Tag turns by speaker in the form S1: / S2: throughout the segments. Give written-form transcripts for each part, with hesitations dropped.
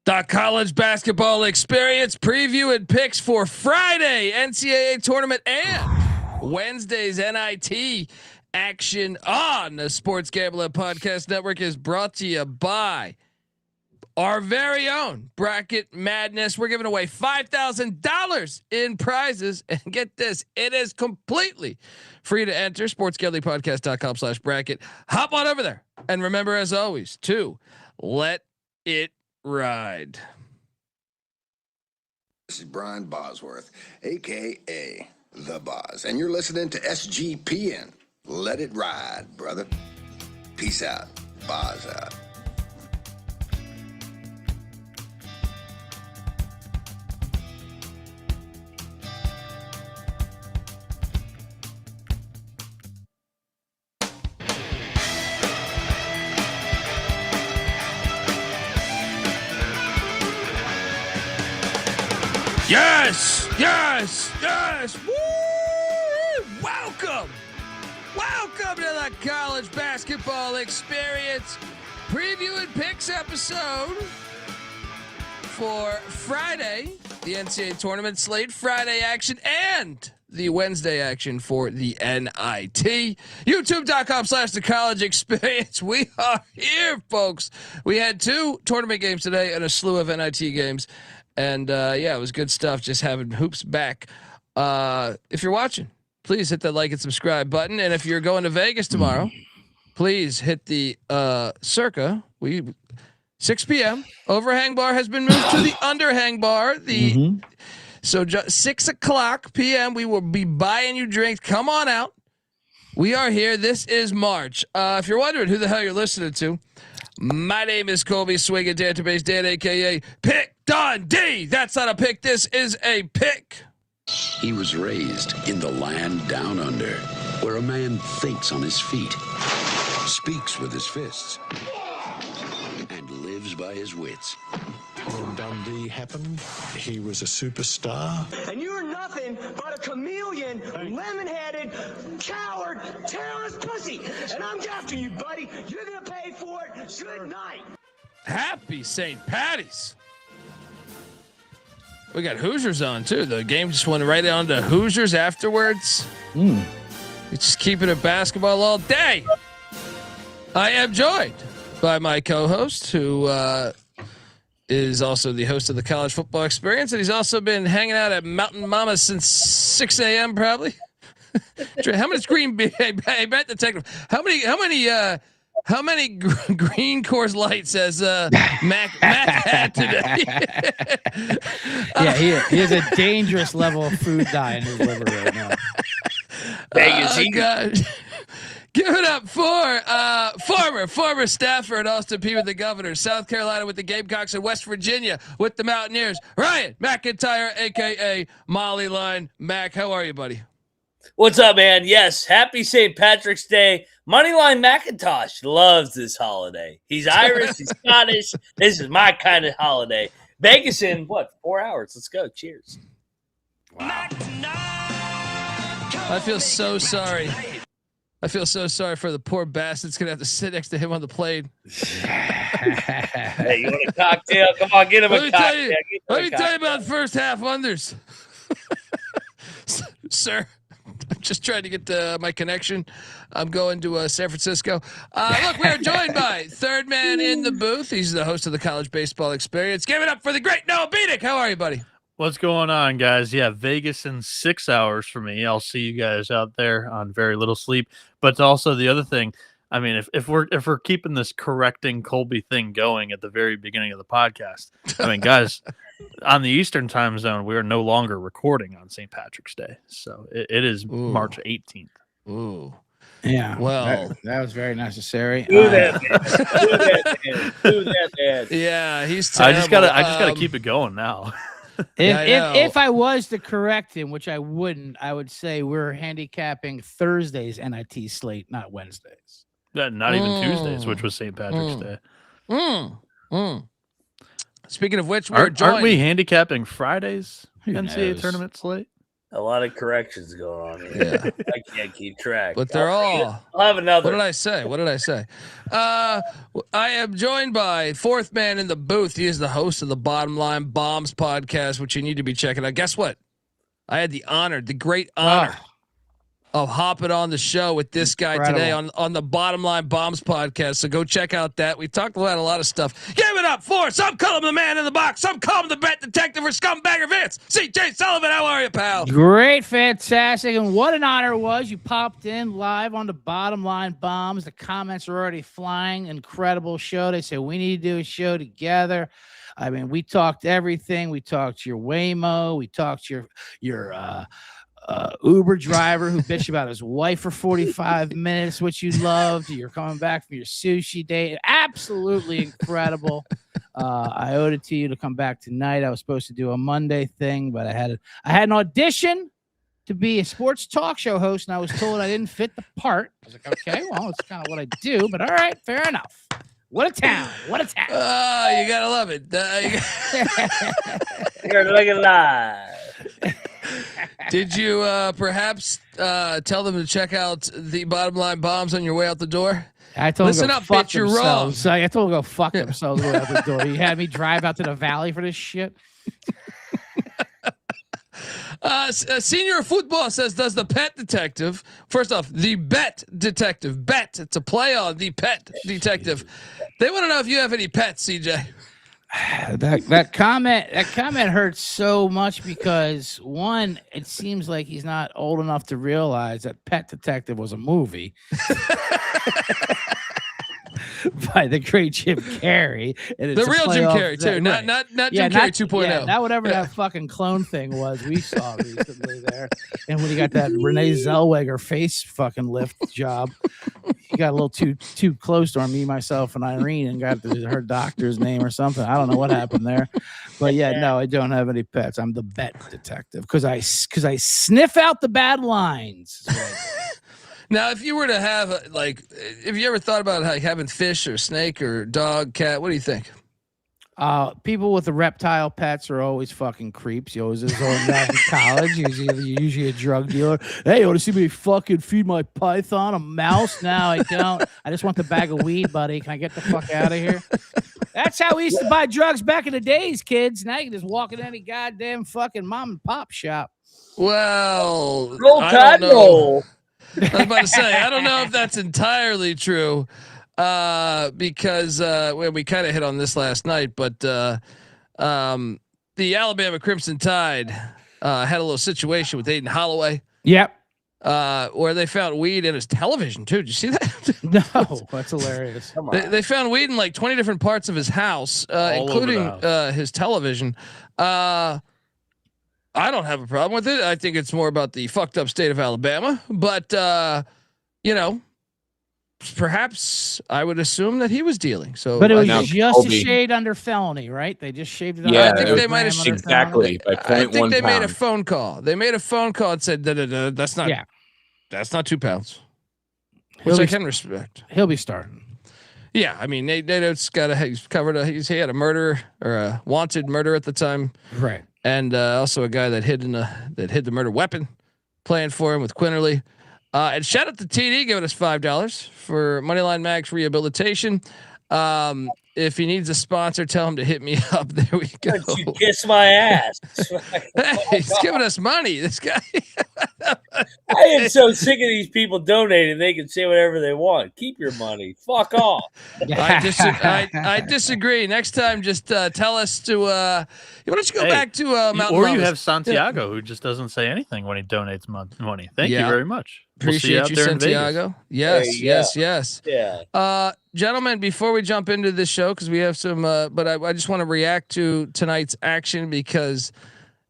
S1: The college basketball experience preview and picks for Friday NCAA tournament and Wednesday's NIT action on the Sports Gambling Podcast Network is brought to you by our very own Bracket Madness. We're giving away $5,000 in prizes, and get this, it is completely free to enter. sportsgamblingpodcast.com/bracket. Hop on over there, and remember, as always, to let it ride.
S2: This is Brian Bosworth, aka The Boz, and you're listening to SGPN. Let it ride, brother. Peace out. Boz out.
S1: Yes, yes, yes. Woo! Welcome to the college basketball experience preview and picks episode for Friday, the NCAA tournament slate, Friday action, and the Wednesday action for the NIT. YouTube.com/the college experience. We are here, folks. We had 2 tournament games today and a slew of NIT games. And yeah, it was good stuff. Just having hoops back. If you're watching, please hit that like and subscribe button. And if you're going to Vegas tomorrow, please hit the circa. 6 p.m. overhang bar has been moved to the underhang bar. So 6 o'clock p.m. we will be buying you drinks. Come on out. We are here. This is March. If you're wondering who the hell you're listening to, my name is Colby Swinging Database Dan, aka Pick Dundee. That's not a pick. This is a pick.
S3: He was raised in the land down under, where a man thinks on his feet, speaks with his fists, and lives by his wits.
S4: When Dundee happened, he was a superstar.
S5: And you're nothing but a chameleon, lemon-headed, coward, terrorist pussy. And I'm after you, buddy. You're gonna pay for it. Good night.
S1: Happy St. Patty's. We got Hoosiers on too. The game just went right on to Hoosiers afterwards. It's just keeping it basketball all day. I am joined by my co-host, who is also the host of the College Football Experience, and he's also been hanging out at Mountain Mama since 6 a.m. probably. How many green? Hey, bet detective. How many green Coors Lights has Mac had today?
S6: Yeah, he has a dangerous level of food dye in his liver right now.
S1: God. Give it up for former staffer at Austin Peay with the Governors, South Carolina with the Gamecocks, and West Virginia with the Mountaineers, Ryan McIntyre, a.k.a. Molly Line. Mac, how are you, buddy?
S7: What's up, man? Yes, happy St. Patrick's Day. Moneyline McIntosh loves this holiday. He's Irish, he's Scottish. This is my kind of holiday. Vegas in, 4 hours? Let's go. Cheers.
S1: Wow. I feel so sorry. I feel so sorry for the poor bastard that's going to have to sit next to him on the plane.
S7: Hey, you want a cocktail? Come on, get him a cocktail.
S1: Let me tell you about first half unders. Sir, I'm just trying to get my connection. I'm going to San Francisco. Look, we are joined by third man in the booth. He's the host of the College Baseball Experience. Give it up for the great Noah Bieniek. How are you, buddy?
S8: What's going on, guys? Yeah, Vegas in 6 hours for me. I'll see you guys out there on very little sleep. But also the other thing, I mean, if we're keeping this correcting Colby thing going at the very beginning of the podcast, I mean, guys, on the Eastern time zone, we are no longer recording on St. Patrick's Day, so it is March 18th.
S1: Ooh.
S6: Yeah,
S1: well,
S6: that was very necessary.
S7: Do that, man. Do that, man.
S1: Yeah, he's terrible.
S8: I just gotta keep it going now.
S6: If I was to correct him, which I wouldn't, I would say we're handicapping Thursday's NIT slate, not Wednesdays.
S8: Not even Tuesdays, which was St. Patrick's Day.
S1: Speaking of which,
S8: aren't we handicapping Friday's NCAA tournament slate?
S7: A lot of corrections going on here.
S1: Yeah.
S7: I can't keep track.
S1: But they're all.
S7: I'll have another.
S1: What did I say? I am joined by fourth man in the booth. He is the host of the Bottom Line Bombs podcast, which you need to be checking out. Guess what? I had the great honor of hopping on the show with this guy today on the Bottom Line Bombs podcast. So go check out that. We talked about a lot of stuff. Give it up for some call him the man in the box, some call him the bet detective or scumbagger Vince. CJ Sullivan, how are you, pal?
S6: Great, fantastic, and what an honor it was. You popped in live on the Bottom Line Bombs. The comments are already flying. Incredible show. They said we need to do a show together. I mean, we talked everything. We talked your Waymo. We talked your Uber driver who bitched about his wife for 45 minutes, which you loved. You're coming back from your sushi date. Absolutely incredible. I owed it to you to come back tonight. I was supposed to do a Monday thing, but I had an audition to be a sports talk show host, and I was told I didn't fit the part. I was like, okay, well, it's kind of what I do, but all right, fair enough. What a town. What a town.
S1: Oh, you got to love it.
S7: You're looking live.
S1: Did you perhaps tell them to check out the Bottom Line Bombs on your way out the door?
S6: I told
S1: Listen
S6: them
S1: up, bitch, you're wrong.
S6: So I told them to go fuck themselves on the way out the door. You had me drive out to the valley for this shit.
S1: Senior Football says, does the pet detective, first off, the bet detective, it's a play on the pet detective. They want to know if you have any pets, CJ.
S6: That comment hurts so much because one, it seems like he's not old enough to realize that Pet Detective was a movie by the great Jim Carrey. And it's
S1: the real Jim Carrey too, not Jim Carrey 2.0.
S6: Yeah, not whatever that fucking clone thing was we saw recently there. And when he got that Renee Zellweger face fucking lift job, he got a little too close to me, myself, and Irene, and got her doctor's name or something. I don't know what happened there, but yeah, no, I don't have any pets. I'm the bet detective because I sniff out the bad lines.
S1: Now, if you were to have if you ever thought about having fish or snake or dog, cat, what do you think?
S6: People with the reptile pets are always fucking creeps. You always going back in college. Usually a drug dealer. Hey, you want to see me fucking feed my python a mouse? No, I don't. I just want the bag of weed, buddy. Can I get the fuck out of here? That's how we used to buy drugs back in the days, kids. Now you can just walk in any goddamn fucking mom and pop shop.
S1: Well,
S7: roll tide roll.
S1: I was about to say, I don't know if that's entirely true, because we kind of hit on this last night, but the Alabama Crimson Tide had a little situation with Aiden Holloway.
S6: Yep.
S1: Where they found weed in his television too. Did you see that?
S6: No, that's hilarious. Come on.
S1: They found weed in like 20 different parts of his house, including his television. I don't have a problem with it. I think it's more about the fucked up state of Alabama, but perhaps I would assume that he was dealing. So,
S6: but it was just a shade under felony, right? They just shaved it.
S1: Yeah, I think they might have
S9: exactly.
S1: I think they made a phone call. They made a phone call and said, "That's not. Yeah. That's not 2 pounds." Which I can respect.
S6: He'll be starting.
S1: Yeah, I mean, Nate's he's covered. He had a murder or a wanted murder at the time,
S6: right?
S1: And also a guy that hid the murder weapon, playing for him with Quinterly. And shout out to TD giving us $5 for Moneyline Max rehabilitation. If he needs a sponsor, tell him to hit me up. There we go.
S7: Don't you kiss my ass.
S1: Hey, he's giving us money. This guy.
S7: I am so sick of these people donating. They can say whatever they want. Keep your money. Fuck off.
S1: I disagree. Next time, just tell us to. Why don't you go back to Mountain
S8: Or
S1: Mamas?
S8: you have Santiago who just doesn't say anything when he donates money. Thank you very much.
S1: Appreciate you, Santiago. Yes.
S7: Yeah.
S1: Gentlemen, before we jump into this show, because we have some, but I just want to react to tonight's action because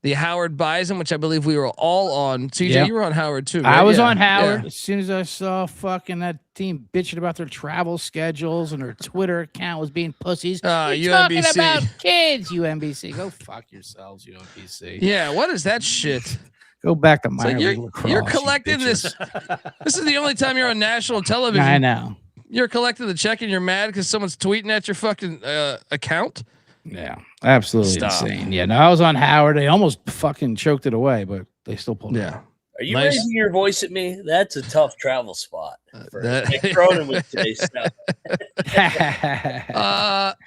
S1: the Howard Bison, which I believe we were all on. CJ, you were on Howard too. Right?
S6: I was on Howard as soon as I saw fucking that team bitching about their travel schedules and their Twitter account was being pussies. You're talking about kids, UMBC. Go fuck yourselves, UMBC.
S1: Yeah, what is that shit?
S6: Go back to minor
S1: league lacrosse. You're collecting this. This is the only time you're on national television.
S6: I know.
S1: You're collecting the check and you're mad because someone's tweeting at your fucking account.
S6: Yeah, absolutely insane. Yeah, no, I was on Howard. They almost fucking choked it away, but They still pulled it
S1: Yeah.
S6: out.
S7: Are you
S1: Nice.
S7: raising your voice at me? That's a tough travel spot for
S1: that-
S7: Nick Cronin with today's stuff.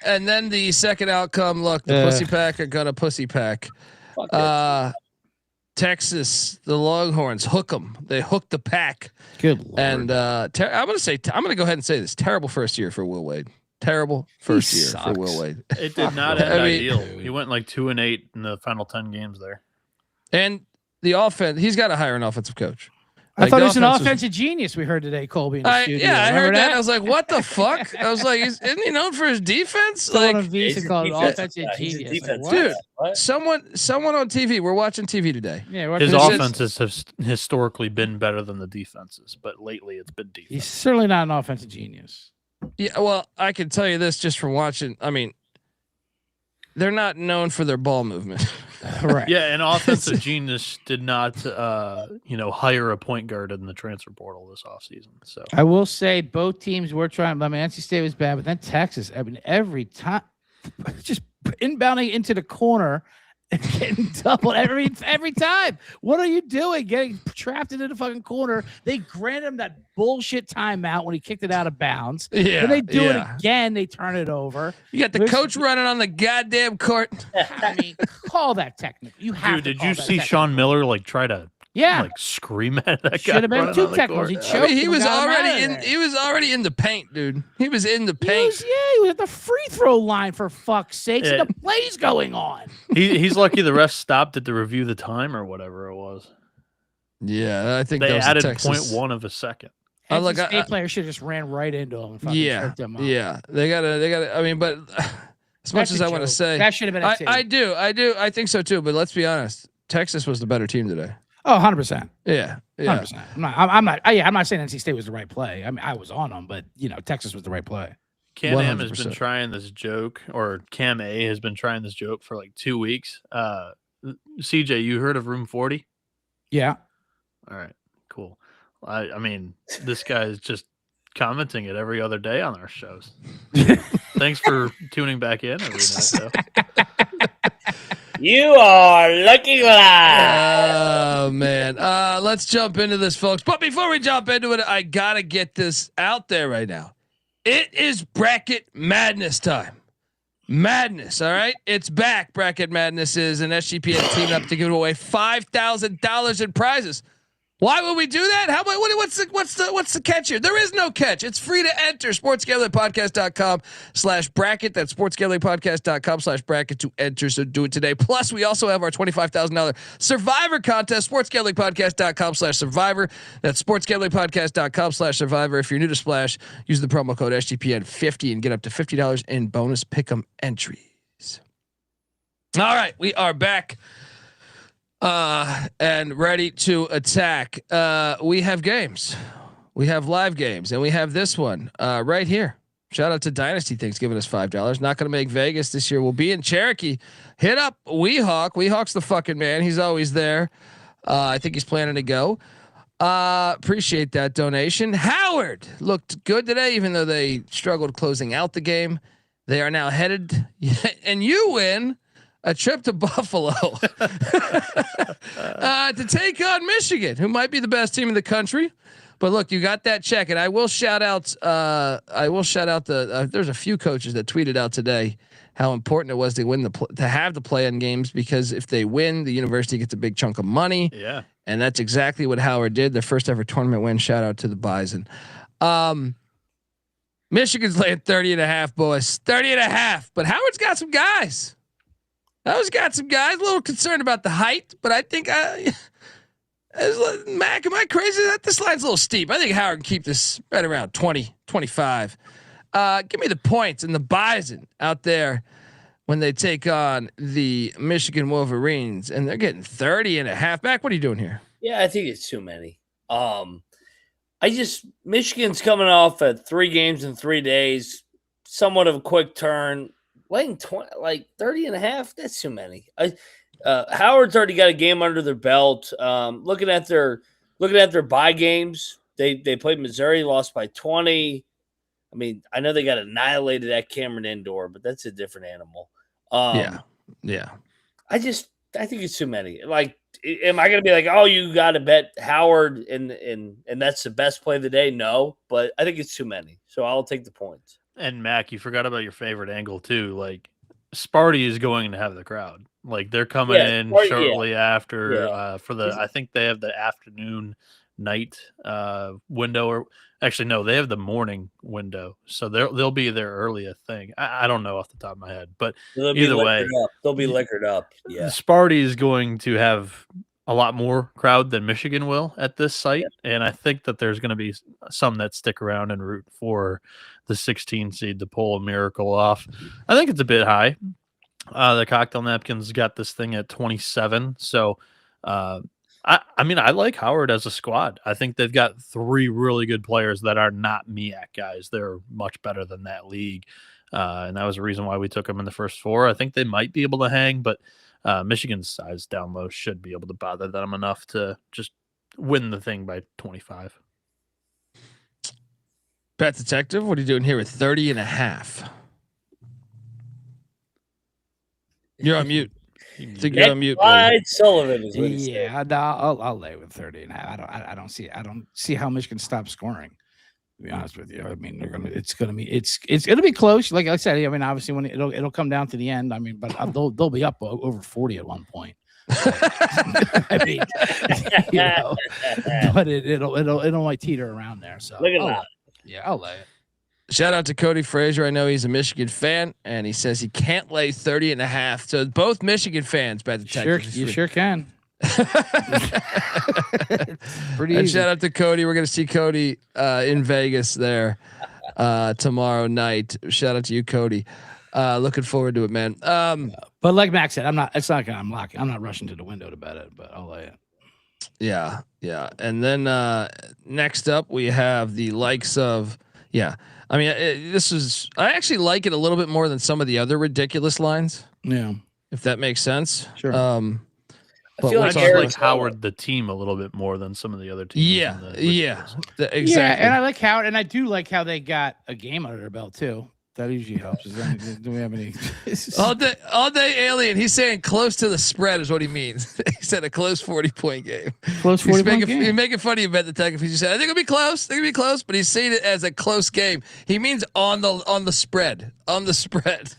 S1: And then the second outcome. Look, the Pussy Pack are gonna pussy pack.
S7: Fuck that.
S1: Texas, the Longhorns hook them. They hooked the pack.
S6: Good Lord.
S1: And I'm gonna go ahead and say this: terrible first year for Will Wade. Terrible first year for Will Wade.
S8: It did not end ideal. He went like 2-8 in the final 10 games there.
S1: And the offense, he's got to hire an offensive coach.
S6: I thought
S1: the
S6: he was an
S1: offense
S6: offensive genius. We heard today, Colby. In the studio.
S1: Yeah, I
S6: Remember
S1: heard that. I was like, what the fuck? I was like, isn't he known for his defense?
S6: Someone on
S1: Like,
S6: Visa called it offensive
S7: he's a
S6: genius.
S7: defense
S6: Like,
S1: dude,
S7: What?
S1: someone on TV. We're watching TV today.
S6: Yeah, what
S8: His
S6: is it?
S8: offenses have historically been better than the defenses, but lately it's been defense.
S6: He's certainly not an offensive genius.
S1: Yeah, well, I can tell you this just from watching. I mean, they're not known for their ball movement.
S6: Right.
S8: Yeah, an offensive genius did not, hire a point guard in the transfer portal this offseason. So
S6: I will say both teams were trying. I mean, NC State was bad, but then Texas. I mean, every time, just inbounding into the corner and getting doubled every time. What are you doing? Getting trapped into the fucking corner. They granted him that bullshit timeout when he kicked it out of bounds.
S1: Yeah,
S6: Then they do it
S1: yeah.
S6: again. They turn it over.
S1: You got the
S6: Listen-
S1: coach running on the goddamn court.
S6: I mean, call that technical. You have
S8: dude,
S6: to
S8: did
S6: call
S8: you
S6: that
S8: see
S6: technical.
S8: Sean Miller try to
S6: Yeah.
S8: scream at that guy?
S6: Should have been
S8: running
S6: two
S8: on the
S6: technicals.
S8: court?
S6: He
S1: I
S6: choked
S1: mean, he
S6: him
S1: was
S6: and got him out
S1: already
S6: of
S1: in.
S6: there.
S1: He was already in the paint, dude. He was in the paint.
S6: He was at the free throw line for fuck's sakes.
S8: Yeah.
S6: And the play's going on.
S8: He's lucky the ref stopped it to review the time or whatever it was.
S1: Yeah, I think
S8: They
S1: that was
S8: added
S1: Texas.
S8: 0.1 of a second.
S6: NC State player should have just ran right into him. And fucking choked him up.
S1: Yeah. They gotta. I mean, but as much
S6: That's
S1: as
S6: a
S1: I want to
S6: joke.
S1: say,
S6: That should have been a two.
S1: I do. I think so too. But let's be honest. Texas was the better team today.
S6: Oh, 100%.
S1: Yeah.
S6: 100%. I'm not saying NC State was the right play. I mean, I was on them, but Texas was the right play.
S8: Can-Am has been
S1: 100%.
S8: trying this joke, or Cam-A has been trying this joke for like 2 weeks. CJ, you heard of Room 40?
S6: Yeah.
S8: All right, cool. I mean, this guy is just commenting it every other day on our shows. Thanks for tuning back in every night, though.
S7: You are looking live.
S1: Oh man. Let's jump into this, folks. But before we jump into it, I gotta get this out there right now. It is bracket madness time. Madness, all right? It's back. Bracket madness is an SGPN team up to give away $5,000 in prizes. Why would we do that? What's the catch here? There is no catch. It's free to enter. sportsgamblingpodcast.com/bracket. That's sportsgamblingpodcast.com/bracket to enter. So do it today. Plus, we also have our $25,000 Survivor contest. sportsgamblingpodcast.com/survivor. That's sportsgamblingpodcast.com/survivor. If you're new to Splash, use the promo code SGPN50 and get up to $50 in bonus pick'em entries. All right, we are back. And ready to attack. We have games. We have live games, and we have this one right here. Shout out to Dynasty Things giving us $5. Not going to make Vegas this year. We'll be in Cherokee. Hit up Weehawk. Weehawk's the fucking man. He's always there. I think he's planning to go. Appreciate that donation. Howard looked good today, even though they struggled closing out the game. They are now headed, and you win a trip to Buffalo to take on Michigan, who might be the best team in the country. But look, you got that check, and I will shout out. There's a few coaches that tweeted out today how important it was to win to have the play-in games, because if they win, the university gets a big chunk of money.
S8: Yeah,
S1: and that's exactly what Howard did. Their first ever tournament win. Shout out to the Bison. Michigan's laying 30.5, boys. 30.5. But Howard's got some guys. Howard's got some guys. A little concerned about the height, but I think Mac, am I crazy? This line's a little steep. I think Howard can keep this right around 20, 25. Give me the points and the Bison out there when they take on the Michigan Wolverines, and they're getting 30.5. Mac, what are you doing here?
S7: Yeah, I think it's too many. Michigan's coming off at 3 games in 3 days, somewhat of a quick turn. Laying 30.5, that's too many. Howard's already got a game under their belt. Looking at their bye games, they played Missouri, lost by 20. I mean, I know they got annihilated at Cameron Indoor, but that's a different animal.
S1: Yeah.
S7: I think it's too many. Like, am I going to be like, oh, you got to bet Howard and that's the best play of the day? No, but I think it's too many. So I'll take the points.
S8: And Mac, you forgot about your favorite angle too. Like Sparty is going to have the crowd. Like they're coming in
S7: Sparty,
S8: shortly after for the.
S7: He's-
S8: I think they have the afternoon night window, or actually no, they have the morning window. So they'll be there early. I think. I don't know off the top of my head, but either way,
S7: they'll be liquored up. Yeah,
S8: Sparty is going to have a lot more crowd than Michigan will at this site, and I think that there's going to be some that stick around and root for the 16 seed to pull a miracle off. I think it's a bit high. The cocktail napkins got this thing at 27, so I mean I like Howard as a squad. I think they've got 3 really good players that are not MEAC guys. They're much better than that league, and that was the reason why we took them in the first 4. I think they might be able to hang, but Michigan's size down low should be able to bother them enough to just win the thing by 25.
S1: Bet Detective, what are you doing here with 30.5? You're on mute. I think you're on mute.
S7: Clyde Sullivan is what he said.
S6: Yeah, I'll lay with 30.5. I don't see how Michigan stops scoring. To be honest with you, I mean it's gonna be close. Like I said, I mean obviously when it'll come down to the end. I mean, but they'll be up over 40 at one point. I mean, but it'll like teeter around there. So
S7: Look at that.
S6: Yeah, I'll lay it.
S1: Shout out to Cody Frazier. I know he's a Michigan fan, and he says he can't lay 30.5. So both Michigan fans, Bet Detective.
S6: You sure can. Pretty
S1: and
S6: easy.
S1: shout out to Cody. We're gonna see Cody in Vegas there tomorrow night. Shout out to you, Cody. Looking forward to it, man.
S6: But like Max said, I'm not rushing to the window to bet it, but I'll lay it.
S1: Yeah. And then next up we have the likes of I mean, I actually like it a little bit more than some of the other ridiculous lines.
S6: Yeah,
S1: if that makes sense.
S6: Sure.
S7: I feel
S8: I
S7: like
S8: like Howard the team a little bit more than some of the other teams.
S1: Exactly.
S6: Yeah, and I like Howard, and I do like how they got a game under their belt too. That usually helps. Do we have any?
S1: all day alien. He's saying close to the spread is what he means. He said a close 40-point game.
S6: Close 40-point game.
S1: He's making fun of you, Bet Detective. He said I think it'll be close. But he's saying it as a close game. He means on the spread. On the spread.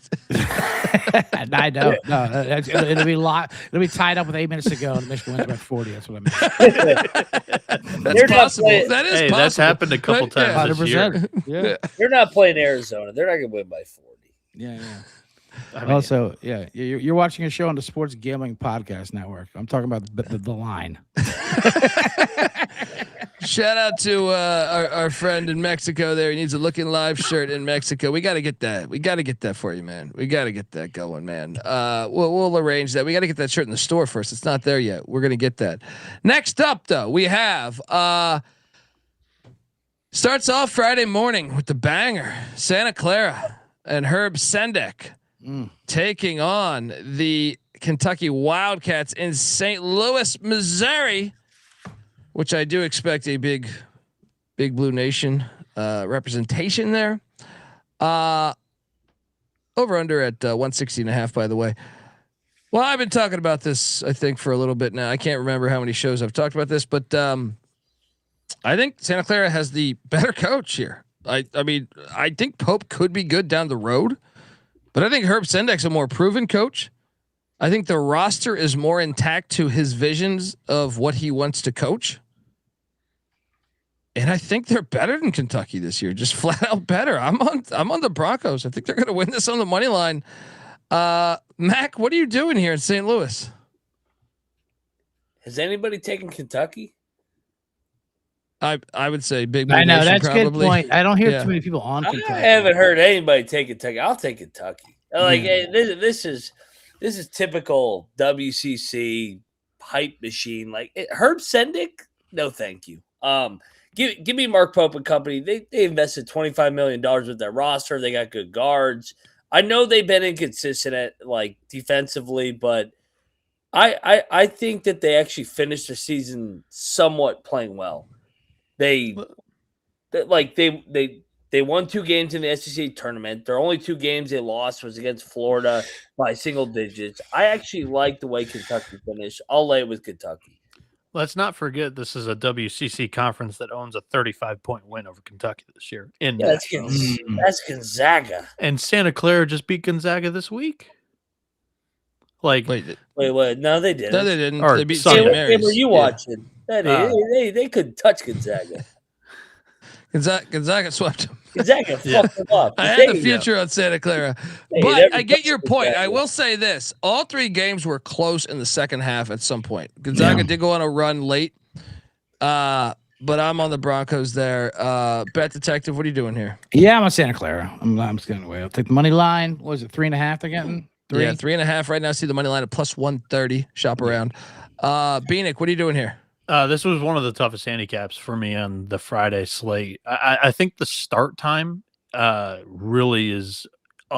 S6: I don't. No, it'll be tied up with 8 minutes to go, and Michigan wins by 40. That's what I mean.
S1: That's possible. That is possible.
S8: That's happened a couple times this year.
S6: Yeah.
S7: They're not playing Arizona. They're not going to win by 40.
S6: Yeah. Also, you're watching a show on the Sports Gambling Podcast Network. I'm talking about the line.
S1: Shout out to our friend in Mexico there. He needs a Looking Live shirt in Mexico. We got to get that. We got to get that for you, man. We got to get that going, man. We'll arrange that. We got to get that shirt in the store first. It's not there yet. We're going to get that. Next up, though, we have starts off Friday morning with the banger. Santa Clara and Herb Sendek taking on the Kentucky Wildcats in St. Louis, Missouri, which I do expect a big Blue Nation representation there. Over under at 160.5, by the way. Well, I've been talking about this, I think, for a little bit now. I can't remember how many shows I've talked about this, but I think Santa Clara has the better coach here. I mean, I think Pope could be good down the road, but I think Herb Sendek's a more proven coach. I think the roster is more intact to his visions of what he wants to coach. And I think they're better than Kentucky this year, just flat out better. I'm on the Broncos. I think they're going to win this on the money line. Mac, what are you doing here in St. Louis?
S7: Has anybody taken Kentucky?
S1: I would say big.
S6: I know that's a good
S1: probably.
S6: point. I don't hear too many people on Kentucky.
S7: I haven't heard anybody take Kentucky. I'll take Kentucky. Like hey, this is typical WCC hype machine. Like Herb Sendek, no thank you. Give me Mark Pope and company. They invested $25 million with their roster. They got good guards. I know they've been inconsistent at like defensively, but I think that they actually finished their season somewhat playing well. They They won 2 games in the SEC tournament. Their only 2 games they lost was against Florida by single digits. I actually like the way Kentucky finished. I'll lay it with Kentucky.
S8: Let's not forget this is a WCC conference that owns a 35-point win over Kentucky this year.
S7: That's Gonzaga.
S8: And Santa Clara just beat Gonzaga this week. Wait,
S7: no, they didn't.
S1: No, they didn't.
S8: Or
S1: They beat
S8: Sunday.
S1: St.
S7: What
S1: Mary's.
S7: game were you watching? They couldn't touch Gonzaga.
S1: Gonzaga swept them.
S7: Gonzaga fucked them up.
S1: I had the future on Santa Clara. But
S7: never
S1: I get your
S7: touched
S1: point.
S7: Gonzaga.
S1: I will say this. All 3 games were close in the second half at some point. Gonzaga did go on a run late. But I'm on the Broncos there. Bet Detective, what are you doing here?
S6: Yeah, I'm on Santa Clara. I'm just going away. I'll take the money line. What was it, 3.5 they're getting? 3?
S1: Yeah, 3.5 right now. See the money line at plus 130. Shop around. Bieniek, what are you doing here?
S8: This was one of the toughest handicaps for me on the Friday slate. I think the start time really is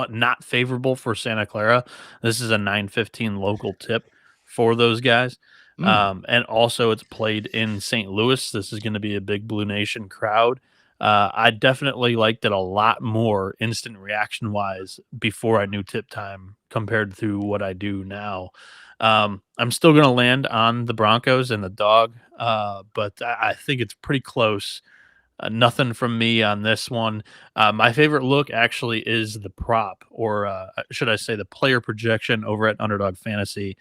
S8: not favorable for Santa Clara. This is a 9:15 local tip for those guys. And also it's played in St. Louis. This is going to be a big Blue Nation crowd. I definitely liked it a lot more instant reaction wise before I knew tip time compared to what I do now. I'm still going to land on the Broncos and the dog, but I think it's pretty close. Nothing from me on this one. My favorite look actually is the prop, or should I say the player projection over at Underdog Fantasy.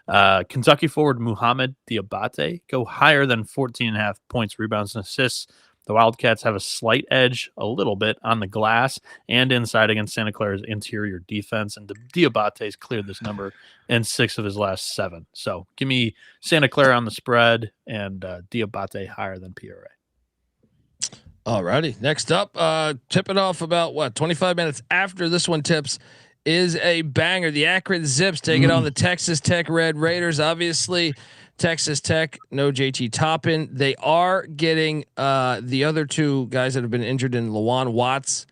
S8: Kentucky forward Muhammad Diabate go higher than 14.5 points, rebounds, and assists. The Wildcats have a slight edge a little bit on the glass and inside against Santa Clara's interior defense. And Diabate's cleared this number in 6 of his last 7. So give me Santa Clara on the spread and Diabate higher than PRA.
S1: All righty. Next up, tip it off about 25 minutes after this one tips is a banger. The Akron Zips take it on the Texas Tech Red Raiders. Obviously, Texas Tech, no JT Toppin. They are getting the other 2 guys that have been injured in Lawan Watts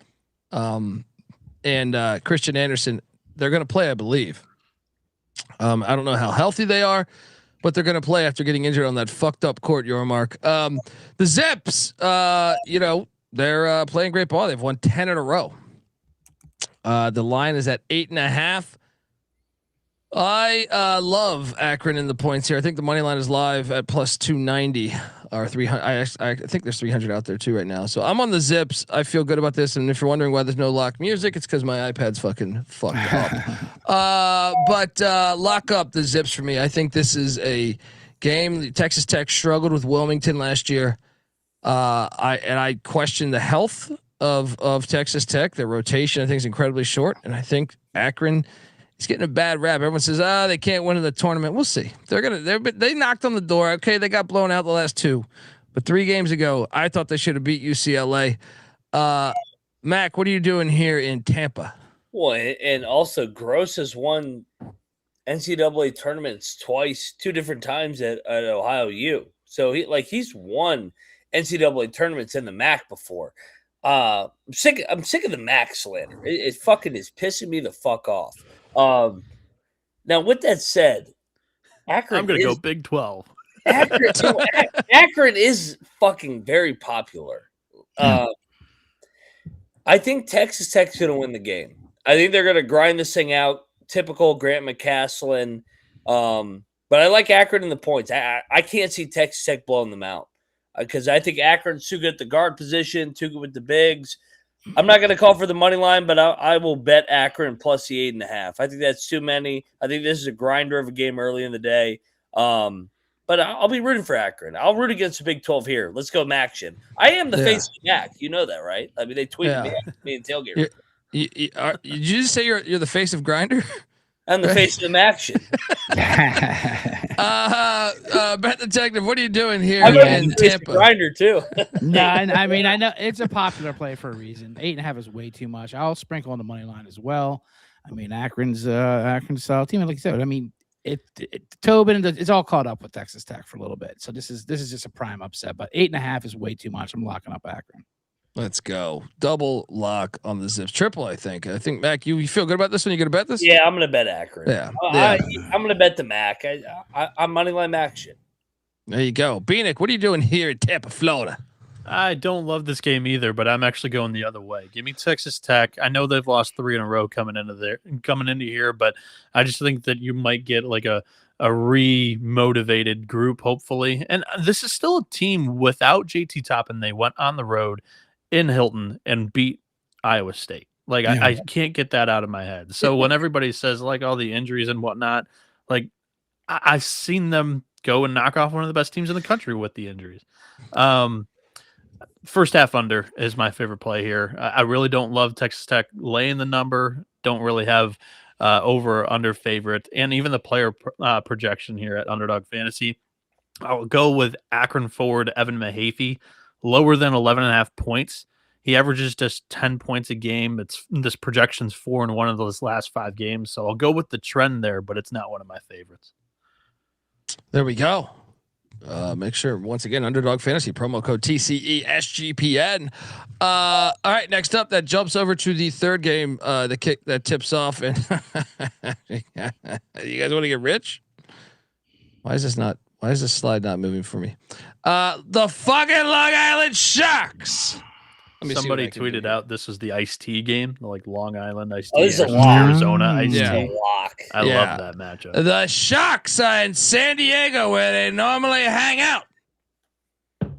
S1: and Christian Anderson. They're going to play, I believe. I don't know how healthy they are, but they're going to play after getting injured on that fucked up court, Yormark. The Zips, they're playing great ball. They've won 10 in a row. The line is at 8.5. I love Akron in the points here. I think the money line is live at plus 290 or 300. I think there's 300 out there too right now. So I'm on the Zips. I feel good about this. And if you're wondering why there's no lock music, it's because my iPad's fucking fucked up. But lock up the Zips for me. I think this is a game. Texas Tech struggled with Wilmington last year. I question the health of Texas Tech. Their rotation I think is incredibly short, and I think Akron is getting a bad rap. Everyone says, they can't win in the tournament. We'll see. They knocked on the door. Okay, they got blown out the last 2, but 3 games ago, I thought they should have beat UCLA. Mac, what are you doing here in Tampa?
S7: Well, and also Gross has won NCAA tournaments twice, 2 different times at Ohio U. So he's won NCAA tournaments in the MAC before. I'm sick of the MAC slander. It fucking is pissing me the fuck off. Now with that said, Akron
S8: I'm going to go Big 12.
S7: Akron is fucking very popular. I think Texas Tech's going to win the game. I think they're going to grind this thing out. Typical Grant McCaslin. But I like Akron in the points. I can't see Texas Tech blowing them out because I think Akron's too good at the guard position, too good with the bigs. I'm not going to call for the money line, but I will bet Akron plus the 8.5. I think that's too many. I think this is a grinder of a game early in the day. But I'll be rooting for Akron. I'll root against the Big 12 here. Let's go Maction. I am the face of MAC. You know that, right? I mean, they tweeted me and Tailgate.
S1: Did you just say you're the face of Grinder?
S7: I'm the face of Maction.
S1: Bet Detective, what are you doing here
S7: I'm
S1: in
S7: the face
S1: Tampa?
S7: of Grinder too.
S6: No, I mean I know it's a popular play for a reason. 8.5 is way too much. I'll sprinkle on the money line as well. I mean Akron's style team, like you said. I mean Tobin, it's all caught up with Texas Tech for a little bit. So this is just a prime upset, but 8.5 is way too much. I'm locking up Akron.
S1: Let's go. Double lock on the Zips. Triple, I think. Mac, you feel good about this one? You gonna bet this?
S7: Yeah, I'm gonna bet Akron.
S1: Yeah.
S7: I'm gonna bet the MAC. I'm moneyline Maction.
S1: There you go. Bieniek, what are you doing here in Tampa, Florida?
S8: I don't love this game either, but I'm actually going the other way. Give me Texas Tech. I know they've lost 3 in a row coming into here, but I just think that you might get like a re-motivated group, hopefully. And this is still a team without JT Toppin. They went on the road in Hilton and beat Iowa State. Like I can't get that out of my head. So when everybody says like all the injuries and whatnot, like I've seen them go and knock off one of the best teams in the country with the injuries. First half under is my favorite play here. I really don't love Texas Tech laying the number. Don't really have over or under favorite. And even the player projection here at Underdog Fantasy, I'll go with Akron forward Evan Mahaffey, lower than 11.5 points. He averages just 10 points a game. This projection's 4 in one of those last 5 games. So I'll go with the trend there, but it's not one of my favorites.
S1: There we go. Make sure once again, Underdog Fantasy promo code TCESGPN. All right, next up, that jumps over to the third game, the kick that tips off. And you guys want to get rich? Why is this slide not moving for me? The fucking Long Island Sharks.
S8: Somebody tweeted out this was the iced tea game, like Long Island iced
S7: Oh,
S8: tea
S7: this is a
S8: versus
S7: lock.
S8: Arizona iced
S7: This is
S8: tea.
S7: a lock.
S8: I love that matchup.
S1: The Sharks are in San Diego where they normally hang out.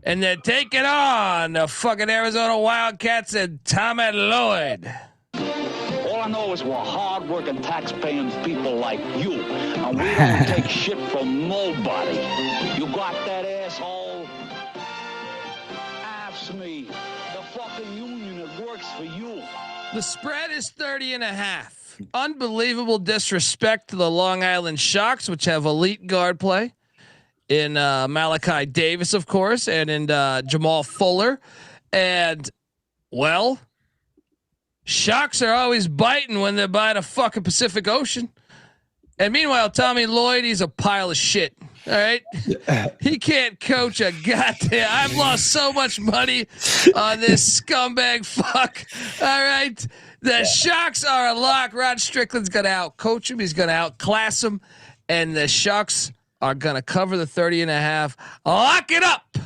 S1: And they're taking on the fucking Arizona Wildcats and Tommy Lloyd.
S9: All I know is we're hard-working, tax-paying people like you, and we don't take shit from nobody. You got that, asshole? Ask me. The fucking union, it works for you.
S1: The spread is 30.5. Unbelievable disrespect to the Long Island Sharks, which have elite guard play in Malachi Davis, of course, and in Jamal Fuller. And, well, Sharks are always biting when they're by the fucking Pacific Ocean. And meanwhile, Tommy Lloyd, he's a pile of shit. All right. He can't coach a goddamn. I've lost so much money on this scumbag fuck. All right. The Sharks are a lock. Rod Strickland's going to out-coach him. He's going to outclass him. And the Sharks are going to cover the 30.5. Lock it up.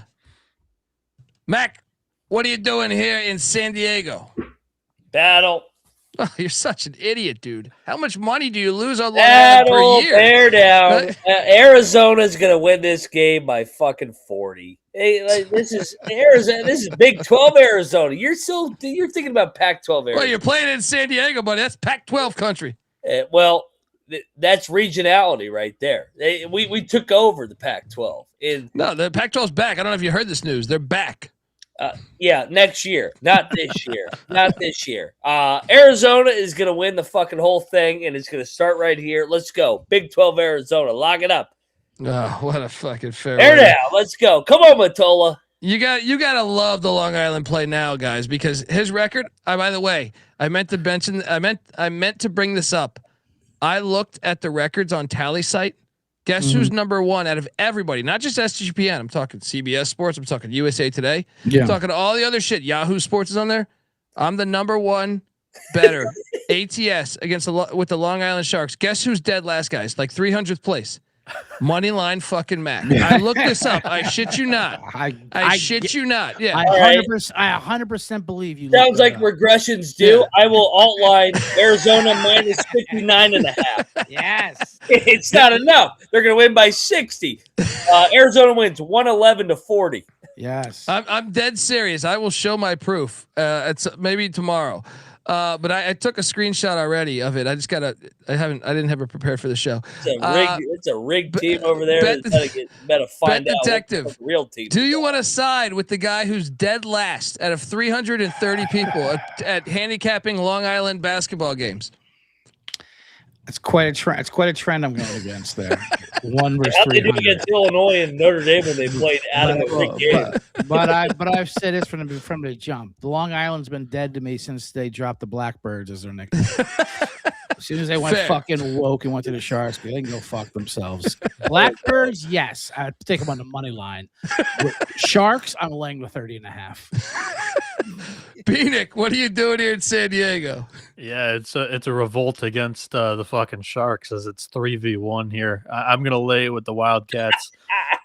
S1: Mac, what are you doing here in San Diego?
S7: Battle.
S1: Oh, you're such an idiot, dude. How much money do you lose on Long Island per year?
S7: Bear down. Arizona's gonna win this game by fucking 40. Hey, like, this is Arizona. This is Big 12 Arizona. You're thinking about Pac-12 Arizona.
S1: Well, you're playing in San Diego, buddy. That's Pac-12 country.
S7: That's regionality right there. We took over the Pac-12.
S1: No, the Pac-12's back. I don't know if you heard this news. They're back.
S7: Next year, not this year, not this year. Arizona is going to win the fucking whole thing, and it's going to start right here. Let's go. Big 12 Arizona. Lock it up.
S1: Oh, what a fucking fair.
S7: There now. Let's go. Come on, Matola.
S1: You got to love the Long Island play now, guys, because his record, by the way, I meant to bring this up. I looked at the records on Tally Site. Guess who's number one out of everybody? Not just SGPN. I'm talking CBS Sports. I'm talking USA Today. I'm talking all the other shit. Yahoo Sports is on there. I'm the number one better ATS with the Long Island Sharks. Guess who's dead last, guys? Like 300th place. Money line fucking Mac. I looked this up. I shit you not. I shit you not. Yeah.
S6: I 100% believe you.
S7: Sounds like regressions do. I will outline Arizona minus 59.5.
S6: Yes.
S7: It's not enough. They're going to win by 60. Arizona wins 111-40.
S6: Yes.
S1: I'm dead serious. I will show my proof. It's maybe tomorrow. But I took a screenshot already of it. I didn't have it prepared for the show.
S7: It's a rigged team over there. Better find out.
S1: Detective,
S7: what the real team.
S1: Do you want to side with the guy who's dead last out of 330 people at handicapping Long Island basketball games?
S6: It's quite a trend. It's quite a trend I'm going against there. 1 versus 300.
S7: How they do against Illinois and Notre Dame when they played out of the rigged game.
S6: But I've said this from the jump. Long Island's been dead to me since they dropped the Blackbirds as their nickname. As soon as they went fucking woke and went to the Sharks, they can go fuck themselves. Blackbirds, yes, I'd take them on the money line. With Sharks, I'm laying the 30.5.
S1: Bieniek, what are you doing here in San Diego?
S8: Yeah, it's a revolt against the fucking Sharks as it's 3v1 here. I'm gonna lay it with the Wildcats.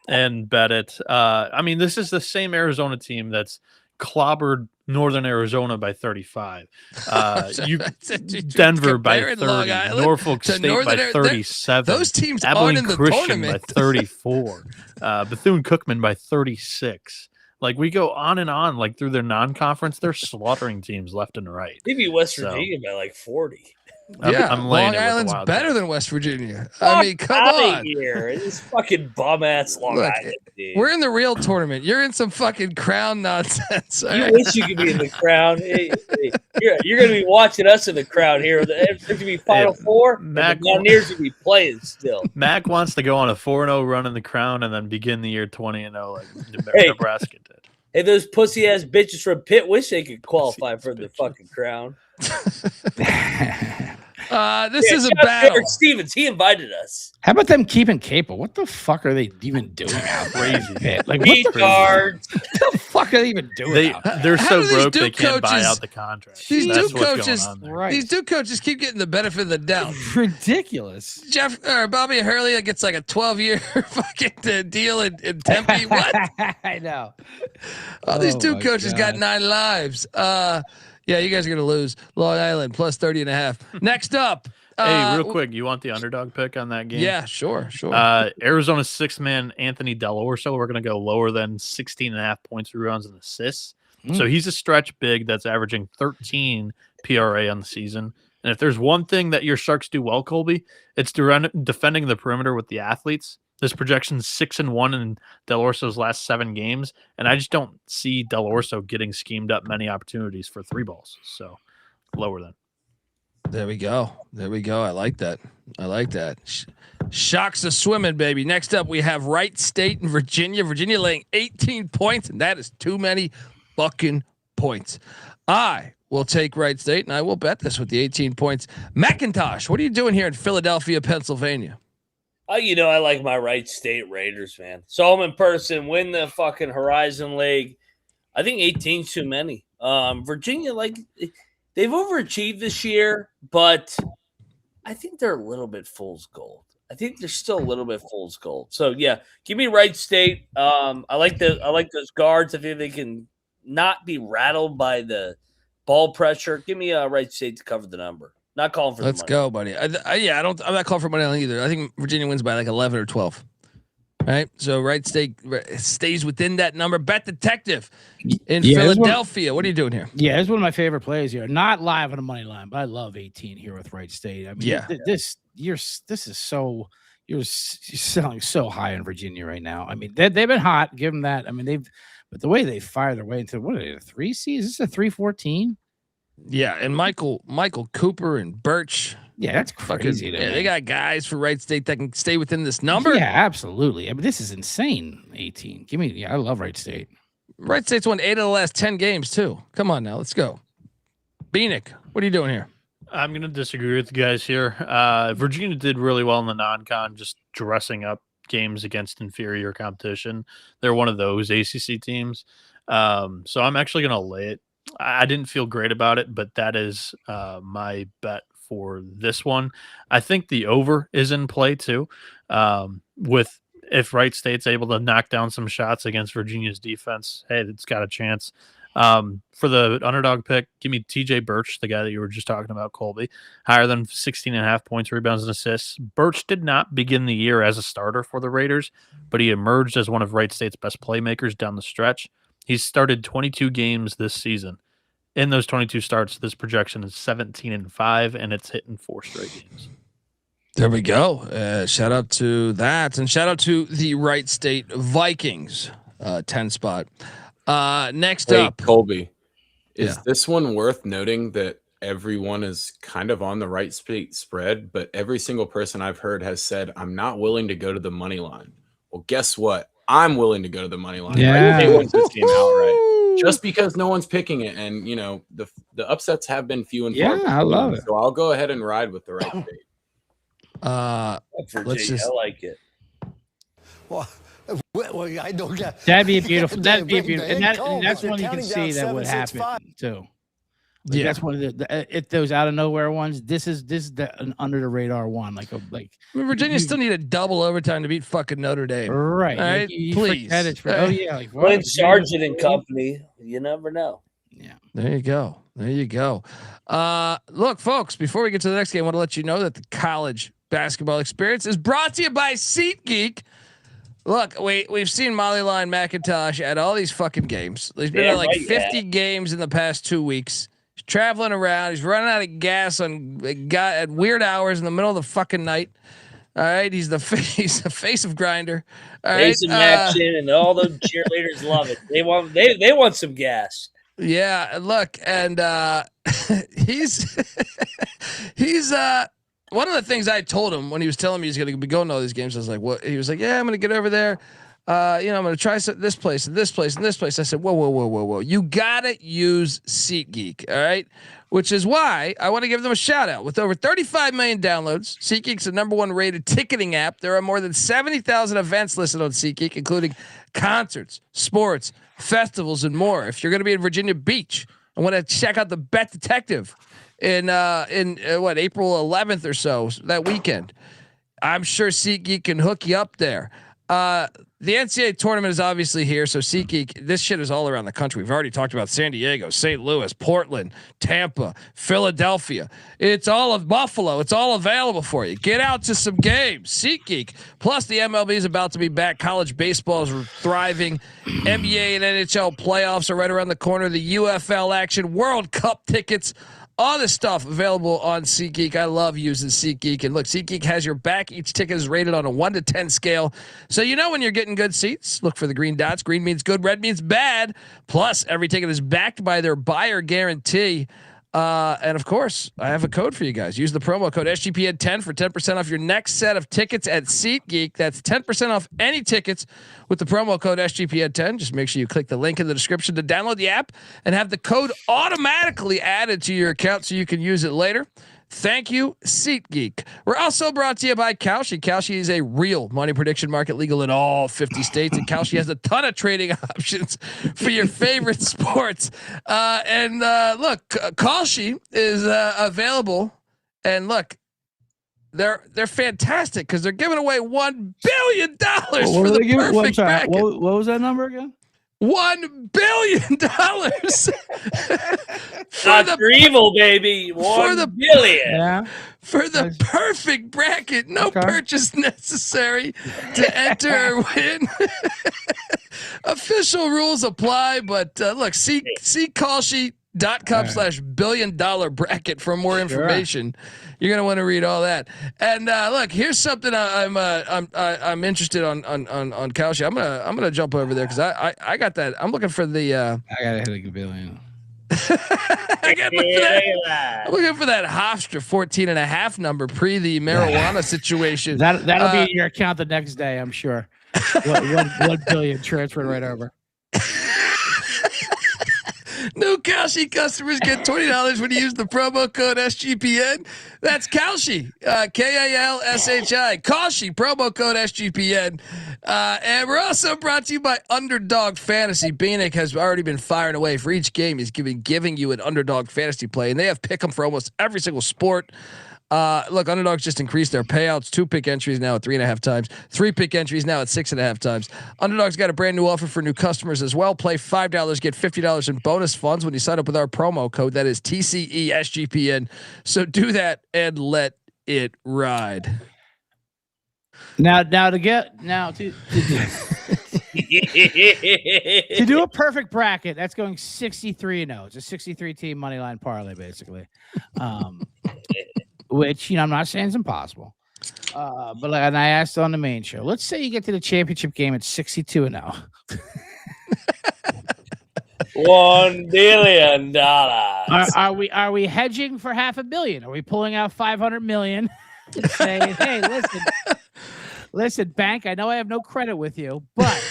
S8: and bet it. I mean, this is the same Arizona team that's clobbered Northern Arizona by 35. Denver by 30. Norfolk State by 37.
S1: Those teams
S8: Abilene
S1: aren't in the
S8: Christian
S1: tournament.
S8: by 34. Bethune-Cookman by 36. Like, we go on and on, like, through their non-conference, they're slaughtering teams left and right.
S7: Maybe West Virginia by like 40.
S8: I'm
S1: Long Island's better than West Virginia. I mean, come
S7: outta
S1: on.
S7: here. This fucking bum-ass Long Island team.
S1: We're in the real tournament. You're in some fucking Crown nonsense.
S7: You wish you could be in the Crown. You're going to be watching us in the Crown here. There's going to be Final Four.
S8: Mac
S7: the Mountaineers will be playing still.
S8: Mac wants to go on a 4-0 run in the Crown and then begin the year 20-0 like Nebraska did.
S7: Hey, those pussy-ass bitches from Pitt wish they could qualify for the fucking Crown.
S1: This is a battle.
S7: Eric Stevens, he invited us.
S6: How about them keeping Capel? What the fuck are they even doing out there?
S8: Crazy.
S6: Like,
S7: what the
S6: fuck are they even doing?
S8: They're
S1: How
S8: so
S1: do these
S8: broke they
S1: Duke
S8: can't buy
S1: coaches-
S8: out the contract.
S1: These
S8: That's
S1: Duke
S8: what's
S1: coaches,
S8: going on there.
S6: Right.
S1: these Duke coaches keep getting the benefit of the doubt.
S6: Ridiculous.
S1: Bobby Hurley gets like a 12-year fucking deal in Tempe. What?
S6: I know.
S1: All these
S6: Oh
S1: Duke
S6: my
S1: coaches got
S6: God.
S1: 9 lives. Yeah, you guys are gonna lose. Long Island plus 30.5. Next up.
S8: Hey, real quick, you want the underdog pick on that game?
S1: Yeah, sure.
S8: Arizona's 6-man Anthony Delorso. We're going to go lower than 16.5 points, rebounds, and assists. So he's a stretch big that's averaging 13 PRA on the season. And if there's one thing that your Sharks do well, Colby, it's defending the perimeter with the athletes. This projection's 6-1 in Delorso's last 7 games, and I just don't see Delorso getting schemed up many opportunities for 3 balls. So lower than.
S1: There we go. I like that. Shocks are swimming, baby. Next up, we have Wright State and Virginia. Virginia laying 18 points, and that is too many fucking points. I will take Wright State, and I will bet this with the 18 points. McIntyre, what are you doing here in Philadelphia, Pennsylvania?
S7: Oh, I like my Wright State Raiders, man. Saw them in person, win the fucking Horizon League. I think 18's too many. Virginia, they've overachieved this year, but I think they're a little bit fool's gold. I think they're still a little bit fool's gold. So yeah, give me Wright State. I like those guards. I think they can not be rattled by the ball pressure. Give me Wright State to cover the number. Not calling for.
S1: Let's
S7: the money.
S1: go, buddy. I'm not calling for money line either. I think Virginia wins by like 11 or 12. Right, so Wright State stays within that number. Bet detective in Philadelphia. What are you doing here?
S6: Yeah, it's one of my favorite plays here. Not live on the money line, but I love 18 here with Wright State. I mean, this is so you're selling so high in Virginia right now. I mean, they've been hot. Give them that. I mean, but the way they fire their way into what are they, a 3 seed? Is this a 3-14?
S1: Yeah, and Michael Cooper and Birch.
S6: Yeah, that's crazy.
S1: They got guys for Wright State that can stay within this number.
S6: Yeah, absolutely. I mean, this is insane. 18. Give me. I love Wright State.
S1: Wright State's won 8 of the last 10 games too. Come on now, let's go. Bieniek, what are you doing here?
S8: I'm going to disagree with you guys here. Virginia did really well in the non-con, just dressing up games against inferior competition. They're one of those ACC teams. So I'm actually going to lay it. I didn't feel great about it, but that is my bet for this one. I think the over is in play too. With if Wright State's able to knock down some shots against Virginia's defense, hey, it's got a chance. For the underdog pick, give me TJ Birch, the guy that you were just talking about, Colby, higher than 16.5 points, rebounds, and assists. Birch did not begin the year as a starter for the Raiders, but he emerged as one of Wright State's best playmakers down the stretch. He's started 22 games this season. In those 22 starts, this projection is 17-5, and it's hitting 4 straight games.
S1: There we go. Shout out to that, and shout out to the Wright State Vikings 10 spot. Next up,
S10: Colby, is this one worth noting that everyone is kind of on the Wright State spread, but every single person I've heard has said, I'm not willing to go to the money line. Well, guess what? I'm willing to go to the money line.
S6: Yeah.
S10: Right? They win this game outright. Just because no one's picking it, and the upsets have been few and far.
S6: Yeah, I love it.
S10: So I'll go ahead and ride with the Wright State.
S7: Virginia, I like it.
S11: Well, I don't get.
S6: That'd be beautiful. That'd be beautiful, and that's when you can see that would happen too. Like, that's one of the those out of nowhere ones. This is an under the radar one. Like
S1: Virginia still need a double overtime to beat fucking Notre Dame.
S6: Right.
S1: All right.
S6: You
S1: Please.
S6: oh yeah. Like
S7: When Sargent and company, you never know.
S6: Yeah.
S1: There you go. There you go. Look, folks, before we get to the next game, I want to let you know that the college basketball experience is brought to you by SeatGeek. Look, we've seen Mollyline McIntyre at all these fucking games. He's been at like 50 games in the past 2 weeks. He's traveling around. He's running out of gas at weird hours in the middle of the fucking night. All right, he's the face of Grinder. All right,
S7: Face of action, and all the cheerleaders love it. They want some gas.
S1: Yeah, look, and he's one of the things I told him when he was telling me he's going to be going to all these games. I was like, "What?" He was like, "Yeah, I'm going to get over there. I'm going to try this place and this place and this place." I said, "Whoa! You gotta use SeatGeek, all right?" Which is why I want to give them a shout out. With over 35 million downloads, SeatGeek's the #1 rated ticketing app. There are more than 70,000 events listed on SeatGeek, including concerts, sports, festivals, and more. If you're going to be in Virginia Beach and want to check out the Bet Detective in April 11th or so, that weekend, I'm sure SeatGeek can hook you up there. The NCAA tournament is obviously here, so SeatGeek, this shit is all around the country. We've already talked about San Diego, St. Louis, Portland, Tampa, Philadelphia. It's all of Buffalo. It's all available for you. Get out to some games. SeatGeek. Plus, the MLB is about to be back. College baseball is thriving. NBA and NHL playoffs are right around the corner. The UFL action, World Cup tickets, all this stuff available on SeatGeek. I love using SeatGeek. And look, SeatGeek has your back. Each ticket is rated on a 1 to 10 scale. So you know when you're getting good seats, look for the green dots. Green means good, red means bad. Plus, every ticket is backed by their buyer guarantee. And of course, I have a code for you guys. Use the promo code SGPN10 for 10% off your next set of tickets at SeatGeek. That's 10% off any tickets with the promo code SGPN10. Just make sure you click the link in the description to download the app and have the code automatically added to your account so you can use it later. Thank you, SeatGeek. We're also brought to you by Kalshi. Kalshi is a real money prediction market, legal in all 50 states, and Kalshi has a ton of trading options for your favorite sports. Look, Kalshi is available, and look, they're fantastic because they're giving away $1 billion for the perfect bracket.
S6: What was that number again?
S1: $1 billion
S7: for evil, baby. $1 billion.
S6: Yeah.
S1: For the perfect bracket. No purchase necessary to enter or win. Official rules apply, but look, see callsheet.com/$1 billion bracket for more information. You're gonna want to read all that. And look, here's something I'm interested on Kalshi. I'm gonna jump over there because I got that. I'm looking for the.
S6: I gotta hit $1 billion.
S1: I'm looking for that Hofstra 14.5 number pre the marijuana situation.
S6: That'll be in your account the next day, I'm sure. $1 billion transferred right over.
S1: New Kalshi customers get $20 when you use the promo code SGPN. That's Kalshi, Kalshi. Kalshi, promo code SGPN. And we're also brought to you by Underdog Fantasy. Bieniek has already been firing away. For each game, he's giving you an Underdog Fantasy play, and they have pick 'em for almost every single sport. Look, Underdogs just increased their payouts. 2 pick entries now at 3.5 times. 3 pick entries now at 6.5 times. Underdogs got a brand new offer for new customers as well. Play $5, get $50 in bonus funds when you sign up with our promo code. That is TCESGPN. So do that and let it ride.
S6: To do a perfect bracket, that's going 63-0. It's a 63 team money line parlay, basically. Which, I'm not saying it's impossible. But and I asked on the main show, let's say you get to the championship game at 62-0.
S7: $1 billion.
S6: Are we hedging for $500 million? Are we pulling out $500 million and saying, hey, listen, bank, I know I have no credit with you, but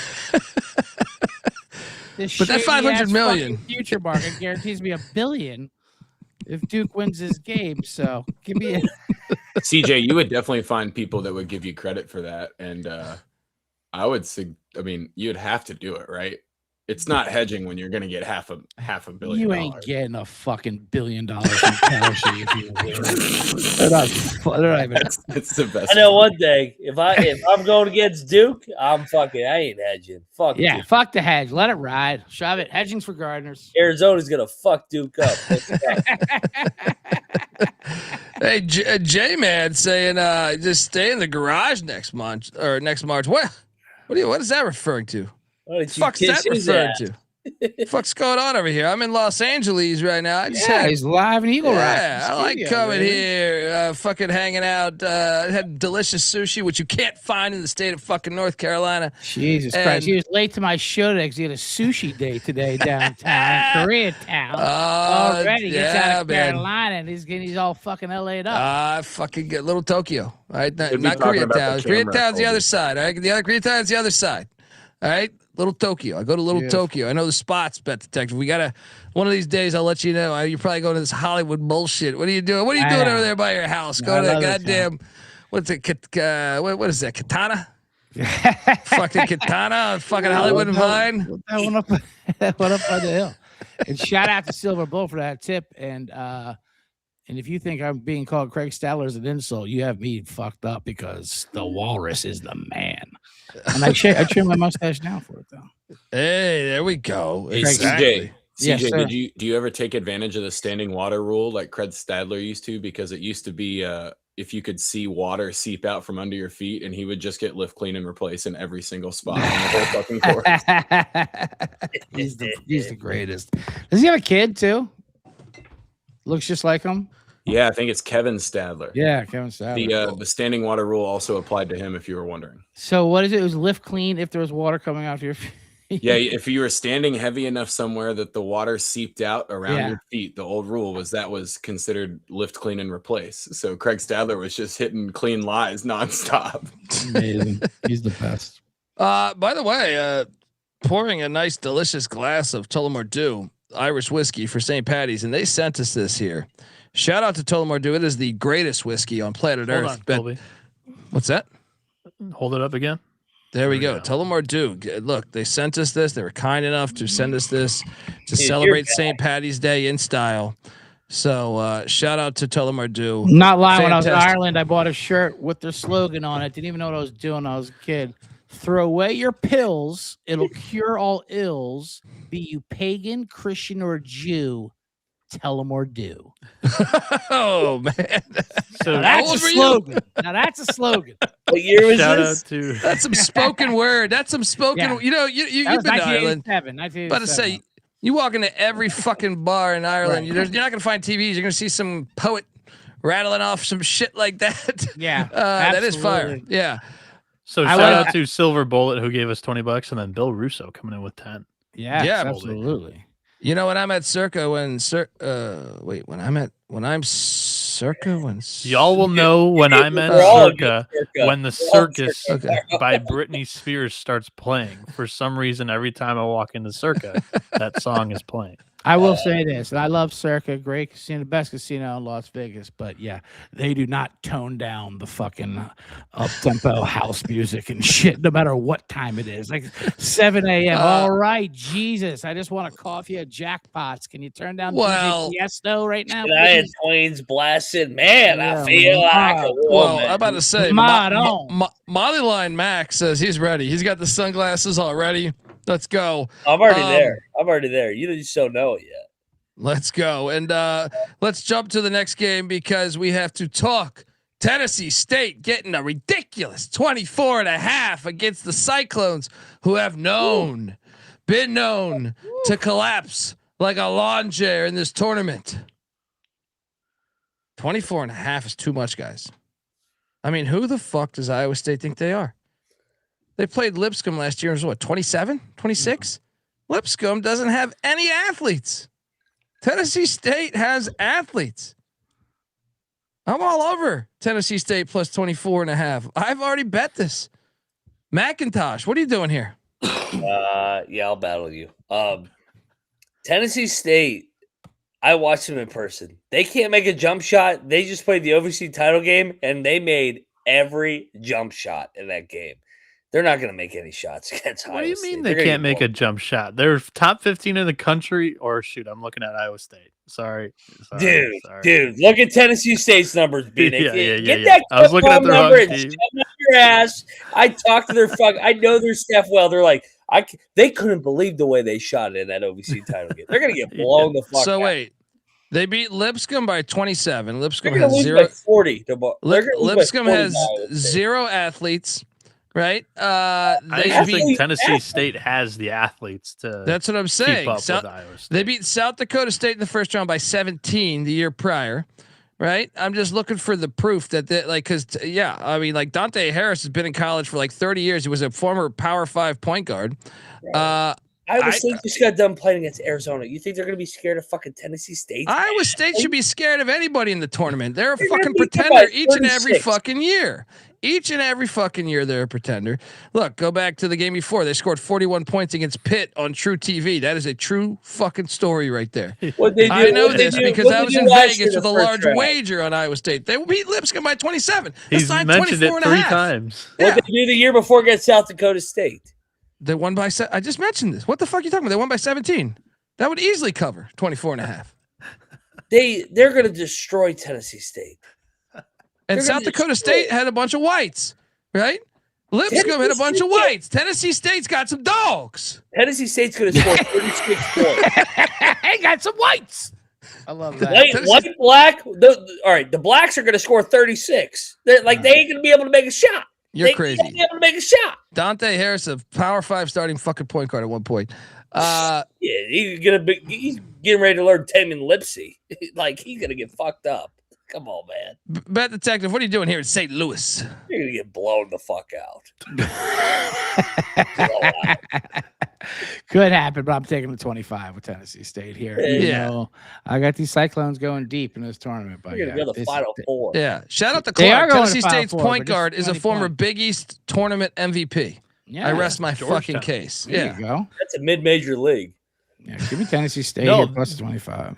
S1: that $500 million
S6: future market guarantees me $1 billion if Duke wins his game. So give me
S10: CJ, you would definitely find people that would give you credit for that. And I would say, you'd have to do it, right? It's not hedging when you're going to get half a billion.
S6: You ain't getting a fucking $1 billion from Kalshi if you win. They're not even.
S10: It's the best.
S7: I know one thing. If I'm going against Duke, I ain't hedging. Fuck
S6: Yeah,
S7: Duke.
S6: fuck the hedge. Let it ride. Shove it. Hedging's for gardeners.
S7: Arizona's gonna fuck Duke up.
S1: Hey, J-Man saying just stay in the garage next March. What is that referring to?
S7: What
S1: fuck's that referring to? Fuck's going on over here? I'm in Los Angeles right now.
S6: He's live in Eagle Rock.
S1: Yeah, I like coming here, fucking hanging out. Had delicious sushi, which you can't find in the state of fucking North Carolina.
S6: Jesus Christ. He was late to my show today because he had a sushi day today downtown, Koreatown. Already gets out of Carolina and he's all fucking LA'd up.
S1: Fucking get little Tokyo. All right, not
S10: talking
S1: Koreatown.
S10: about the camera,
S1: Koreatown's the
S10: Colby.
S1: other side. All right, the other Koreatown's the other side. All right. Little Tokyo. I go to Little Tokyo. I know the spots, Bet Detective. We gotta one of these days. I'll let you know. You're probably going to this Hollywood bullshit. What are you doing? What are you doing over there by your house? Go to that goddamn. What's it? What is that? Katana? Fucking Katana on fucking Hollywood and Vine.
S6: That one up on the hill. And shout out to Silver Bull for that tip. And if you think I'm being called Craig Stadler as an insult, you have me fucked up because the walrus is the man. And I trim my mustache down for it though.
S1: Hey, there we go.
S10: Hey,
S1: Exactly.
S10: CJ, do you ever take advantage of the standing water rule like Craig Stadler used to? Because it used to be if you could see water seep out from under your feet, and he would just get lift, clean, and replace in every single spot on the whole fucking court.
S6: He's the greatest. Does he have a kid too? Looks just like him.
S10: Yeah, I think it's Kevin Stadler.
S6: Yeah, Kevin Stadler.
S10: The standing water rule also applied to him, if you were wondering.
S6: So what is it? It was lift clean if there was water coming out of your feet.
S10: Yeah, if you were standing heavy enough somewhere that the water seeped out around your feet, the old rule was considered lift, clean, and replace. So Craig Stadler was just hitting clean lies nonstop.
S6: Amazing. He's the best.
S1: By the way, pouring a nice, delicious glass of Tullamore Dew Irish whiskey for St. Patty's, and they sent us this here. Shout out to Tullamore Dew. It is the greatest whiskey on planet Earth.
S8: Colby.
S1: What's that?
S8: Hold it up again.
S1: There we go. Tullamore Dew. Look, they sent us this. They were kind enough to send us this to celebrate St. Patty's Day in style. So shout out to Tullamore Dew.
S6: Not lying. When I was in Ireland, I bought a shirt with their slogan on it. Didn't even know what I was doing when I was a kid. Throw away your pills. It'll cure all ills. Be you pagan, Christian, or Jew. Tullamore Dew.
S1: Oh man!
S6: So that's a slogan. Now that's a slogan.
S7: What year was
S8: this?
S1: That's some spoken word. That's some spoken.
S6: Yeah.
S1: You know, you've been to Ireland.
S6: 1987.
S1: But to say, you walk into every fucking bar in Ireland, you're not going to find TVs. You're going to see some poet rattling off some shit like that.
S6: Yeah,
S1: that is fire. Yeah.
S8: So shout out to Silver Bullet who gave us $20, and then Bill Russo coming in with 10.
S6: Yeah, absolutely.
S1: You know, when I'm at Circa,
S8: y'all will know when I'm at Circa when the Circus by Britney Spears starts playing. For some reason, every time I walk into Circa, that song is playing.
S6: I will say this, and I love Circa, great casino, the best casino in Las Vegas, but yeah, they do not tone down the fucking up-tempo house music and shit, no matter what time it is. Like 7 a.m. All right, Jesus, I just want a coffee at Jackpots. Can you turn down DJ Tiesto right now?
S7: I had Twain's blasted. Man, I feel like a woman.
S1: Well, I'm about to say, Mollyline Max says he's ready. He's got the sunglasses already. Let's go.
S7: I'm already there. You just don't know it yet.
S1: Let's go. And let's jump to the next game because we have to talk. Tennessee State getting a ridiculous 24.5 against the Cyclones, who have been known to collapse like a lawn chair in this tournament. 24.5 is too much, guys. I mean, who the fuck does Iowa State think they are? They played Lipscomb last year. It was what, 27, 26? Lipscomb doesn't have any athletes. Tennessee State has athletes. I'm all over Tennessee State plus 24.5. I've already bet this. McIntyre, what are you doing here?
S7: Yeah, I'll battle you. Tennessee State, I watched them in person. They can't make a jump shot. They just played the OVC title game, and they made every jump shot in that game. They're not going to make any shots against Iowa
S8: What do you
S7: State.
S8: mean they can't make a jump shot? They're top 15 in the country. Or shoot, I'm looking at Iowa State. Sorry.
S7: Dude, look at Tennessee State's numbers, Bieniek. Get that
S8: I was looking at the
S7: number
S8: wrong
S7: and
S8: team.
S7: shove it up your ass. I talked to their I know their staff well. They're like, they couldn't believe the way they shot it in that OVC title game. They're going to get blown the fuck out.
S1: So wait. They beat Lipscomb by 27. Lipscomb
S7: They're
S1: has
S7: lose
S1: 0.
S7: By 40.
S1: Lipscomb has 0 athletes, right?
S8: I think Tennessee State has the athletes to.
S1: That's what I'm saying.
S8: Keep up with Iowa State.
S1: They beat South Dakota State in the first round by 17 the year prior, right? I'm just looking for the proof that I mean, like Dante Harris has been in college for like 30 years. He was a former Power 5 point guard.
S7: Right. Iowa State just got done playing against Arizona. You think they're going to be scared of fucking Tennessee State?
S1: Iowa State should be scared of anybody in the tournament. They're a fucking pretender each and every fucking year. Each and every fucking year, they're a pretender. Look, go back to the game before. They scored 41 points against Pitt on True TV. That is a true fucking story right there. I know this because I was in Vegas with a large wager on Iowa State. They beat Lipscomb by 27.
S8: He's mentioned it 3 times.
S7: What did they do the year before against South Dakota State?
S1: They won by I just mentioned this. What the fuck are you talking about? They won by 17. That would easily cover 24.5.
S7: They're going to destroy Tennessee State.
S1: And South Dakota State had a bunch of whites, right? Lipscomb had a bunch of whites. Tennessee State's got some dogs.
S7: Tennessee State's going to score 36 points.
S6: They got some whites. I love that.
S7: White, black. All right, the blacks are going to score 36. They ain't going to be able to make a shot.
S1: You're crazy.
S7: Be able to make a shot.
S1: Dante Harris, a Power 5 starting fucking point guard at one point.
S7: He's getting ready to learn Tame and Lipsy. Like he's gonna get fucked up. Come on, man.
S1: Bet Detective, what are you doing here in St. Louis?
S7: You're gonna get blown the fuck out.
S6: Could happen, but I'm taking the 25 with Tennessee State here.
S1: Yeah.
S6: I got these Cyclones going deep in this tournament. But
S7: You're gonna go to the Final Four.
S1: Yeah. Shout out to Clara. Tennessee State's point guard is a former Big East tournament MVP. Yeah, I rest my fucking case.
S6: There you go.
S7: That's a mid-major league.
S6: Yeah, give me Tennessee State here plus 25.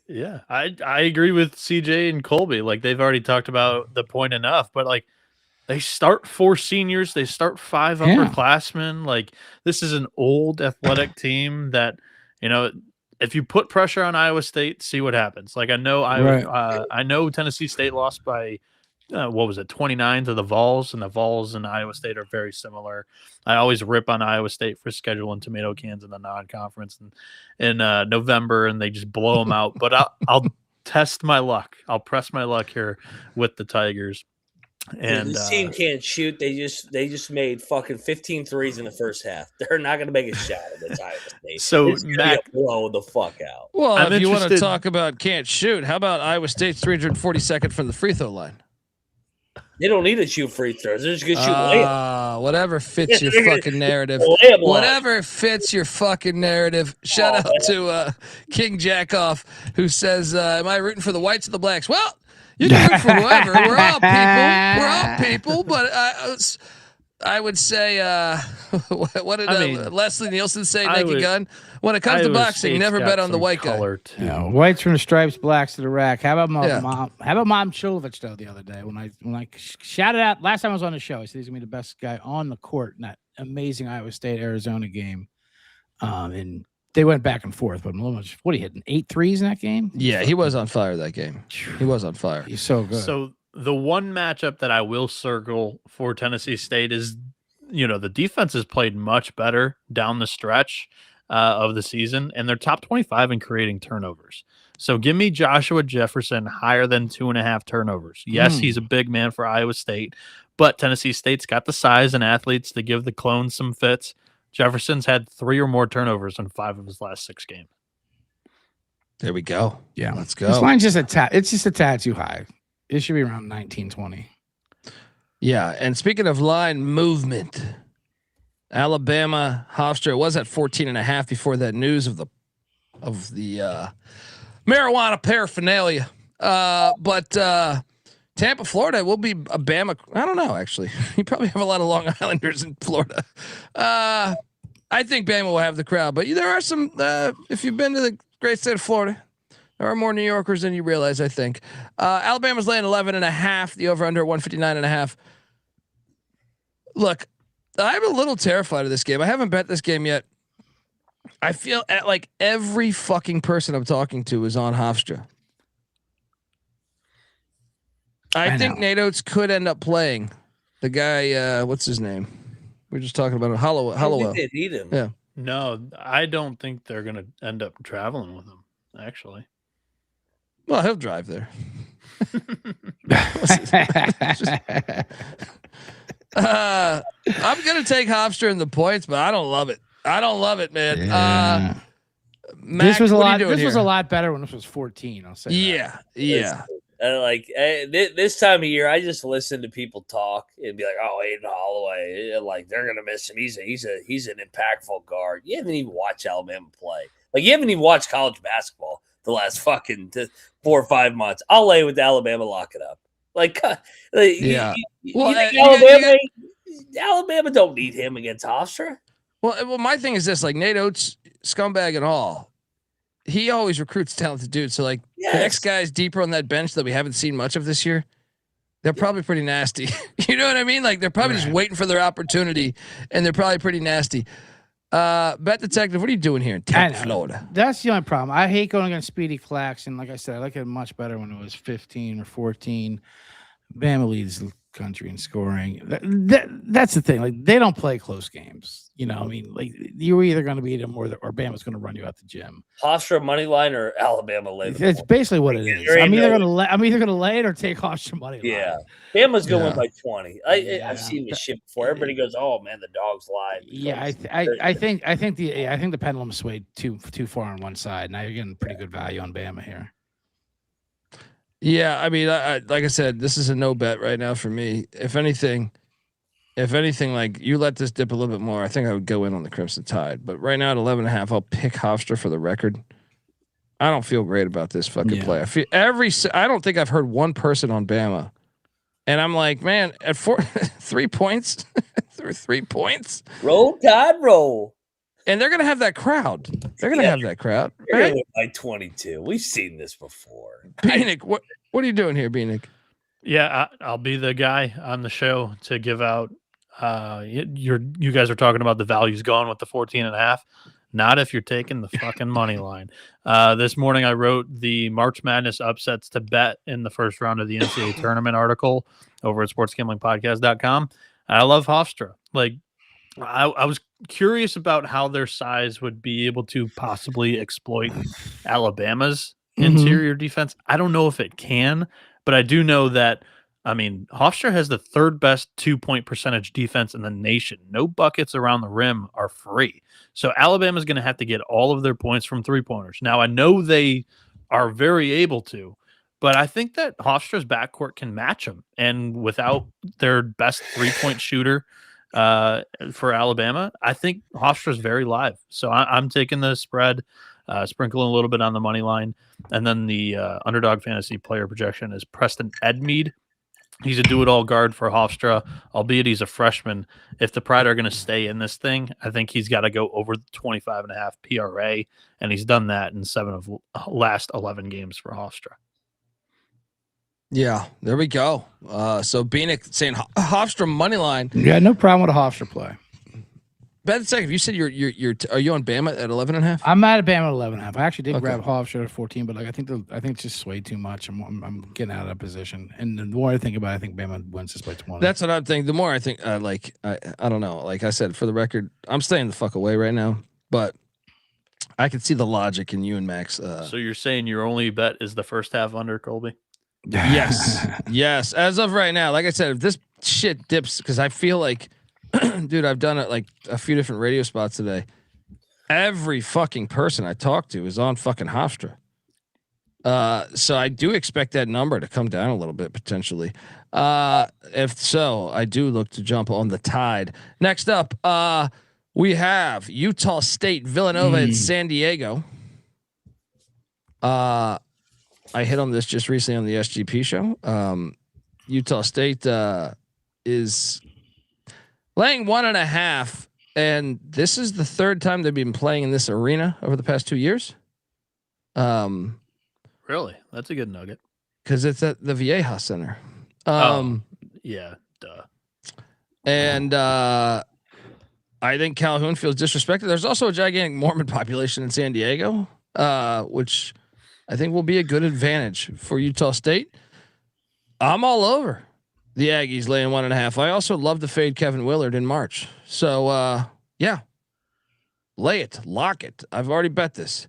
S8: Yeah, I agree with CJ and Colby. Like they've already talked about the point enough, but like they start 4 seniors, they start 5 upperclassmen. Like this is an old athletic team that, if you put pressure on Iowa State, see what happens. Like I know Tennessee State lost by 29 to the Vols, and the Vols and Iowa State are very similar. I always rip on Iowa State for scheduling tomato cans in the non-conference in November, and they just blow them out. But I'll test my luck. I'll press my luck here with the Tigers. And
S7: this team can't shoot. They just made fucking 15 threes in the first half. They're not going to make a shot against Iowa State.
S8: So
S7: Matt, blow the fuck out.
S1: Well, if you want to talk about can't shoot, how about Iowa State's 342nd from the free throw line?
S7: They don't need to shoot free throws. They're just going to shoot layups.
S1: Whatever fits your fucking narrative. Whatever fits your fucking narrative. Shout out to King Jackoff, who says, am I rooting for the whites or the blacks? Well, you can root for whoever. We're all people. But I would say, what did Leslie Nielsen say, Naked Gun? When it comes to boxing, never bet on the white guy.
S6: Whites from the stripes, blacks to the rack. How about Mom? How about Mom Chilovich though? The other day when I shouted out last time I was on the show, I said he's gonna be the best guy on the court in that amazing Iowa State Arizona game. And they went back and forth, but what he hit 8 threes in that game.
S1: Yeah, he was on fire that game. He was on fire.
S6: He's so good.
S8: So the one matchup that I will circle for Tennessee State is, the defense has played much better down the stretch of the season, and they're top 25 in creating turnovers. So give me Joshua Jefferson higher than 2.5 turnovers. Yes, he's a big man for Iowa State, but Tennessee State's got the size and athletes to give the clones some fits. Jefferson's had 3 or more turnovers in 5 of his last 6 games.
S1: There we go.
S6: Yeah,
S1: let's go.
S6: This line's just it's just a tad too high. It should be around 19-20.
S1: Yeah, and speaking of line movement, Alabama Hofstra was at 14.5 before that news of the marijuana paraphernalia. But Tampa, Florida will be a Bama. I don't know, actually. You probably have a lot of Long Islanders in Florida. I think Bama will have the crowd, but there are some. If you've been to the great state of Florida, there are more New Yorkers than you realize. I think Alabama's laying 11.5. The over under 159.5. Look, I'm a little terrified of this game. I haven't bet this game yet. I feel like every fucking person I'm talking to is on Hofstra. I think Nate Oates could end up playing. The guy, what's his name? We were just talking about him. Hollowell.
S7: I think they need him.
S1: Yeah.
S8: No, I don't think they're going to end up traveling with him, actually.
S1: Well, he'll drive there. I'm going to take Hofstra in the points, but I don't love it. Man.
S6: Yeah.
S1: Mac,
S6: this was a lot.
S1: This
S6: was a lot better when this was 14. I'll say.
S1: Yeah.
S7: This time of year, I just listen to people talk and be like, "Oh, Aiden Holloway, like they're gonna miss him. He's an impactful guard." You haven't even watched Alabama play. Like you haven't even watched college basketball the last fucking 4 or 5 months. I'll lay with Alabama, lock it up.
S1: Yeah.
S7: You think Alabama don't need him against Hofstra?
S1: Well, my thing is this: like Nate Oates, scumbag and all, he always recruits talented dudes. So like the next guys deeper on that bench that we haven't seen much of this year, they're probably pretty nasty. You know what I mean? Like they're probably just waiting for their opportunity, and they're probably pretty nasty. Bet Detective, what are you doing here in Tampa, Florida?
S6: That's the only problem. I hate going against Speedy Claxton. Like I said, I like it much better when it was 15 or 14. Bama leads the country in scoring. That's the thing. Like they don't play close games. You know, I mean, like you're either going to beat them or Bama's going to run you out the gym.
S7: Hofstra money line or Alabama lay.
S6: It's basically what it is. I'm either going to lay it or take Hofstra money line.
S7: Yeah, Bama's going to win by 20. I've seen this shit before. Everybody goes, "Oh man, the dog's live."
S6: Yeah, I think the pendulum swayed too far on one side. Now you're getting pretty good value on Bama here.
S1: Yeah, I mean, like I said, this is a no bet right now for me. If anything, like you let this dip a little bit more, I think I would go in on the Crimson Tide. But right now at 11.5, I'll pick Hofstra for the record. I don't feel great about this fucking play. I don't think I've heard one person on Bama, and I'm like, man, at 3 points, 3 points,
S7: roll Tide, roll.
S1: And they're gonna have that crowd. They're gonna have that crowd.
S7: Right? By 22. We've seen this before.
S1: Bieniek, what are you doing here, Bieniek?
S8: Yeah, I'll be the guy on the show to give out. You guys are talking about the values going with the 14.5. Not if you're taking the fucking money line. This morning I wrote the March Madness upsets to bet in the first round of the NCAA tournament article over at sportsgamblingpodcast.com. I love Hofstra. Like I was curious about how their size would be able to possibly exploit Alabama's interior defense. I don't know if it can, but I do know that, I mean, Hofstra has the third best 2-point percentage defense in the nation. No buckets around the rim are free. So Alabama's going to have to get all of their points from 3-pointers. Now, I know they are very able to, but I think that Hofstra's backcourt can match them. And without their best 3-point shooter for Alabama, I think Hofstra's very live. So I'm taking the spread, sprinkling a little bit on the money line. And then the underdog fantasy player projection is Preston Edmeade. He's a do-it-all guard for Hofstra, albeit he's a freshman. If the Pride are going to stay in this thing, I think he's got to go over the 25.5 PRA, and he's done that in 7 of last 11 games for Hofstra.
S1: Yeah, there we go. So Bieniek saying Hofstra money line.
S6: Yeah, no problem with a Hofstra play.
S1: Bet a second. You said are you on Bama at 11.5?
S6: I'm at Bama at 11.5. I actually did grab Hofstra at 14, but like I think it's just way too much. I'm getting out of that position. And the more I think about it, I think Bama wins this by 20.
S1: That's what I'm thinking. The more I think, I don't know. Like I said, for the record, I'm staying the fuck away right now. But I can see the logic in you and Max.
S8: So you're saying your only bet is the first half under, Colby?
S1: Yes. As of right now, like I said, if this shit dips, because I feel like. Dude, I've done it like a few different radio spots today. Every fucking person I talk to is on fucking Hofstra. So I do expect that number to come down a little bit potentially. If so, I do look to jump on the Tide. Next up, we have Utah State, Villanova, and San Diego. I hit on this just recently on the SGP show. Utah State is laying 1.5, and this is the third time they've been playing in this arena over the past 2 years.
S8: Really? That's a good nugget.
S1: Because it's at the Vieja Center.
S8: Yeah, duh.
S1: And I think Calhoun feels disrespected. There's also a gigantic Mormon population in San Diego, which I think will be a good advantage for Utah State. I'm all over the Aggies laying 1.5. I also love to fade Kevin Willard in March. So yeah, lay it, lock it. I've already bet this.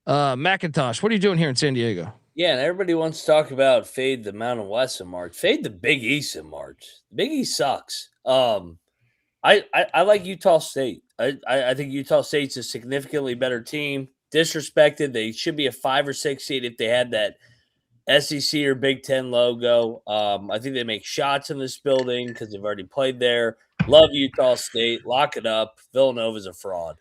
S1: McIntosh, what are you doing here in San Diego?
S7: Yeah, and everybody wants to talk about fade the Mountain West in March. Fade the Big East in March. The Big East sucks. I like Utah State. I think Utah State's a significantly better team. Disrespected. They should be a 5 or 6 seed if they had that SEC or Big Ten logo. I think they make shots in this building because they've already played there. Love Utah State. Lock it up. Villanova's a fraud.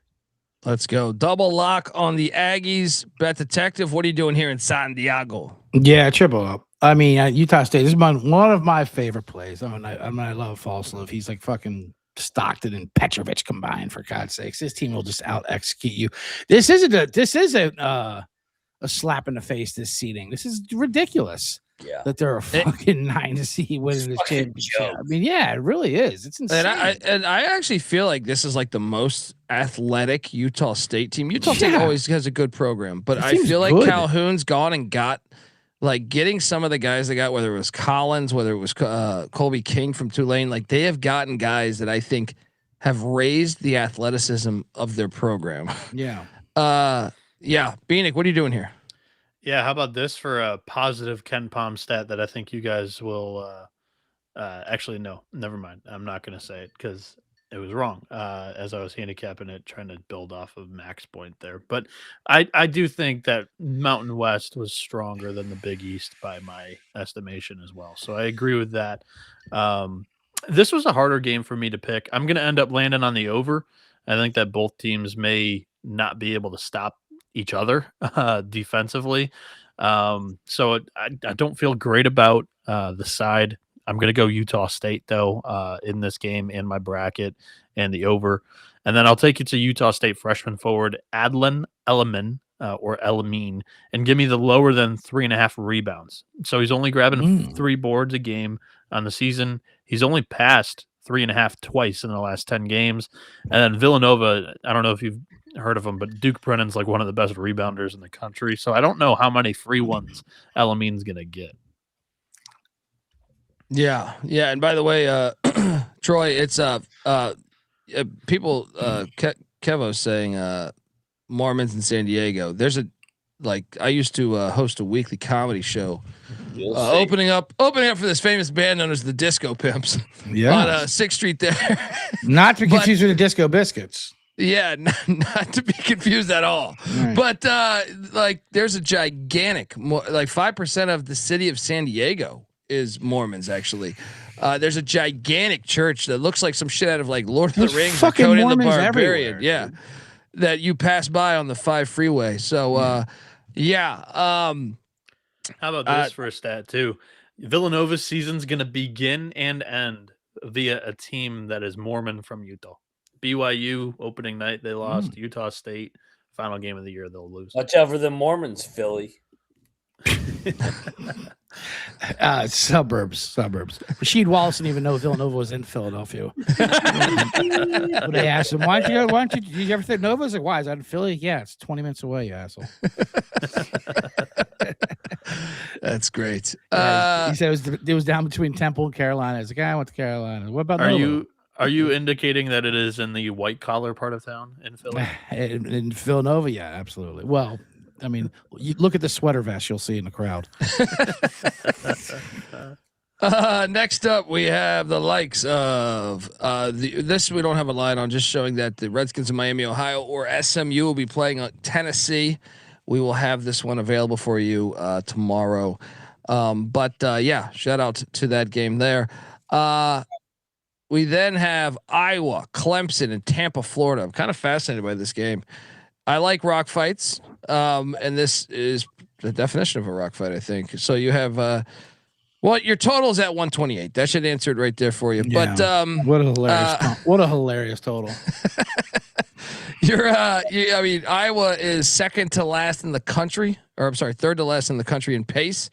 S1: Let's go. Double lock on the Aggies. Bet Detective, what are you doing here in San Diego?
S6: Yeah, triple up. I mean, Utah State this is one of my favorite plays. I love Falslove. He's like fucking Stockton and Petrovic combined, for God's sakes. This team will just out execute you. This isn't a slap in the face, this seeding. This is ridiculous.
S7: Yeah.
S6: That they're a fucking 9 seed winning this championship. I mean, yeah, it really is. It's insane.
S1: And I actually feel like this is like the most athletic Utah State team. Utah State always has a good program, but I feel like Calhoun's gone and got like getting some of the guys they got, whether it was Collins, whether it was Colby King from Tulane, like they have gotten guys that I think have raised the athleticism of their program.
S6: Yeah.
S1: Yeah. Bieniek, what are you doing here?
S8: Yeah, how about this for a positive Ken Palm stat that I think you guys will actually no, never mind. I'm not going to say it because it was wrong as I was handicapping it, trying to build off of Mac's point there. But I do think that Mountain West was stronger than the Big East by my estimation as well. So I agree with that. This was a harder game for me to pick. I'm going to end up landing on the over. I think that both teams may not be able to stop each other defensively. So I don't feel great about the side. I'm going to go Utah State, though, in this game in my bracket and the over. And then I'll take you to Utah State freshman forward Adlin Elliman or Elamine and give me the lower than 3.5 rebounds. So he's only grabbing 3 boards a game on the season. He's only passed 3.5 twice in the last 10 games. And then Villanova, I don't know if you've heard of him, but Duke Brennan's like one of the best rebounders in the country. So I don't know how many free ones Elamine's going to get.
S1: Yeah. Yeah. And by the way, Troy, it's people, Kevo's saying Mormons in San Diego. There's I used to host a weekly comedy show opening up for this famous band known as the Disco Pimps on 6th Street there.
S6: Not to be confused with the Disco Biscuits.
S1: Yeah, not to be confused at all. Right. But there's a gigantic, 5% of the city of San Diego is Mormons. Actually, there's a gigantic church that looks like some shit out of like Lord of the Rings or Conan the Barbarian. Everywhere. Yeah, that you pass by on the 5 freeway. So yeah.
S8: How about this for a stat too? Villanova's season's going to begin and end via a team that is Mormon from Utah. BYU opening night, they lost. Utah State, final game of the year, they'll lose.
S7: Watch out for the Mormons, Philly.
S6: Suburbs. Rasheed Wallace didn't even know Villanova was in Philadelphia. When they asked him, why don't you, did you ever think Nova's like, why is that in Philly? Yeah, it's 20 minutes away, you asshole.
S1: That's great.
S6: He said it was down between Temple and Carolina. He's like, I went to Carolina. What about Nova?
S8: Are you indicating that it is in the white collar part of town in Philly?
S6: In Villanova, yeah, absolutely. Well, I mean, you look at the sweater vest you'll see in the crowd.
S1: Next up, we have the likes of this. We don't have a line on, just showing that the Redskins of Miami, Ohio, or SMU will be playing Tennessee. We will have this one available for you tomorrow. Yeah, shout out to that game there. We then have Iowa, Clemson, and Tampa, Florida. I'm kind of fascinated by this game. I like rock fights, and this is the definition of a rock fight, I think. So you have, your total is at 128. That should answer it right there for you. Yeah. But
S6: what a hilarious total.
S1: Iowa is second to last in the country, or I'm sorry, third to last in the country in pace.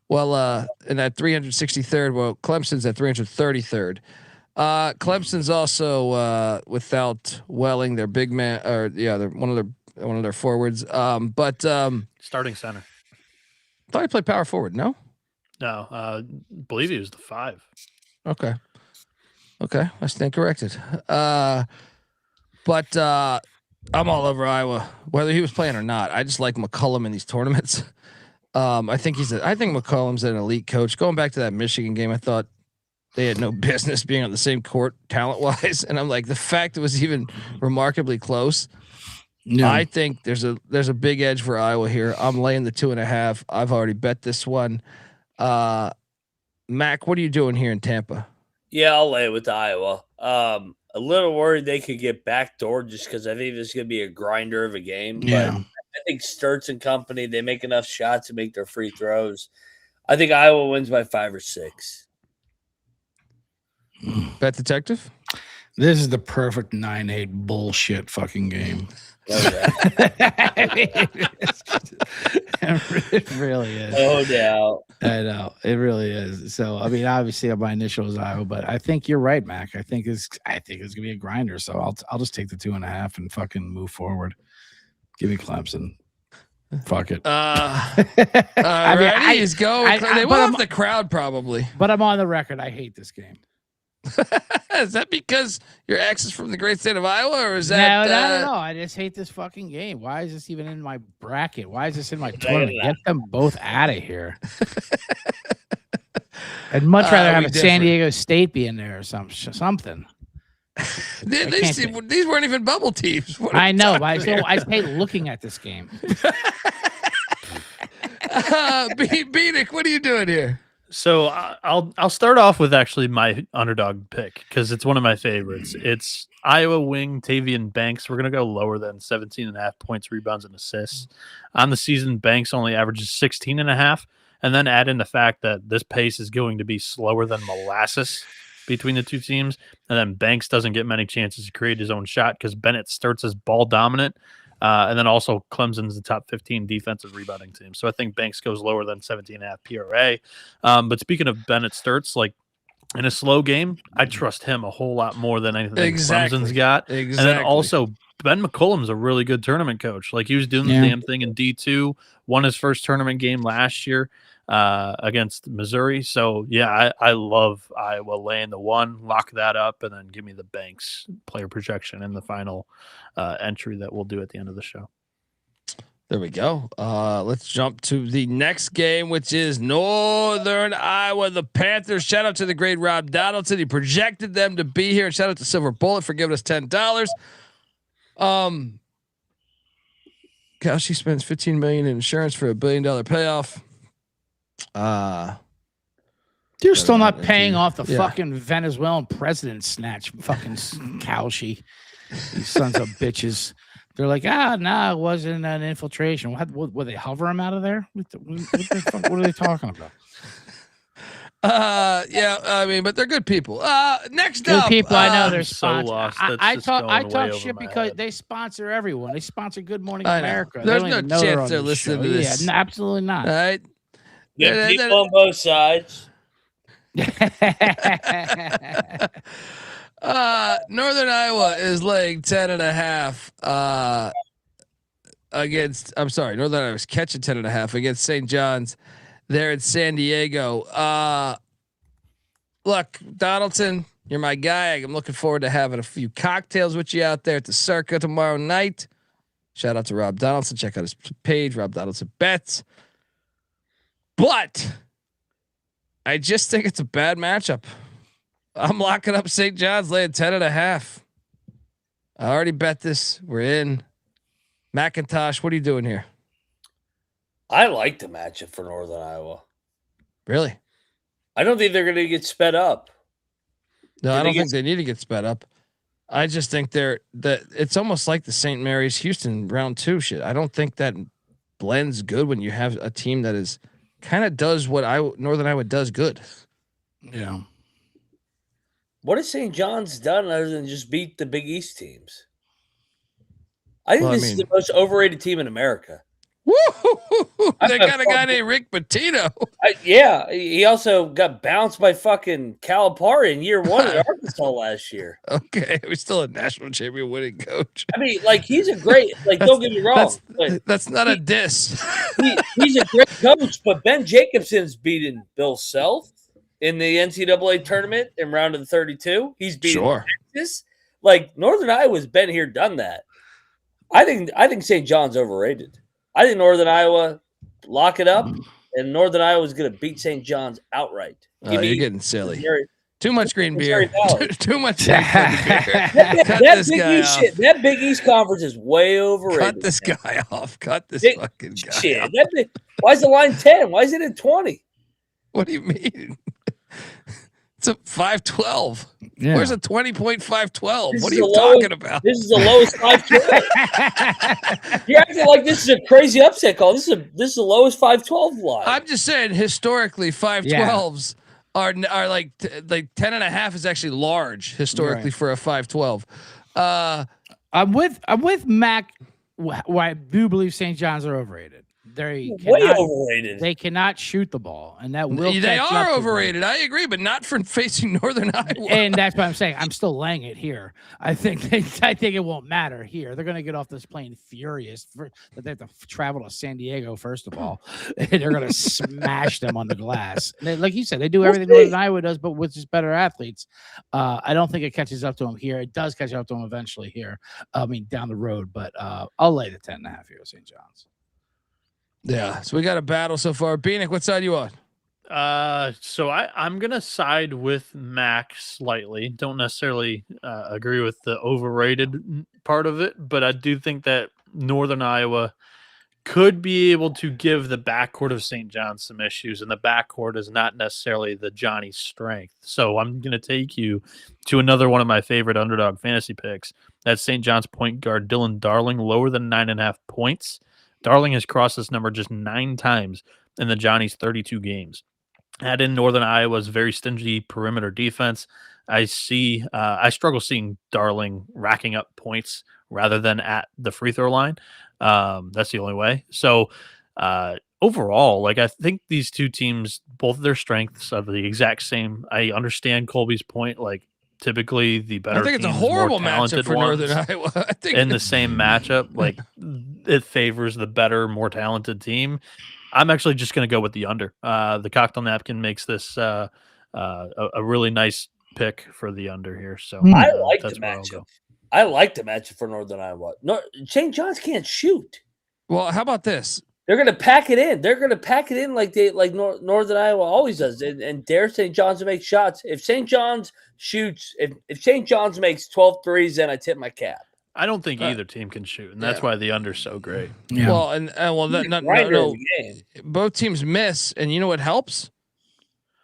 S1: Well, in that 363rd, Clemson's at 333rd. Clemson's also without Welling, their big man, or they're one of their forwards. But
S8: starting center.
S1: Thought he played power forward. No,
S8: believe he was the 5.
S1: Okay, I stand corrected. But I'm all over Iowa, whether he was playing or not. I just like McCollum in these tournaments. I think McCollum's an elite coach. Going back to that Michigan game, I thought they had no business being on the same court talent wise. And I'm like, the fact it was even remarkably close. No. I think there's a big edge for Iowa here. I'm laying the 2.5. I've already bet this one. Mac, what are you doing here in Tampa?
S7: Yeah, I'll lay it with Iowa. A little worried they could get backdoored just because I think this is going to be a grinder of a game.
S6: Yeah.
S7: But I think Sturts and company, they make enough shots to make their free throws. I think Iowa wins by 5 or 6.
S1: Bet detective?
S6: This is the perfect 9-8 bullshit fucking game. It really is.
S7: No doubt.
S6: I know it really is. So I mean, obviously, my initial is Iowa, but I think you're right, Mac. I think it's gonna be a grinder. So I'll just take the 2.5 and fucking move forward. Give me Clemson. Fuck it.
S1: He's going. They will have the crowd probably.
S6: But I'm on the record. I hate this game.
S1: Is that because your ex is from the great state of Iowa, or is that?
S6: No, not at all. I just hate this fucking game. Why is this even in my bracket? Why is this in my tournament? Get them both out of here. I'd much rather have a San Diego State be in there or something.
S1: These weren't even bubble teams.
S6: I know, but I just hate looking at this game.
S1: Bieniek, what are you doing here?
S8: So I'll start off with actually my underdog pick because it's one of my favorites. It's Iowa wing Tavian Banks. We're going to go lower than 17.5 points, rebounds, and assists. On the season, Banks only averages 16.5, and then add in the fact that this pace is going to be slower than molasses between the two teams, and then Banks doesn't get many chances to create his own shot because Bennett starts as ball dominant. And then also Clemson's the top 15 defensive rebounding team. So I think Banks goes lower than 17.5 PRA. But speaking of Bennett Sturts, like in a slow game, I trust him a whole lot more than anything Clemson's got.
S1: Exactly.
S8: And then also Ben McCollum's a really good tournament coach. Like he was doing the damn thing in D2, won his first tournament game last year against Missouri. So yeah, I love Iowa laying the 1, lock that up, and then give me the Banks player projection in the final entry that we'll do at the end of the show.
S1: There we go. Let's jump to the next game, which is Northern Iowa. The Panthers. Shout out to the great Rob Donaldson. He projected them to be here. And shout out to Silver Bullet for giving us $10. She spends $15 million in insurance for $1 billion payoff.
S6: You're still not paying off the fucking Venezuelan president snatch fucking Kalshi. These sons of bitches. They're like, it wasn't an infiltration. What were they hover him out of there? What are they talking about?
S1: I mean, but they're good people. Next
S6: good
S1: up,
S6: people. I know they're
S8: so lost.
S6: I talk shit because they sponsor everyone. They sponsor Good Morning America.
S1: There's no chance they're listening to this.
S6: Yeah, absolutely not.
S1: All right.
S7: Yeah, people on both sides.
S1: Northern Iowa is laying 10.5 against. I'm sorry, Northern Iowa is catching 10.5 against St. John's. There in San Diego. Look, Donaldson, you're my guy. I'm looking forward to having a few cocktails with you out there at the Circa tomorrow night. Shout out to Rob Donaldson. Check out his page, Rob Donaldson Bets. But I just think it's a bad matchup. I'm locking up St. John's laying 10.5. I already bet this. We're in. McIntyre, what are you doing here?
S7: I like the matchup for Northern Iowa.
S1: Really?
S7: I don't think they're going to get sped up.
S1: No, I don't think they need to get sped up. I just think it's almost like the St. Mary's Houston round 2 shit. I don't think that blends good when you have a team that is kind of does what Northern Iowa does good.
S6: Yeah.
S7: What has St. John's done other than just beat the Big East teams? I think this is the most overrated team in America.
S1: Woo! They got a guy named Rick Pitino.
S7: Yeah, he also got bounced by fucking Calipari in year 1 at Arkansas last year.
S1: Okay, he's still a national champion winning coach.
S7: I mean, like, he's a great, like, don't get me wrong.
S1: That's not a diss.
S7: He's a great coach, but Ben Jacobson's beaten Bill Self in the NCAA tournament in round of the 32. He's beaten Texas. Like, Northern Iowa's been here, done that. I think St. John's overrated. I think Northern Iowa lock it up, and Northern Iowa is going to beat St. John's outright.
S1: You're getting silly. Too much green beer. Too much beer.
S7: That Big East conference is way overrated.
S1: Cut this guy off. Cut this fucking guy off.
S7: Why is the line 10? Why is it at 20?
S1: What do you mean? It's a 512.
S6: Yeah.
S1: Where's a 20.512? What are you talking about?
S7: This is the lowest 512. You're acting like this is a crazy upset call. This is the lowest 512 line.
S1: I'm just saying, historically, 512s are like 10.5 is actually large historically for a 512.
S6: I'm with Mac. Why I do believe St. John's are overrated. Way
S7: overrated.
S6: They cannot shoot the ball, and that will.
S1: They are overrated. I agree, but not for facing Northern Iowa.
S6: And that's what I'm saying. I'm still laying it here. I think it won't matter here. They're going to get off this plane furious that they have to travel to San Diego first of all, and they're going to smash them on the glass. Like you said, they do everything Northern Iowa does, but with just better athletes. I don't think it catches up to them here. It does catch up to them eventually here. I mean, down the road, but I'll lay the 10.5 here with St. John's.
S1: Yeah, so we got a battle so far. Bieniek, what side you on?
S8: So I'm gonna side with Mac slightly. Don't necessarily agree with the overrated part of it, but I do think that Northern Iowa could be able to give the backcourt of St. John's some issues, and the backcourt is not necessarily the Johnny's strength. So I'm gonna take you to another one of my favorite underdog fantasy picks. That's St. John's point guard Dylan Darling, lower than 9.5 points. Darling has crossed this number just 9 times in the Johnny's 32 games. Add in Northern Iowa's very stingy perimeter defense. I struggle seeing Darling racking up points rather than at the free throw line. That's the only way. So overall, like, I think these two teams, both of their strengths are the exact same. I understand Colby's point. Like, typically the better.
S1: I think it's a horrible matchup for Northern Iowa. I think
S8: in the same matchup, like, it favors the better, more talented team. I'm actually just going to go with the under. The cocktail napkin makes this a really nice pick for the under here. So
S7: I like the matchup. I like the matchup for Northern Iowa. No, St. John's can't shoot.
S1: Well, how about this?
S7: They're going to pack it in. They're going to pack it in like Northern Iowa always does, and dare St. John's to make shots. If St. John's shoots, if St. John's makes 12 threes, then I tip my cap.
S8: I don't think either team can shoot, and that's why the under's so great.
S1: Yeah. Well, no, both teams miss, and you know what helps?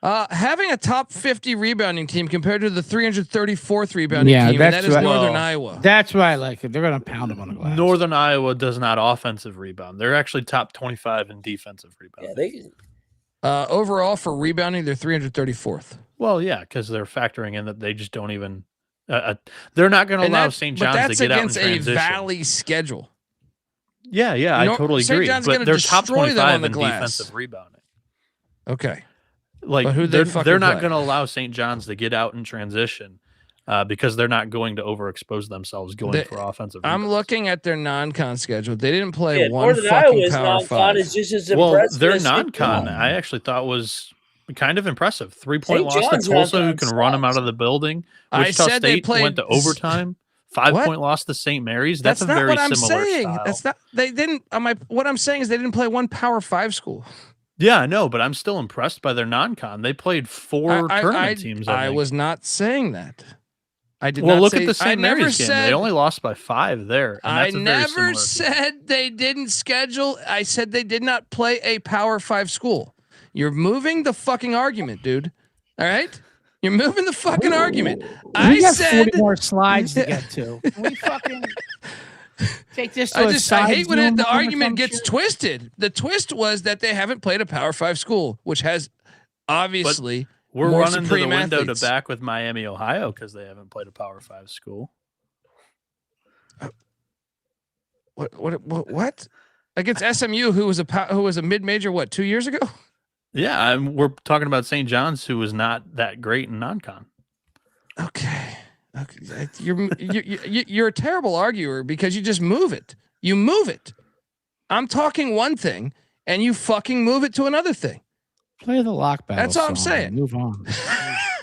S1: Having a top 50 rebounding team compared to the 334th rebounding team, and that is Northern Iowa.
S6: That's why I like it. They're going to pound them on the glass.
S8: Northern Iowa does not offensive rebound. They're actually top 25 in defensive rebound.
S7: Yeah,
S1: overall for rebounding, they're 334th.
S8: Well, yeah, because they're factoring in that they just don't even. They're not going to allow St. John's to get out in transition.
S1: That's against a Valley schedule.
S8: Yeah, I totally agree. But they're top 25 in defensive rebounding.
S1: Okay.
S8: Like, they're not going to allow St. John's to get out in transition because they're not going to overexpose themselves going for offensive rebounds.
S1: I'm looking at their non-con schedule. They didn't play one fucking Power 5.
S7: Is just as impressive.
S8: Their non-con, I actually thought was kind of impressive. 3-point loss to Tulsa, who can run them out of the building. Wichita State went to overtime. 5-point loss to St. Mary's. That's a very similar style.
S1: That's not. They didn't. What I'm saying is they didn't play one Power 5 school.
S8: Yeah, I know, but I'm still impressed by their non-con. They played 4 tournament teams.
S1: I was not saying that. I did
S8: not.
S1: Well,
S8: look at the St. Mary's game. They only lost by 5 there.
S1: I never said they didn't schedule. I said they did not play a Power 5 school. You're moving the fucking argument, dude. All right? You're moving the fucking argument.
S6: I said 40 more slides to get to. Can we fucking take this to
S1: I hate when the argument gets twisted. The twist was that they haven't played a Power 5 school, which has obviously
S8: we're
S1: more
S8: running to the window
S1: athletes.
S8: To back with Miami, Ohio, because they haven't played a Power 5 school.
S1: What? against SMU, who was a mid-major 2 years ago?
S8: Yeah, we're talking about St. John's, who was not that great in non-con.
S1: Okay. You're a terrible arguer because you just move it. You move it. I'm talking one thing, and you fucking move it to another thing.
S6: Play the lock battle.
S1: That's all I'm saying.
S6: Move on.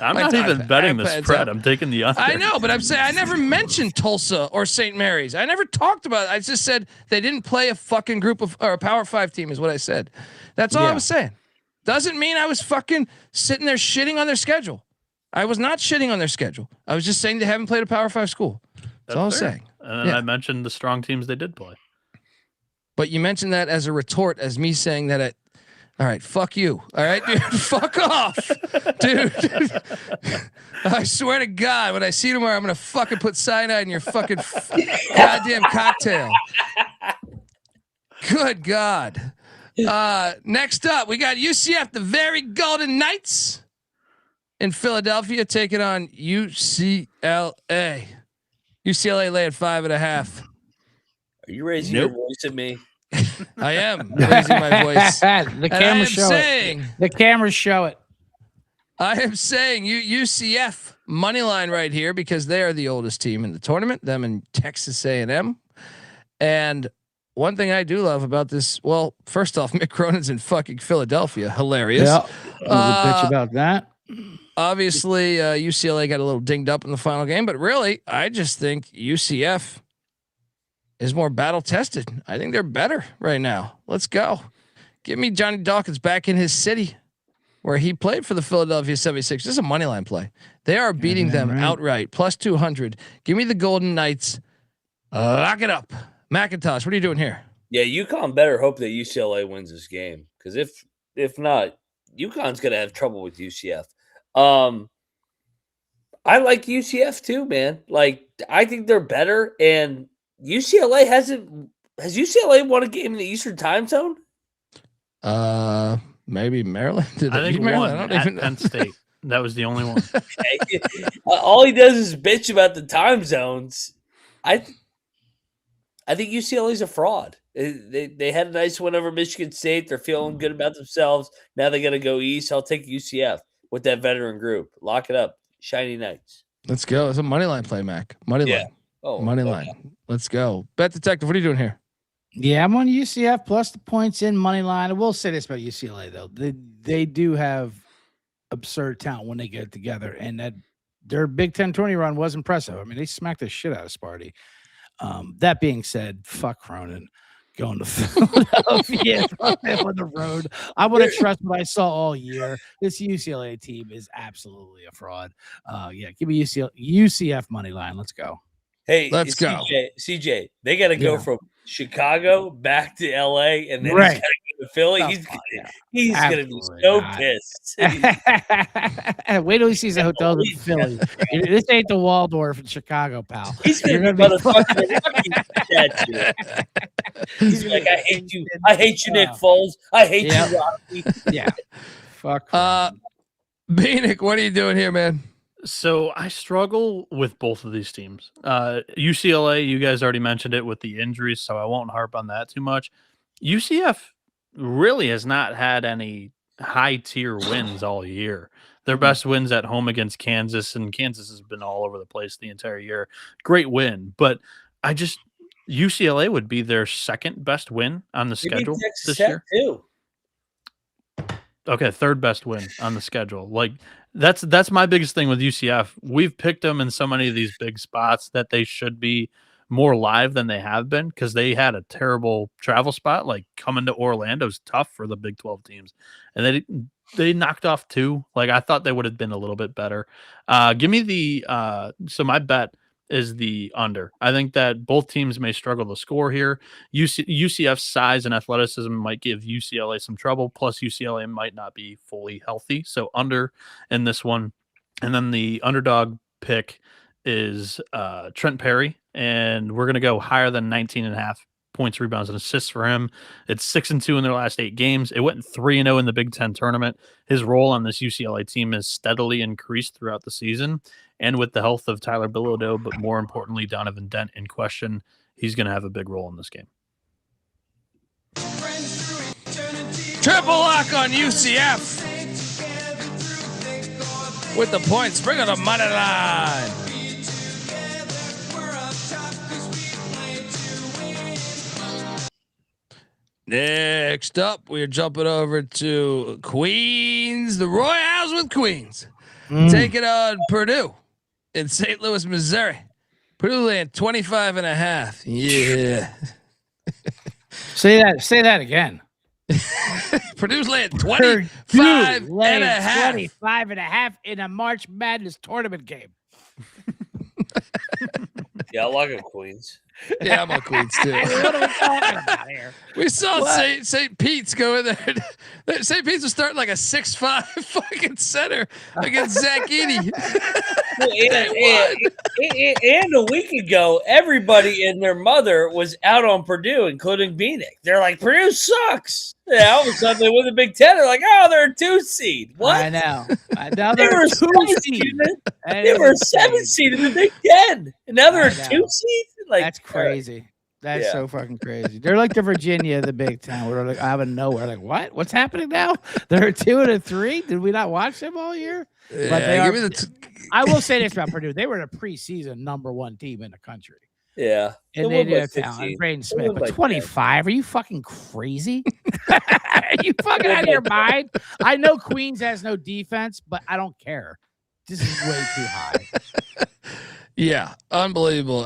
S8: I'm not even betting the spread. I'm taking the under.
S1: I know, but I'm saying I never mentioned Tulsa or St. Mary's. I never talked about it. I just said they didn't play a fucking group of or a Power 5 team is what I said. That's all I was saying. Doesn't mean I was fucking sitting there shitting on their schedule. I was not shitting on their schedule. I was just saying they haven't played a Power 5 school. That's all I was saying.
S8: And then I mentioned the strong teams they did play.
S1: But you mentioned that as a retort, as me saying that all right, fuck you. All right, dude, fuck off, dude. I swear to God, when I see you tomorrow, I'm going to fucking put cyanide in your fucking goddamn cocktail. Good God. Next up, we got UCF, the very Golden Knights in Philadelphia, taking on UCLA. UCLA lay at 5.5.
S7: Are you raising your voice at me?
S1: I am raising my voice.
S6: The cameras show it. The cameras show it.
S1: I am saying UCF money line right here because they are the oldest team in the tournament. Them and Texas A&M. And one thing I do love about this, well, first off, Mick Cronin's in fucking Philadelphia. Hilarious.
S6: Yeah, bitch about that.
S1: Obviously, UCLA got a little dinged up in the final game, but really, I just think UCF is more battle tested. I think they're better right now. Let's go. Give me Johnny Dawkins back in his city where he played for the Philadelphia 76ers. This is a money line play. They are beating them outright. Plus 200. Give me the Golden Knights. Lock it up. McIntyre, what are you doing here?
S7: Yeah, UConn better hope that UCLA wins this game because if not, UConn's gonna have trouble with UCF. I like UCF too, man. Like I think they're better, and UCLA has UCLA won a game in the Eastern Time Zone?
S1: Maybe Maryland.
S8: I think Maryland. I don't even know. Penn State. That was the only one.
S7: Okay. All he does is bitch about the time zones. I think UCLA's a fraud. They had a nice win over Michigan State. They're feeling good about themselves. Now they got to go east. I'll take UCF with that veteran group. Lock it up. Shiny Knights.
S1: Let's go. It's a money line play, Mac. Money line.
S7: Oh,
S1: money line. Let's go. Bet Detective, what are you doing here?
S6: Yeah, I'm on UCF plus the points in money line. I will say this about UCLA though. They do have absurd talent when they get together, and that their Big Ten tourney run was impressive. I mean, they smacked the shit out of Sparty. That being said, fuck Cronin going to Philadelphia on the road. I would have trusted what I saw all year. This UCLA team is absolutely a fraud. Yeah, give me UCF money line. Let's go.
S7: Hey,
S1: let's go.
S7: CJ, they got to go from Chicago back to LA, and then he's got to go to Philly. He's going to be so pissed.
S6: Wait till he sees the hotels in Philly. This ain't the Waldorf in Chicago, pal.
S7: He's going to be motherfucking He's like, I hate you. I hate you, Nick Foles. I hate you, Rocky.
S6: Yeah. Fuck.
S1: Bieniek, what are you doing here, man?
S8: So I struggle with both of these teams. UCLA, you guys already mentioned it with the injuries, so I won't harp on that too much. UCF really has not had any high-tier wins all year. Their best wins at home against Kansas, and Kansas has been all over the place the entire year. Great win, but UCLA would be their second best win on the schedule this year.
S7: Too.
S8: Okay, third best win on the schedule. Like that's my biggest thing with UCF. We've picked them in so many of these big spots that they should be more live than they have been because they had a terrible travel spot. Like coming to Orlando is tough for the Big 12 teams, and they knocked off 2. Like I thought they would have been a little bit better. Give me the so my bet is the under. I think that both teams may struggle to score here. UCF's size and athleticism might give UCLA some trouble. Plus UCLA might not be fully healthy. So under in this one. And then the underdog pick is Trent Perry. And we're going to go higher than 19.5 points, rebounds, and assists for him. It's 6-2 in their last 8 games. It went 3-0 in the Big Ten tournament. His role on this UCLA team has steadily increased throughout the season. And with the health of Tyler Bilodeau, but more importantly, Donovan Dent in question, he's going to have a big role in this game.
S1: Triple lock on UCF with the points. Bring on the money line. Next up, we're jumping over to Queens, the Royals with Queens. Taking on Purdue in St. Louis, Missouri. Purdue laying 25.5. Yeah.
S6: Say that again.
S1: Purdue's laying 25.5.
S6: 25.5 in a March Madness tournament game.
S7: Yeah, I like it, Queens.
S1: Yeah, I'm on Queens too.
S6: What are we talking about here?
S1: We saw St. Pete's go in there. St. Pete's was starting like a 6'5" fucking center against Zach Edey.
S7: And a week ago, everybody and their mother was out on Purdue, including Bieniek. They're like, Purdue sucks. Yeah, all of a sudden they win the Big Ten. They're like, oh, they're a 2 seed. What?
S6: I know.
S7: They were a 7 seed. They were a 7 seed in the Big Ten, and now they're a 2 seed. Like,
S6: that's crazy. That's so fucking crazy. They're like the Virginia of the Big Ten. We're like out of nowhere. Like, what? What's happening now? They're a 2 and a 3. Did we not watch them all year?
S1: Yeah,
S6: but they are. I will say this about Purdue: they were the preseason number 1 team in the country.
S7: Yeah,
S6: and they did talent. Braden Smith, but 25. Are you fucking crazy? Are you fucking out of your mind? I know Queens has no defense, but I don't care. This is way too high.
S1: Yeah, unbelievable.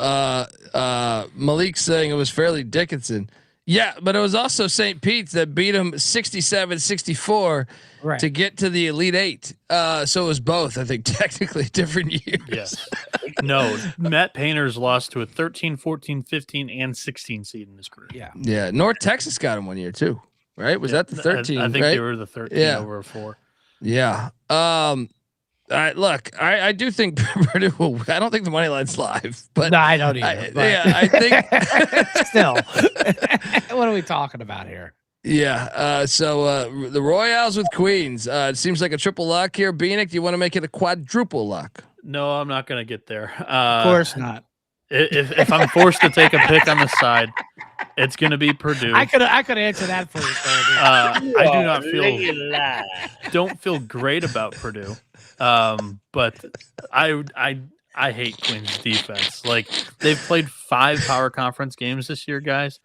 S1: Malik saying it was Fairleigh Dickinson. Yeah, but it was also St. Pete's that beat him 67-64 to get to the Elite Eight. So it was both, I think, technically different years.
S8: Yes. No, Matt Painter's lost to a 13, 14, 15, and 16 seed in his career.
S6: Yeah.
S1: Yeah. North Texas got him one year too, right? Was that the 13?
S8: I think
S1: right?
S8: they were the 13 over a 4.
S1: Yeah. Look, I do think Purdue will. I don't think the money line's live, but
S6: no, I don't either.
S1: I think
S6: still. What are we talking about here?
S1: Yeah. So the Royals with Queens. It seems like a triple lock here. Bieniek, do you want to make it a quadruple lock?
S8: No, I'm not going to get there.
S6: Of course not.
S8: If I'm forced to take a pick on the side, it's going to be Purdue.
S6: I could answer that for you.
S8: I do not don't feel great about Purdue. But I hate Queens defense. Like, they've played 5 power conference games this year, guys.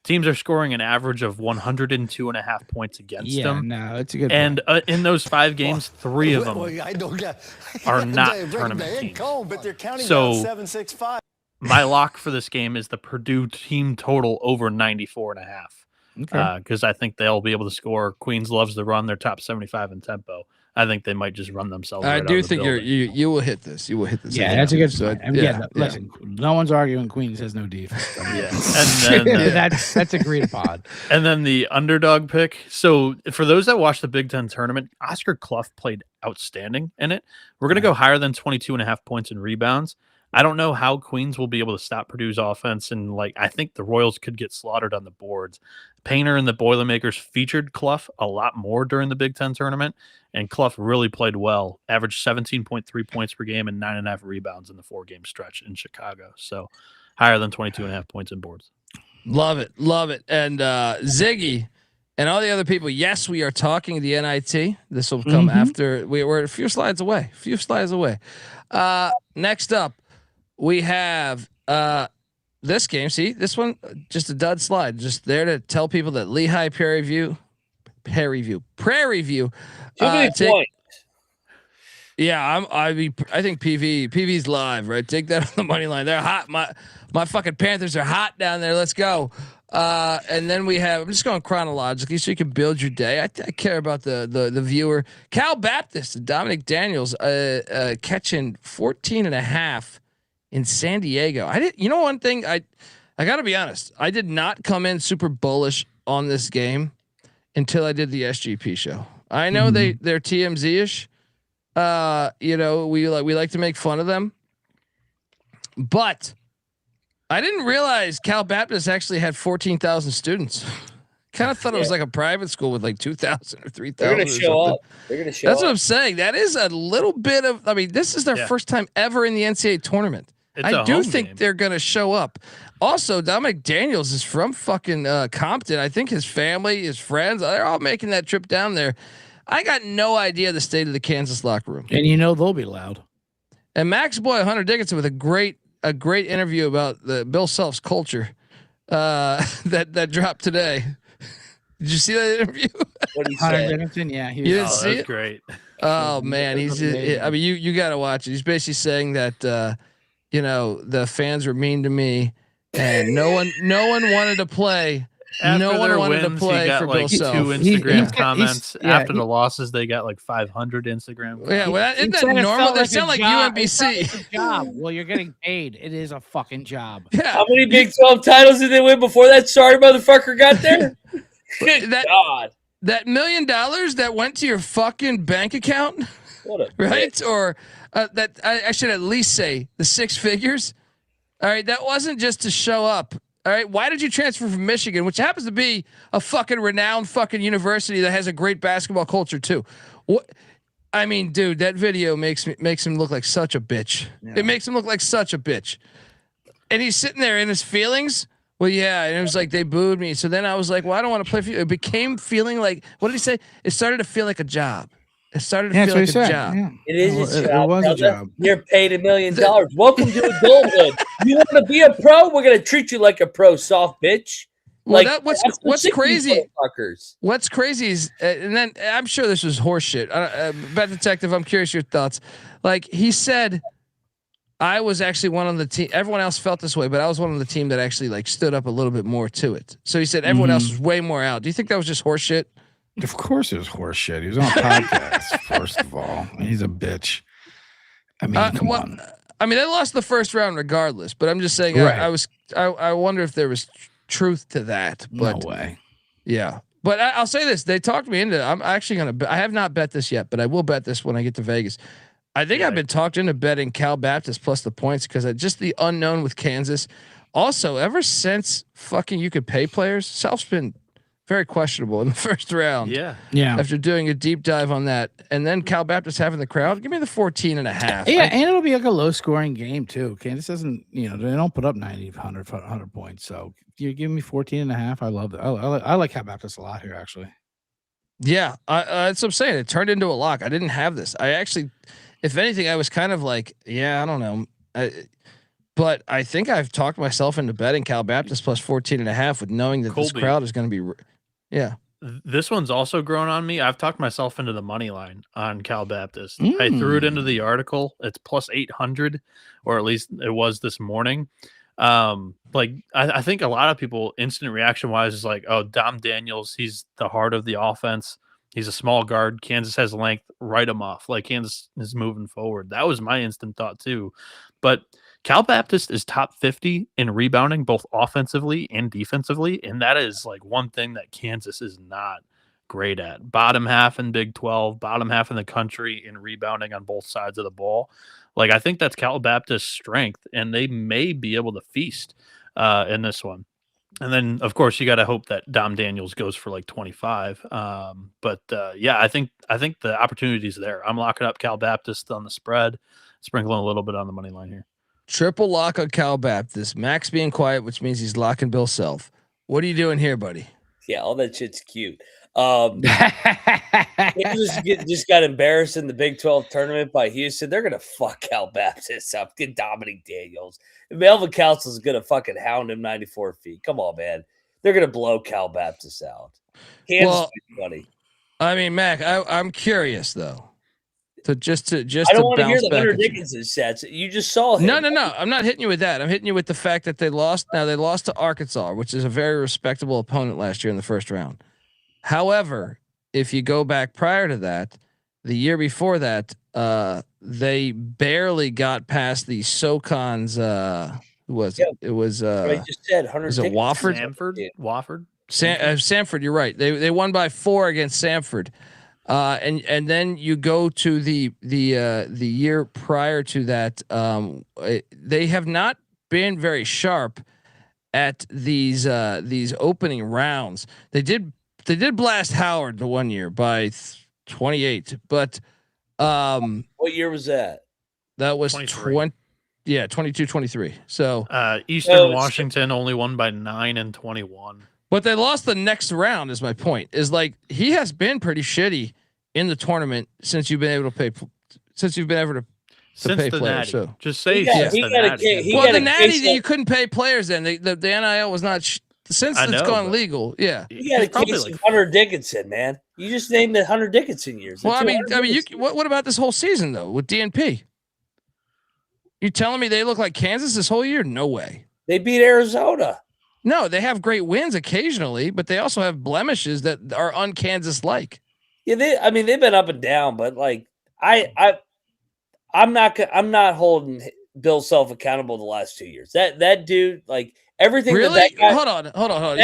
S8: Teams are scoring an average of 102.5 points against them.
S6: No, it's a good.
S8: And in those 5 games, 3 of them are not tournament teams.
S11: But they're counting
S8: so
S11: 7-6-5.
S8: My lock for this game is the Purdue team total over 94.5.
S6: Okay.
S8: Because I think they'll be able to score. Queens loves to run. They're top 75 in tempo. I think they might just run themselves.
S1: I
S8: right
S1: do
S8: out of the
S1: think you will hit this. You will hit this.
S6: Yeah, that's a good point. Listen, no one's arguing Queens has no defense.
S8: And then,
S6: that's agreed upon.
S8: And then the underdog pick. So for those that watch the Big Ten tournament, Oscar Clough played outstanding in it. We're going to go higher than 22.5 points in rebounds. I don't know how Queens will be able to stop Purdue's offense, and I think the Royals could get slaughtered on the boards. Painter and the Boilermakers featured Clough a lot more during the Big Ten tournament, and Clough really played well, averaged 17.3 points per game and 9.5 rebounds in the 4-game stretch in Chicago. So higher than 22.5 points in boards.
S1: Love it. And Ziggy and all the other people, yes, we are talking the NIT. This will come after. We're a few slides away. Next up, we have this game. See, this one, just a dud slide. Just there to tell people that Lehigh Prairie View. Yeah, I think PV's live, right? Take that on the money line. They're hot. My fucking Panthers are hot down there. Let's go. And then we have. I'm just going chronologically so you can build your day. I care about the viewer. Cal Baptist and Dominic Daniels catching 14.5 in San Diego. One thing I got to be honest. I did not come in super bullish on this game until I did the SGP show. I know they're TMZ-ish. We like to make fun of them, but I didn't realize Cal Baptist actually had 14,000 students. Kind of thought it was like a private school with like 2,000 or 3,000.
S7: They're going to show up.
S1: That's what I'm saying. That is a little bit of. I mean, this is their first time ever in the NCAA tournament. I do think they're going to show up. Also, Dominic Daniels is from fucking Compton. I think his family, his friends, they're all making that trip down there. I got no idea the state of the Kansas locker room.
S6: And you know they'll be loud.
S1: And Max boy Hunter Dickinson with a great interview about the Bill Self's culture that dropped today. Did you see that interview?
S7: What did he
S6: Hunter
S7: say?
S6: Dickinson, yeah,
S1: You didn't see it?
S8: Great.
S1: Oh man, he's. I mean, you got to watch it. He's basically saying that the fans were mean to me, and no one wanted to play. No one wanted to play for Bill Self.
S8: 2 Instagram comments. After the losses, they got like 500 Instagram comments.
S1: Yeah, well, isn't that normal? They sound like UMBC.
S6: Job. Well, you're getting paid. It is a fucking job.
S1: Yeah.
S7: How many Big 12 titles did they win before that sorry motherfucker got there? Good God.
S1: That $1 million that went to your fucking bank account, right?
S7: Bitch.
S1: Or that I should at least say the 6 figures. All right, that wasn't just to show up. All right, why did you transfer from Michigan, which happens to be a fucking renowned fucking university that has a great basketball culture too? What? I mean, dude, that video makes him look like such a bitch. Yeah. It makes him look like such a bitch, and he's sitting there in his feelings. Well, yeah, and it was like they booed me. So then I was like, well, I don't want to play for you. It became feeling like, what did he say? It started to feel like a job. It started to feel like a job.
S6: Yeah.
S7: It is a job.
S6: It was a job.
S7: You're paid $1 million. Welcome to adulthood. You want to be a pro? We're gonna treat you like a pro, soft bitch.
S1: Well,
S7: Like
S1: what's crazy?
S7: Fuckers.
S1: What's crazy is, and then I'm sure this was horseshit. Bet Detective, I'm curious your thoughts. Like he said, I was actually one of the team. Everyone else felt this way, but I was one of the team that actually like stood up a little bit more to it. So he said everyone else was way more out. Do you think that was just horseshit?
S6: Of course it was horse shit. He was on a podcast, first of all. He's a bitch. I mean, come on.
S1: I mean, they lost the first round regardless, but I'm just saying
S6: Right.
S1: I wonder if there was truth to that. But
S6: No way.
S1: yeah. But I'll say this. They talked me into it. I'm actually going to I have not bet this yet, but I will bet this when I get to Vegas. I think I've been talked into betting Cal Baptist plus the points because just the unknown with Kansas. Also, ever since fucking you could pay players, Self's been very questionable in the first round.
S8: Yeah.
S1: After doing a deep dive on that, and then Cal Baptist having the crowd, give me the 14.5.
S6: Yeah, and it'll be like a low scoring game too. Kansas doesn't, they don't put up 90, 100 points. So you give me 14.5. I love that. I like Cal Baptist a lot here, actually.
S1: Yeah, that's what I'm saying. It turned into a lock. I didn't have this. I actually, if anything, I was kind of like, yeah, I don't know. But I think I've talked myself into betting Cal Baptist plus 14.5 with knowing that this crowd is going to be. Yeah.
S8: This one's also grown on me. I've talked myself into the money line on Cal Baptist. I threw it into the article. It's plus 800, or at least it was this morning. I think a lot of people instant reaction wise is like, oh, Dom Daniels, he's the heart of the offense. He's a small guard. Kansas has length. Write him off. Like Kansas is moving forward. That was my instant thought too. But Cal Baptist is top 50 in rebounding, both offensively and defensively. And that is like one thing that Kansas is not great at. Bottom half in Big 12, bottom half in the country in rebounding on both sides of the ball. Like, I think that's Cal Baptist's strength, and they may be able to feast in this one. And then, of course, you got to hope that Dom Daniels goes for like 25. Yeah, I think the opportunity is there. I'm locking up Cal Baptist on the spread, sprinkling a little bit on the money line here.
S1: Triple lock on Cal Baptist. Max being quiet, which means he's locking Bill Self. What are you doing here, buddy?
S7: Yeah, all that shit's cute. Just got embarrassed in the Big 12 tournament by Houston. They're gonna fuck Cal Baptist up. Get Dominic Daniels. Melvin Council's gonna fucking hound him 94 feet. Come on, man. They're gonna blow Cal Baptist out. Kansas, buddy.
S1: I mean, Mac, I'm curious though. I don't
S7: want to hear the Hunter Dickinson stats. You just saw him.
S1: No. I'm not hitting you with that. I'm hitting you with the fact that they lost. Now they lost to Arkansas, which is a very respectable opponent last year in the first round. However, if you go back prior to that, the year before that, they barely got past the SoCon's. Who was it? It was.
S7: I just said Hunter.
S1: Was it Wofford?
S8: Wofford.
S1: Samford. You're right. They won by 4 against Samford. And then you go to the year prior to that. They have not been very sharp at these opening rounds. They did blast Howard the one year by 28, but
S7: what year was that?
S1: That was
S8: 23.
S1: Yeah, 22-23. So
S8: Eastern Washington only won by 9 and 21.
S1: But they lost the next round. Is my point? Is like he has been pretty shitty in the tournament since you've been able to pay. Since you've been able to pay
S8: the
S1: players.
S8: natty.
S1: So
S8: just say
S1: the natty that you couldn't pay players. Then the NIL was not since it's gone legal. Yeah,
S7: you got a case of Hunter Dickinson, man. You just named the Hunter Dickinson years.
S1: Well, I mean, what about this whole season though with DNP? You telling me they look like Kansas this whole year? No way.
S7: They beat Arizona.
S1: No, they have great wins occasionally, but they also have blemishes that are un-Kansas like.
S7: Yeah, they've been up and down, but like I'm not holding Bill Self accountable the last 2 years. That dude, like everything.
S1: Really?
S7: That guy,
S1: hold on.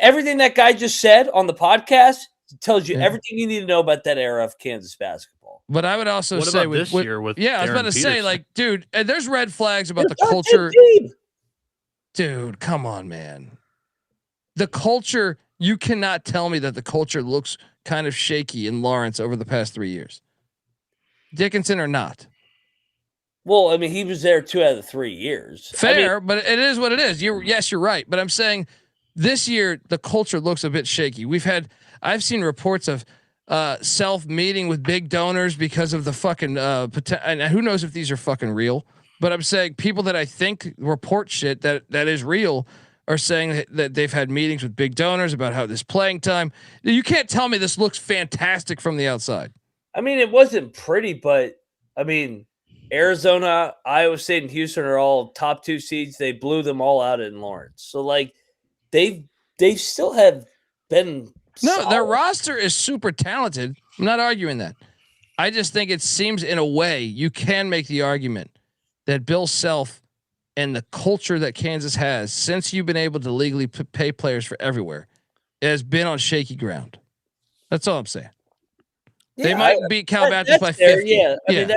S7: Everything that guy just said on the podcast tells you everything you need to know about that era of Kansas basketball.
S1: But I would also say
S8: this year with
S1: I was about to say, like, dude, there's red flags about the culture. Dude, come on, man. The culture, you cannot tell me that the culture looks kind of shaky in Lawrence over the past 3 years. Dickinson or not.
S7: Well, I mean, he was there 2 out of the 3 years.
S1: Fair, but it is what it is. You're right. But I'm saying this year the culture looks a bit shaky. I've seen reports of Self meeting with big donors because of the fucking and who knows if these are fucking real. But I'm saying people that I think report shit that is real are saying that they've had meetings with big donors about how this playing time. You can't tell me this looks fantastic from the outside.
S7: I mean, it wasn't pretty, but I mean, Arizona, Iowa State, and Houston are all top 2 seeds. They blew them all out in Lawrence. So like they still have been solid.
S1: Their roster is super talented. I'm not arguing that. I just think it seems in a way you can make the argument that Bill Self and the culture that Kansas has since you've been able to legally pay players for everywhere has been on shaky ground. That's all I'm saying. Yeah, they might beat Cal Baptist by 50.
S7: Yeah, I mean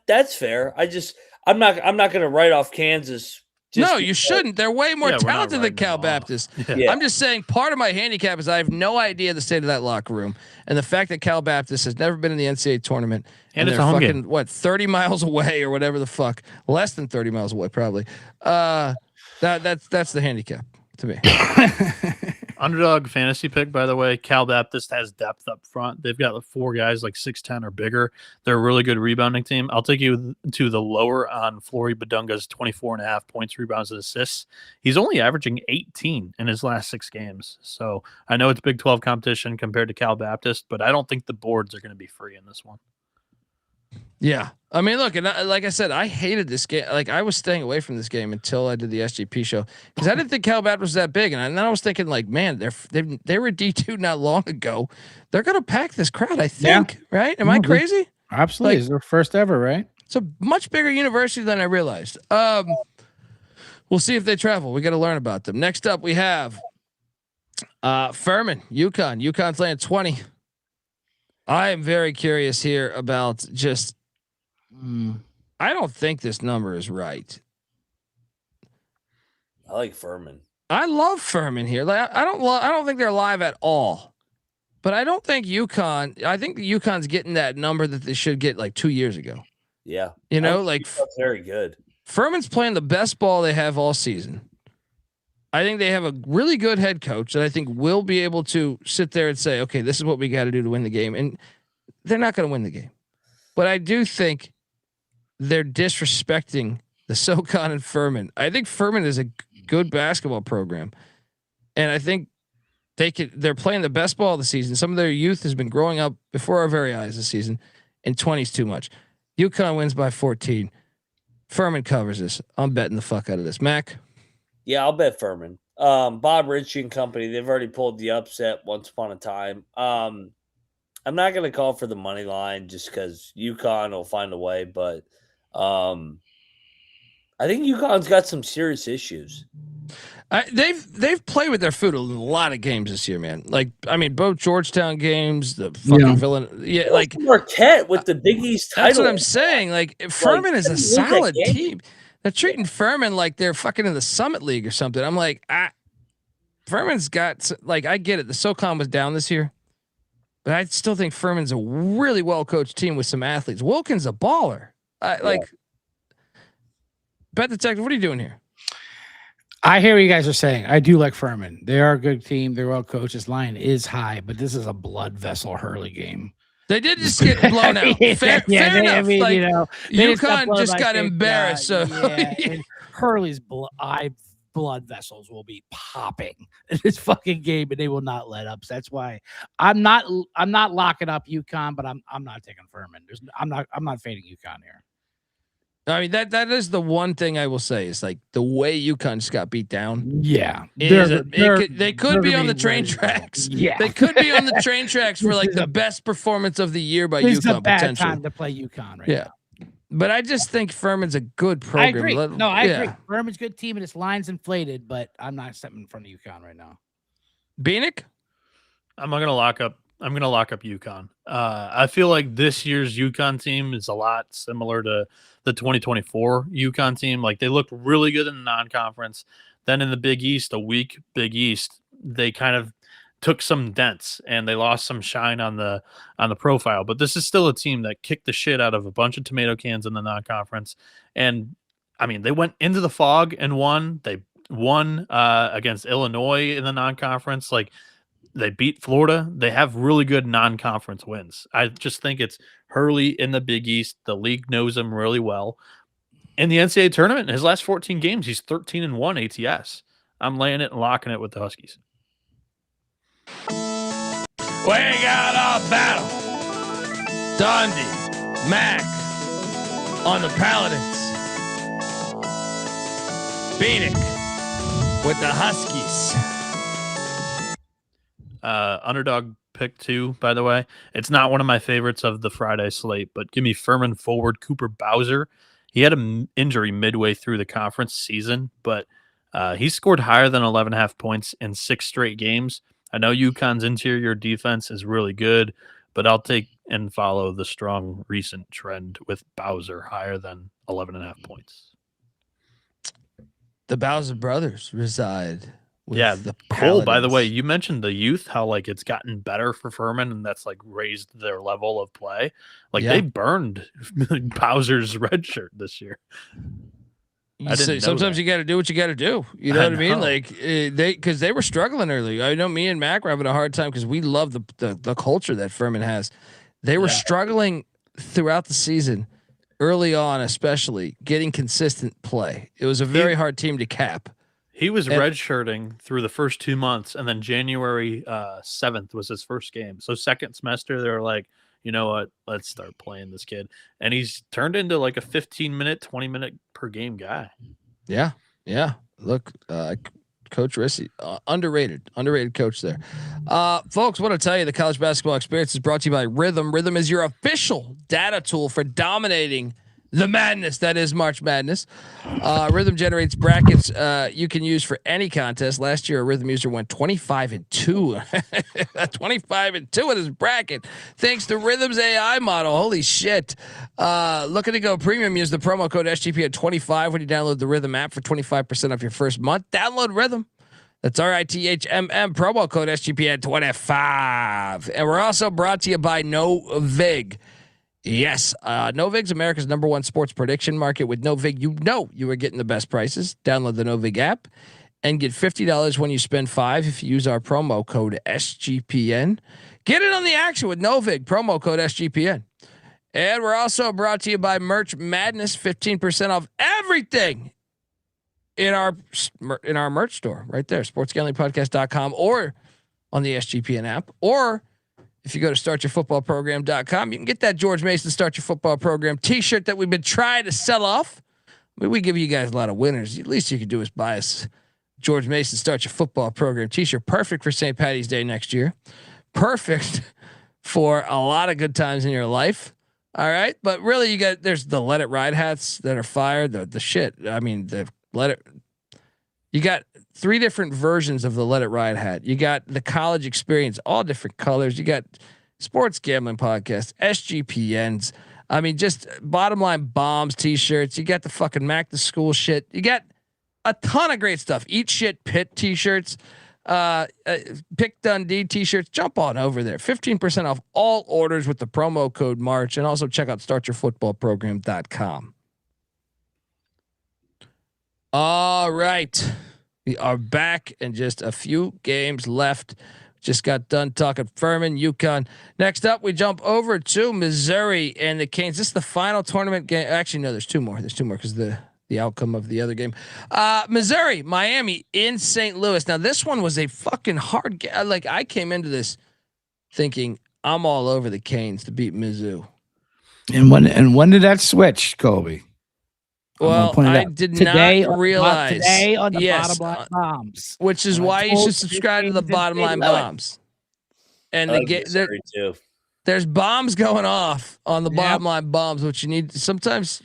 S7: that's fair. I'm not going to write off Kansas.
S1: No, you shouldn't. They're way more talented than Cal Baptist. Yeah. I'm just saying part of my handicap is I have no idea the state of that locker room. And the fact that Cal Baptist has never been in the NCAA tournament and
S8: it's
S1: they're
S8: fucking,
S1: 30 miles away or whatever the fuck, less than 30 miles away, probably. That's the handicap to me.
S8: Underdog fantasy pick, by the way. Cal Baptist has depth up front. They've got 4 guys like 6'10" or bigger. They're a really good rebounding team. I'll take you to the lower on Flory Badunga's 24.5 points, rebounds, and assists. He's only averaging 18 in his last 6 games. So I know it's Big 12 competition compared to Cal Baptist, but I don't think the boards are going to be free in this one.
S1: Yeah. I mean, look, and like I said, I hated this game. Like I was staying away from this game until I did the SGP show because I didn't think Cal Baptist was that big. And then I was thinking like, man, they were D2 not long ago. They're going to pack this crowd, I think, right? Am I crazy?
S6: Absolutely. It's their first ever, right?
S1: It's a much bigger university than I realized. We'll see if they travel. We got to learn about them. Next up, we have Furman, UConn. UConn's laying 20. I am very curious here about just. I don't think this number is right.
S7: I like Furman.
S1: I love Furman here. Like I don't think they're live at all. But I don't think UConn. I think UConn's getting that number that they should get like 2 years ago.
S7: Yeah,
S1: like
S7: that's very good.
S1: Furman's playing the best ball they have all season. I think they have a really good head coach that I think will be able to sit there and say, okay, this is what we got to do to win the game. And they're not going to win the game. But I do think they're disrespecting the SoCon and Furman. I think Furman is a good basketball program. And I think they're playing the best ball of the season. Some of their youth has been growing up before our very eyes this season, and 20's too much. UConn wins by 14. Furman covers this. I'm betting the fuck out of this. Mac?
S7: Yeah, I'll bet Furman. Bob Ritchie and company, they've already pulled the upset once upon a time. I'm not going to call for the money line just because UConn will find a way, but I think UConn's got some serious issues.
S1: They've played with their food a lot of games this year, man. Like, I mean, both Georgetown games, the fucking Villanova, like
S7: Marquette with the Big East title.
S1: That's what I'm saying. Like, Furman is a solid team. They're treating Furman like they're fucking in the Summit League or something. I'm like, Furman's got like, I get it. The SoCon was down this year, but I still think Furman's a really well coached team with some athletes. Wilkins a baller. Bet Detective, what are you doing here?
S6: I hear what you guys are saying. I do like Furman. They are a good team. They're well coached. This line is high, but this is a blood vessel Hurley game.
S1: They did just get blown out. Fair enough.
S6: I mean,
S1: like,
S6: UConn
S1: just got embarrassed. So
S6: and Hurley's blood vessels will be popping in this fucking game, and they will not let up. So that's why I'm not locking up UConn, but I'm not taking Furman. I'm not fading UConn here.
S1: I mean, that is the one thing I will say is like the way UConn just got beat down.
S6: Yeah.
S1: They could be on the train tracks.
S6: Yeah.
S1: They could be on the train tracks for like the best performance of the year by UConn.
S6: It's a bad
S1: potentially.
S6: time to play UConn right now.
S1: But I just think Furman's a good program.
S6: I agree. I agree. Furman's a good team and its line's inflated, but I'm not stepping in front of UConn right now.
S1: Bieniek?
S8: I'm going to lock up UConn. I feel like this year's UConn team is a lot similar to the 2024 UConn team. Like they looked really good in the non-conference. Then in the Big East, a weak Big East, they kind of took some dents and they lost some shine on the profile. But this is still a team that kicked the shit out of a bunch of tomato cans in the non-conference. And I mean, they went into the Fog and won. They won against Illinois in the non-conference. Like they beat Florida. They have really good non-conference wins. I just think it's Hurley in the Big East. The league knows him really well. In the NCAA tournament, in his last 14 games, he's 13-1 ATS. I'm laying it and locking it with the Huskies.
S1: We got a battle. Dundee, Mac on the Paladins. Bieniek with the Huskies.
S8: Underdog pick 2, by the way. It's not one of my favorites of the Friday slate, but give me Furman forward Cooper Bowser. He had an injury midway through the conference season, but he scored higher than 11.5 points in 6 straight games. I know UConn's interior defense is really good, but I'll take and follow the strong recent trend with Bowser higher than 11.5 points.
S1: The Bowser brothers reside. The
S8: Cole, by the way, you mentioned the youth, how like it's gotten better for Furman and that's like raised their level of play. Like they burned Bowser's red shirt this year.
S1: Sometimes you got to do what you got to do. You know what I mean? Like because they were struggling early. I know me and Mac were having a hard time because we love the culture that Furman has. They were struggling throughout the season, early on, especially getting consistent play. It was a very hard team to cap.
S8: He was redshirting through the first 2 months, and then January 7th was his first game. So second semester, they were like, you know what? Let's start playing this kid. And he's turned into like a 15-minute, 20-minute per game guy.
S1: Yeah. Look, Coach Rissi, underrated coach there. Folks, want to tell you the college basketball experience is brought to you by Rhythm. Rhythm is your official data tool for dominating the madness that is March Madness. Rhythm generates brackets you can use for any contest. Last year, a Rhythm user went 25-2. 25-2 in his bracket, thanks to Rhythm's AI model. Holy shit! Looking to go premium? Use the promo code SGP at 25 when you download the Rhythm app for 25% off your first month. Download Rhythm. That's RITHMM, promo code SGP at 25. And we're also brought to you by NoVig. Yes, NoVig's America's #1 sports prediction market. With NoVig, you are getting the best prices. Download the NoVig app and get $50 when you spend $5 if you use our promo code SGPN. Get in on the action with NoVig, promo code SGPN. And we're also brought to you by Merch Madness, 15% off everything in our merch store right there, sportsgamblingpodcast.com, or on the SGPN app, or if you go to startyourfootballprogram.com, you can get that George Mason Start Your Football Program t-shirt that we've been trying to sell off. I mean, we give you guys a lot of winners. The least you can do is buy us George Mason Start Your Football Program t-shirt. Perfect for St. Patty's Day next year. Perfect for a lot of good times in your life. All right. But really there's the Let It Ride hats that are fire. The shit. I mean, you got 3 different versions of the Let It Ride hat. You got the college experience, all different colors. You got sports gambling podcast, SGPNs. I mean, just bottom line bombs t-shirts. You got the fucking Mac the School shit. You got a ton of great stuff. Eat Shit Pit t-shirts, Pick Dundee t-shirts. Jump on over there. 15% off all orders with the promo code March, and also check out startyourfootballprogram.com. All right. We are back and just a few games left. Just got done talking Furman, UConn. Next up, we jump over to Missouri and the Canes. This is the final tournament game. Actually, no, there's two more. There's two more because the outcome of the other game. Missouri, Miami in St. Louis. Now, this one was a fucking hard game. Like, I came into this thinking I'm all over the Canes to beat Mizzou.
S6: And when did that switch, Colby?
S1: Well, I did
S6: today
S1: not realize
S6: today on the bottom line bombs,
S1: which is why you should subscribe to the bottom line bombs. And there's bombs going off on the bottom line bombs, which you need. Sometimes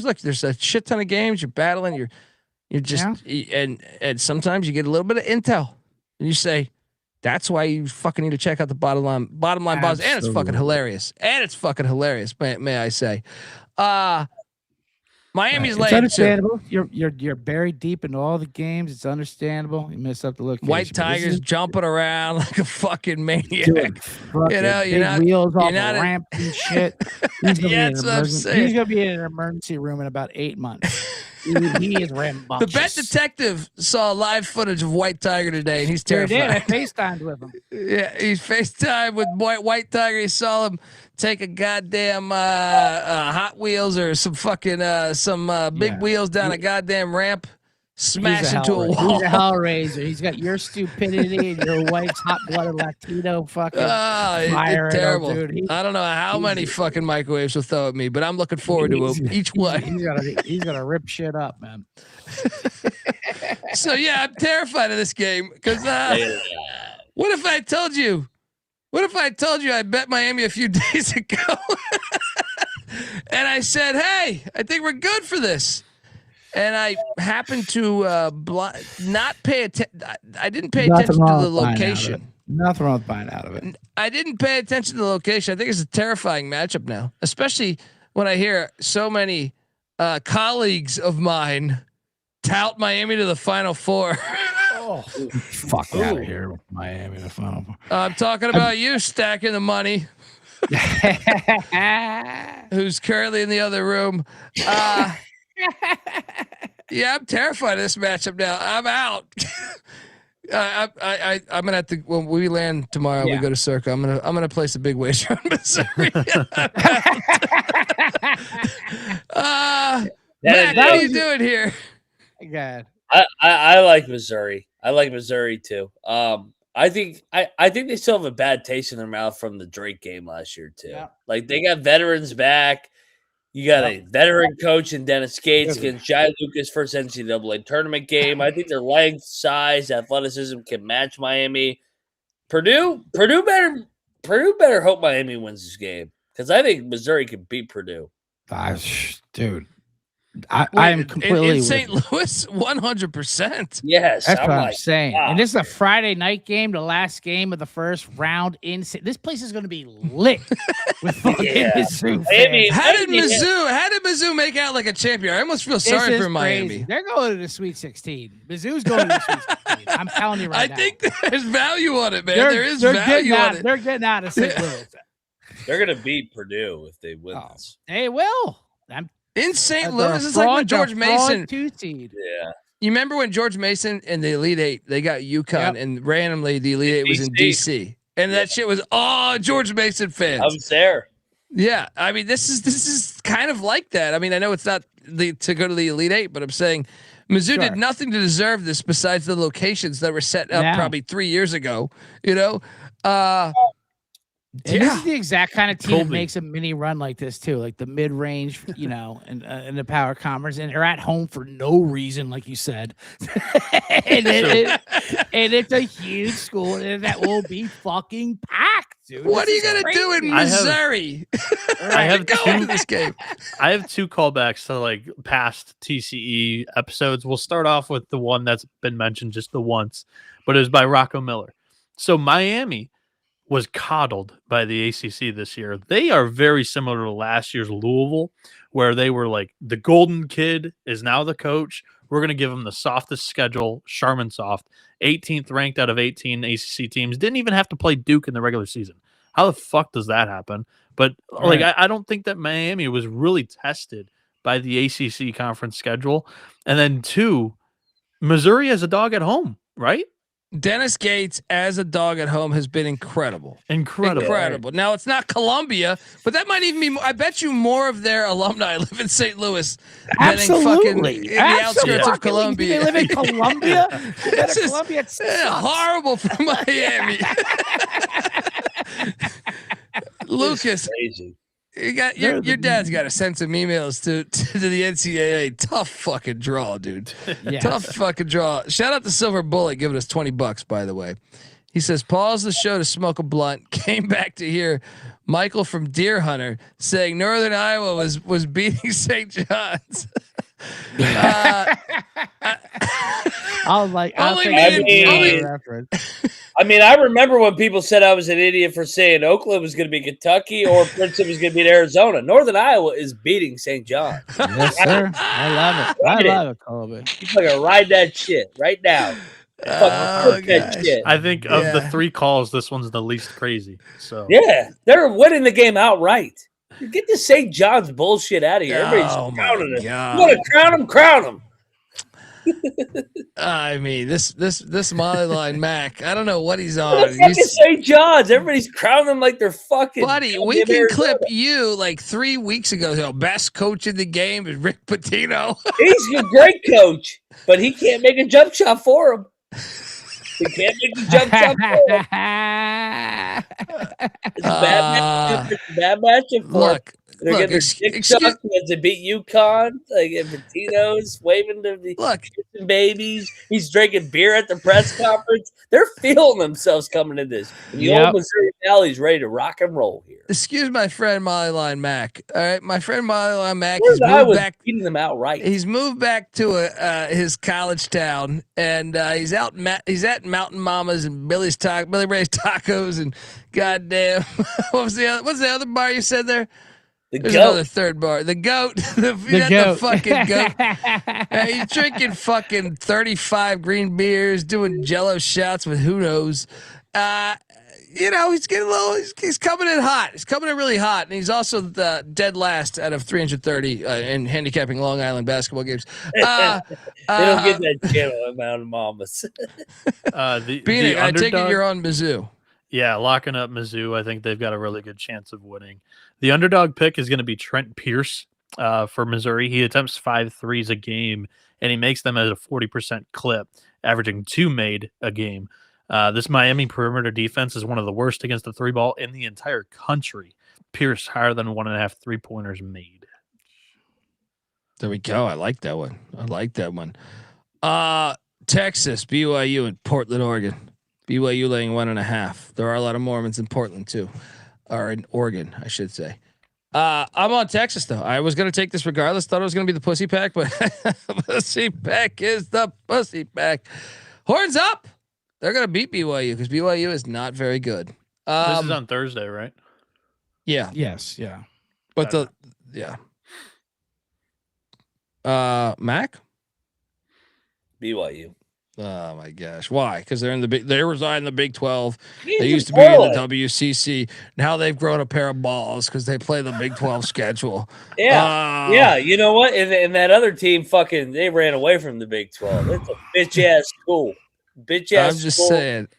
S1: look, there's a shit ton of games you're battling. You're just and sometimes you get a little bit of intel, and you say, that's why you fucking need to check out the bottom line bombs, and it's fucking hilarious. May I say? Miami's
S6: It's
S1: laying
S6: understandable. You're buried deep into all the games. It's understandable. You mess up the location.
S1: White Tigers jumping around like a fucking maniac.
S6: Dude,
S1: you know,
S6: you're not wheels off
S1: not
S6: a ramp and shit. He's gonna be in an emergency room in about 8 months. He is rambunctious.
S1: The Bet Detective saw live footage of White Tiger today, and he's terrified.
S6: I FaceTimed with him.
S1: Yeah, he's FaceTimed with White Tiger. He saw him take a goddamn Hot Wheels or some fucking big wheels down a goddamn ramp, smash into a wall.
S6: He's a hellraiser. He's got your stupidity and your wife's hot-blooded Latino fucking fire.
S1: Terrible.
S6: Dude.
S1: I don't know how many fucking microwaves will throw at me, but I'm looking forward to them each way.
S6: He's gonna rip shit up, man.
S1: So yeah, I'm terrified of this game because what if I told you? What if I told you I bet Miami a few days ago, and I said, "Hey, I think we're good for this." And I happened to not pay attention. I didn't pay attention to the location.
S6: Nothing wrong with buying out of it.
S1: I didn't pay attention to the location. I think it's a terrifying matchup now, especially when I hear so many colleagues of mine tout Miami to the Final Four.
S6: Fuck out of here with Miami, the Final Four.
S1: I'm talking about you stacking the money. Who's currently in the other room? Yeah, I'm terrified of this matchup now. I'm out. I'm gonna have to when we land tomorrow. We go to Circa. I'm gonna place a big wager on Missouri. Matt, what are you doing here?
S6: God,
S7: I like Missouri. I like Missouri too. I think they still have a bad taste in their mouth from the Drake game last year too. Yeah. Like they got veterans back. You got a veteran coach in Dennis Gates against Jai Lucas first NCAA tournament game. I think their length, size, athleticism can match Miami. Purdue better hope Miami wins this game because I think Missouri can beat Purdue.
S6: Dude. I am completely
S1: in St. Louis, 100%.
S7: Yes,
S6: that's what I'm saying. Wow. And this is a Friday night game, the last game of the first round. This place is going to be lit with fucking Mizzou fans.
S1: How did Mizzou make out like a champion? I almost feel sorry for Miami.
S6: Crazy. They're going to the Sweet 16. Mizzou's going to the Sweet 16. I'm telling you right now.
S1: I think there's value on it, man. There is value on it.
S6: They're getting out of St. Louis.
S7: They're going to beat Purdue if they win this.
S6: They will.
S1: In St. Louis, it's like when George Mason.
S7: Yeah.
S1: You remember when George Mason and the Elite Eight, they got UConn and randomly the Elite Eight was in DC. And that shit was all George Mason fans.
S7: I was there.
S1: Yeah. I mean, this is kind of like that. I mean, I know it's not to go to the Elite Eight, but I'm saying Mizzou did nothing to deserve this besides the locations that were set up probably 3 years ago, you know?
S6: This is the exact kind of team that makes a mini run like this too, like the mid-range, you know, and the power conference, and they're at home for no reason, like you said. and it's a huge school, and that will be fucking packed, dude.
S1: What are you gonna do in Missouri?
S8: I have
S1: two this game.
S8: I have two callbacks to like past TCE episodes. We'll start off with the one that's been mentioned just the once, but it was by Rocco Miller. So Miami was coddled by the ACC this year. They are very similar to last year's Louisville, where they were like, the golden kid is now the coach. We're going to give him the softest schedule, Charmin soft, 18th ranked out of 18 ACC teams. Didn't even have to play Duke in the regular season. How the fuck does that happen? But like, I don't think that Miami was really tested by the ACC conference schedule. And then 2, Missouri has a dog at home, right?
S1: Dennis Gates as a dog at home has been incredible.
S8: Incredible.
S1: Right. Now it's not Columbia, but that might even be. I bet you more of their alumni live in St. Louis than in the outskirts of Columbia.
S6: They live in Columbia.
S1: This is horrible for Miami. Lucas, you got your dad's got to send some emails to the NCAA. Tough fucking draw, dude. Yes. Tough fucking draw. Shout out to Silver Bullet giving us $20, by the way. He says, pause the show to smoke a blunt. Came back to hear Michael from Deer Hunter saying Northern Iowa was beating St. John's.
S7: I mean, I remember when people said I was an idiot for saying Oakland was going to be Kentucky or Princeton was going to beat Arizona. Northern Iowa is beating St. John.
S6: Yes, sir. I love it. I love it, Colby.
S7: You fucking ride that shit right now.
S8: I think of the 3 calls, this one's the least crazy. So
S7: yeah, they're winning the game outright. Get the St. John's bullshit out of here. Everybody's crowning it. You want to crown them? Crown them.
S1: I mean, this Molly Line Mac. I don't know what he's on.
S7: Fucking St. John's. Everybody's crowning them like they're fucking.
S1: Buddy, we can clip you like 3 weeks ago. The best coach in the game is Rick Pitino.
S7: He's a great coach, but he can't make a jump shot for him. He can't make the jump shot for him. It's a bad matchup for him. They're getting their dick sucked as they beat UConn. Like Pitino's waving to the kissing babies. He's drinking beer at the press conference. They're feeling themselves coming in this. And the old Missouri Valley's ready to rock and roll here.
S1: Excuse my friend Molly Line Mac. All right, my friend Molly Line Mac has moved back.
S7: Beating them outright.
S1: He's moved back to his college town, and he's at Mountain Mamas and Billy Ray's Tacos, and goddamn, what's the other bar you said there? There's another third bar. The goat. The fucking goat. He's drinking fucking 35 green beers, doing Jello shots with who knows. He's getting a little. He's coming in hot. He's coming in really hot, and he's also the dead last out of 330 in handicapping Long Island basketball games.
S7: They don't get that channel at Mountain Mamas.
S1: Bieniek, I take it you're on Mizzou.
S8: Yeah, locking up Mizzou. I think they've got a really good chance of winning. The underdog pick is going to be Trent Pierce for Missouri. He attempts 5 threes a game, and he makes them at a 40% clip, averaging 2 made a game. This Miami perimeter defense is one of the worst against the 3-ball in the entire country. Pierce higher than 1.5 3-pointers made.
S1: There we go. I like that one. Texas, BYU, and Portland, Oregon. BYU laying 1.5. There are a lot of Mormons in Portland too, or in Oregon, I should say. I'm on Texas though. I was going to take this regardless. Thought it was going to be the pussy pack, but pussy pack is the pussy pack. Horns up. They're going to beat BYU because BYU is not very good.
S8: This is on Thursday, right?
S1: Yeah.
S6: Yes. Yeah.
S1: But Mac?
S7: BYU.
S1: Oh my gosh! Why? Because they reside in the Big 12. They used to be in the WCC. Now they've grown a pair of balls because they play the Big 12 schedule.
S7: Yeah, yeah. You know what? And that other team, they ran away from the Big 12. It's a bitch ass school.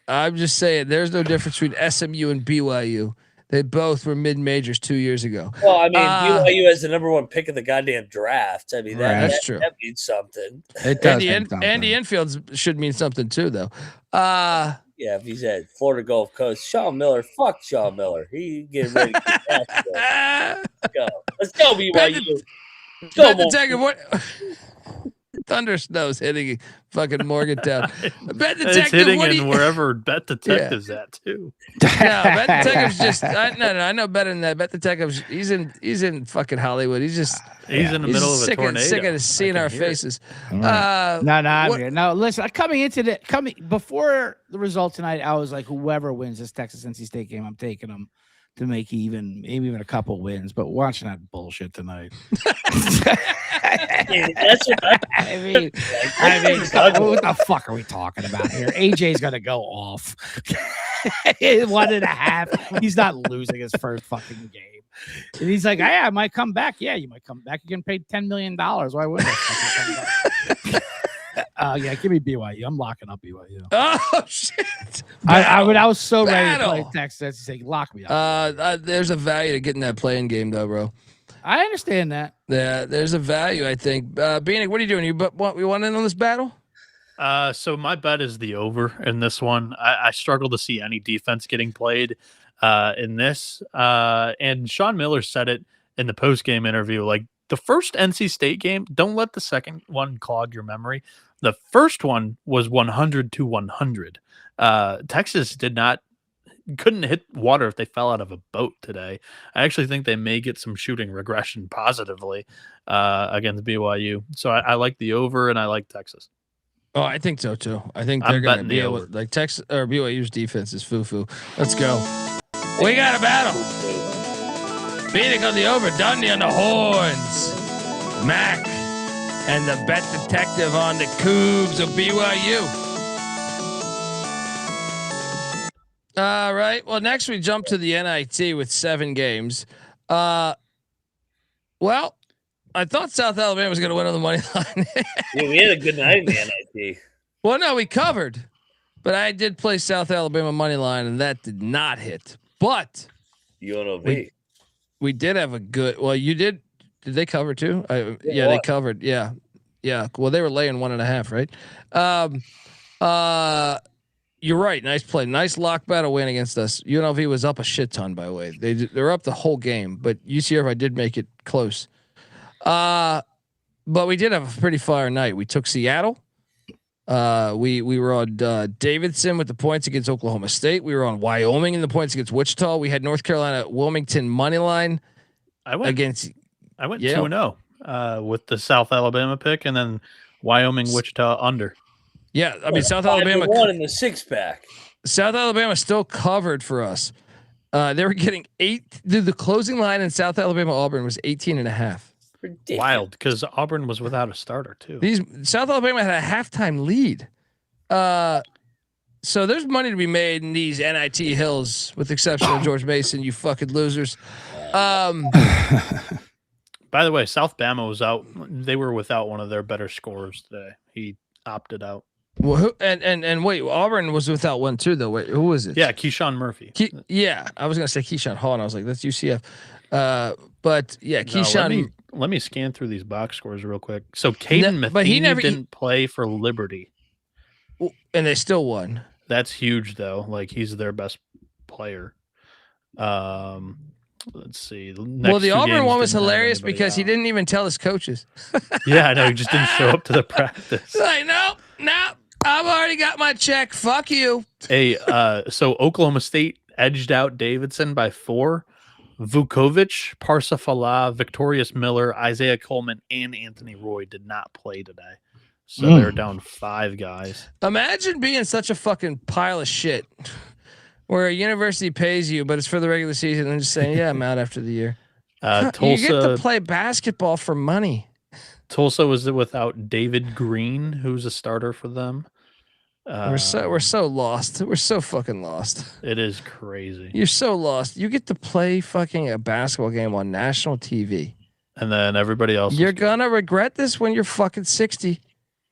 S1: I'm just saying. There's no difference between SMU and BYU. They both were mid majors 2 years ago.
S7: Well, I mean, BYU has the number 1 pick of the goddamn draft. I mean, that's true. That means something.
S6: It does.
S1: Andy Enfield's should mean something too, though.
S7: Yeah, if he's at Florida Gulf Coast, Sean Miller. Fuck Sean Miller. He getting ready to get that. Let's go, BYU. Let's go,
S1: Thunder snow's hitting fucking Morgantown. Bet Detective,
S8: it's hitting in wherever Bet Detective's at too.
S1: No, Bet Detective's just I know better than that. Bet Detective's he's in fucking Hollywood. He's
S8: in the middle of a tornado.
S1: Sick of seeing our faces.
S6: I'm here. Now listen, coming before the result tonight, I was like, whoever wins this Texas NC State game, I'm taking them to make maybe even a couple wins. But watching that bullshit tonight.
S7: That's what
S6: I mean, what the fuck are we talking about here? AJ's gonna go off 1.5. He's not losing his first fucking game. And he's like, "Yeah, I might come back. Yeah, you might come back. You're getting paid $10 million. Why wouldn't I come back?" Yeah, give me BYU. I'm locking up BYU.
S1: Oh shit!
S6: I was so ready to
S1: Battle.
S6: play Texas. He's like, lock me up.
S1: There's a value to getting that playing game, though, bro.
S6: I understand that.
S1: Yeah, there's a value, I think. Bieniek, what are you doing? You want in on this battle?
S8: So my bet is the over in this one. I struggle to see any defense getting played in this. And Sean Miller said it in the post-game interview. Like, the first NC State game, don't let the second one clog your memory. The first one was 100-100. Texas couldn't hit water if they fell out of a boat today. I actually think they may get some shooting regression positively against BYU. So I like the over, and I like Texas.
S1: Oh, I think so too. I think they're going to be able to, like, Texas or BYU's defense is foo-foo. Let's go. We got a battle. Bieniek on the over, Dundee on the horns. Mac and the bet detective on the Cougs of BYU. All right. Well, next we jump to the NIT with 7 games. Well, I thought South Alabama was going to win on the money line.
S7: Yeah, we had a good night in the NIT.
S1: Well, no, we covered, but I did play South Alabama money line, and that did not hit. But
S7: UNLV.
S1: We did have a good. Well, you did. Did they cover too? Yeah, they covered. Yeah. Well, they were laying 1.5, right? You're right. Nice play. Nice lock battle win against us. UNLV was up a shit ton, by the way. They're up the whole game, but UCF did make it close. But we did have a pretty fire night. We took Seattle. We were on Davidson with the points against Oklahoma State. We were on Wyoming in the points against Wichita. We had North Carolina Wilmington money line. I went
S8: 2-0 with the South Alabama pick, and then Wyoming Wichita under.
S1: Yeah, I mean South Alabama
S7: won in the 6-pack.
S1: South Alabama still covered for us. They were getting 8. The closing line in South Alabama Auburn was 18.5.
S7: Ridiculous.
S8: Wild, because Auburn was without a starter too.
S1: South Alabama had a halftime lead. So there's money to be made in these NIT hills, with the exception of George Mason. You fucking losers.
S8: By the way, South Bama was out. They were without one of their better scorers today. He opted out.
S1: Well, and wait, Auburn was without one too, though. Wait, who was it?
S8: Yeah, Keyshawn Murphy.
S1: Yeah, I was gonna say Keyshawn Hall, and I was like, that's UCF. But yeah, Keyshawn.
S8: Let me scan through these box scores real quick. So Caden Matheny didn't play for Liberty,
S1: and they still won.
S8: That's huge, though. Like, he's their best player. Let's see.
S1: The Auburn one was hilarious because he didn't even tell his coaches.
S8: Yeah, I know. He just didn't show up to the practice.
S1: Like, no, I've already got my check. Fuck you.
S8: Hey, so Oklahoma State edged out Davidson by 4. Vukovic, Parsafala, Victorious Miller, Isaiah Coleman, and Anthony Roy did not play today. So they're down 5 guys. Imagine
S1: being such a fucking pile of shit where a university pays you, but it's for the regular season, and just saying, yeah, I'm out after the year.
S8: Tulsa,
S1: you get to play basketball for money.
S8: Tulsa was without David Green, who's a starter for them.
S1: We're so lost. We're so fucking lost.
S8: It is crazy.
S1: You're so lost. You get to play fucking a basketball game on national TV.
S8: And then everybody else.
S1: You're going to regret this when you're fucking 60.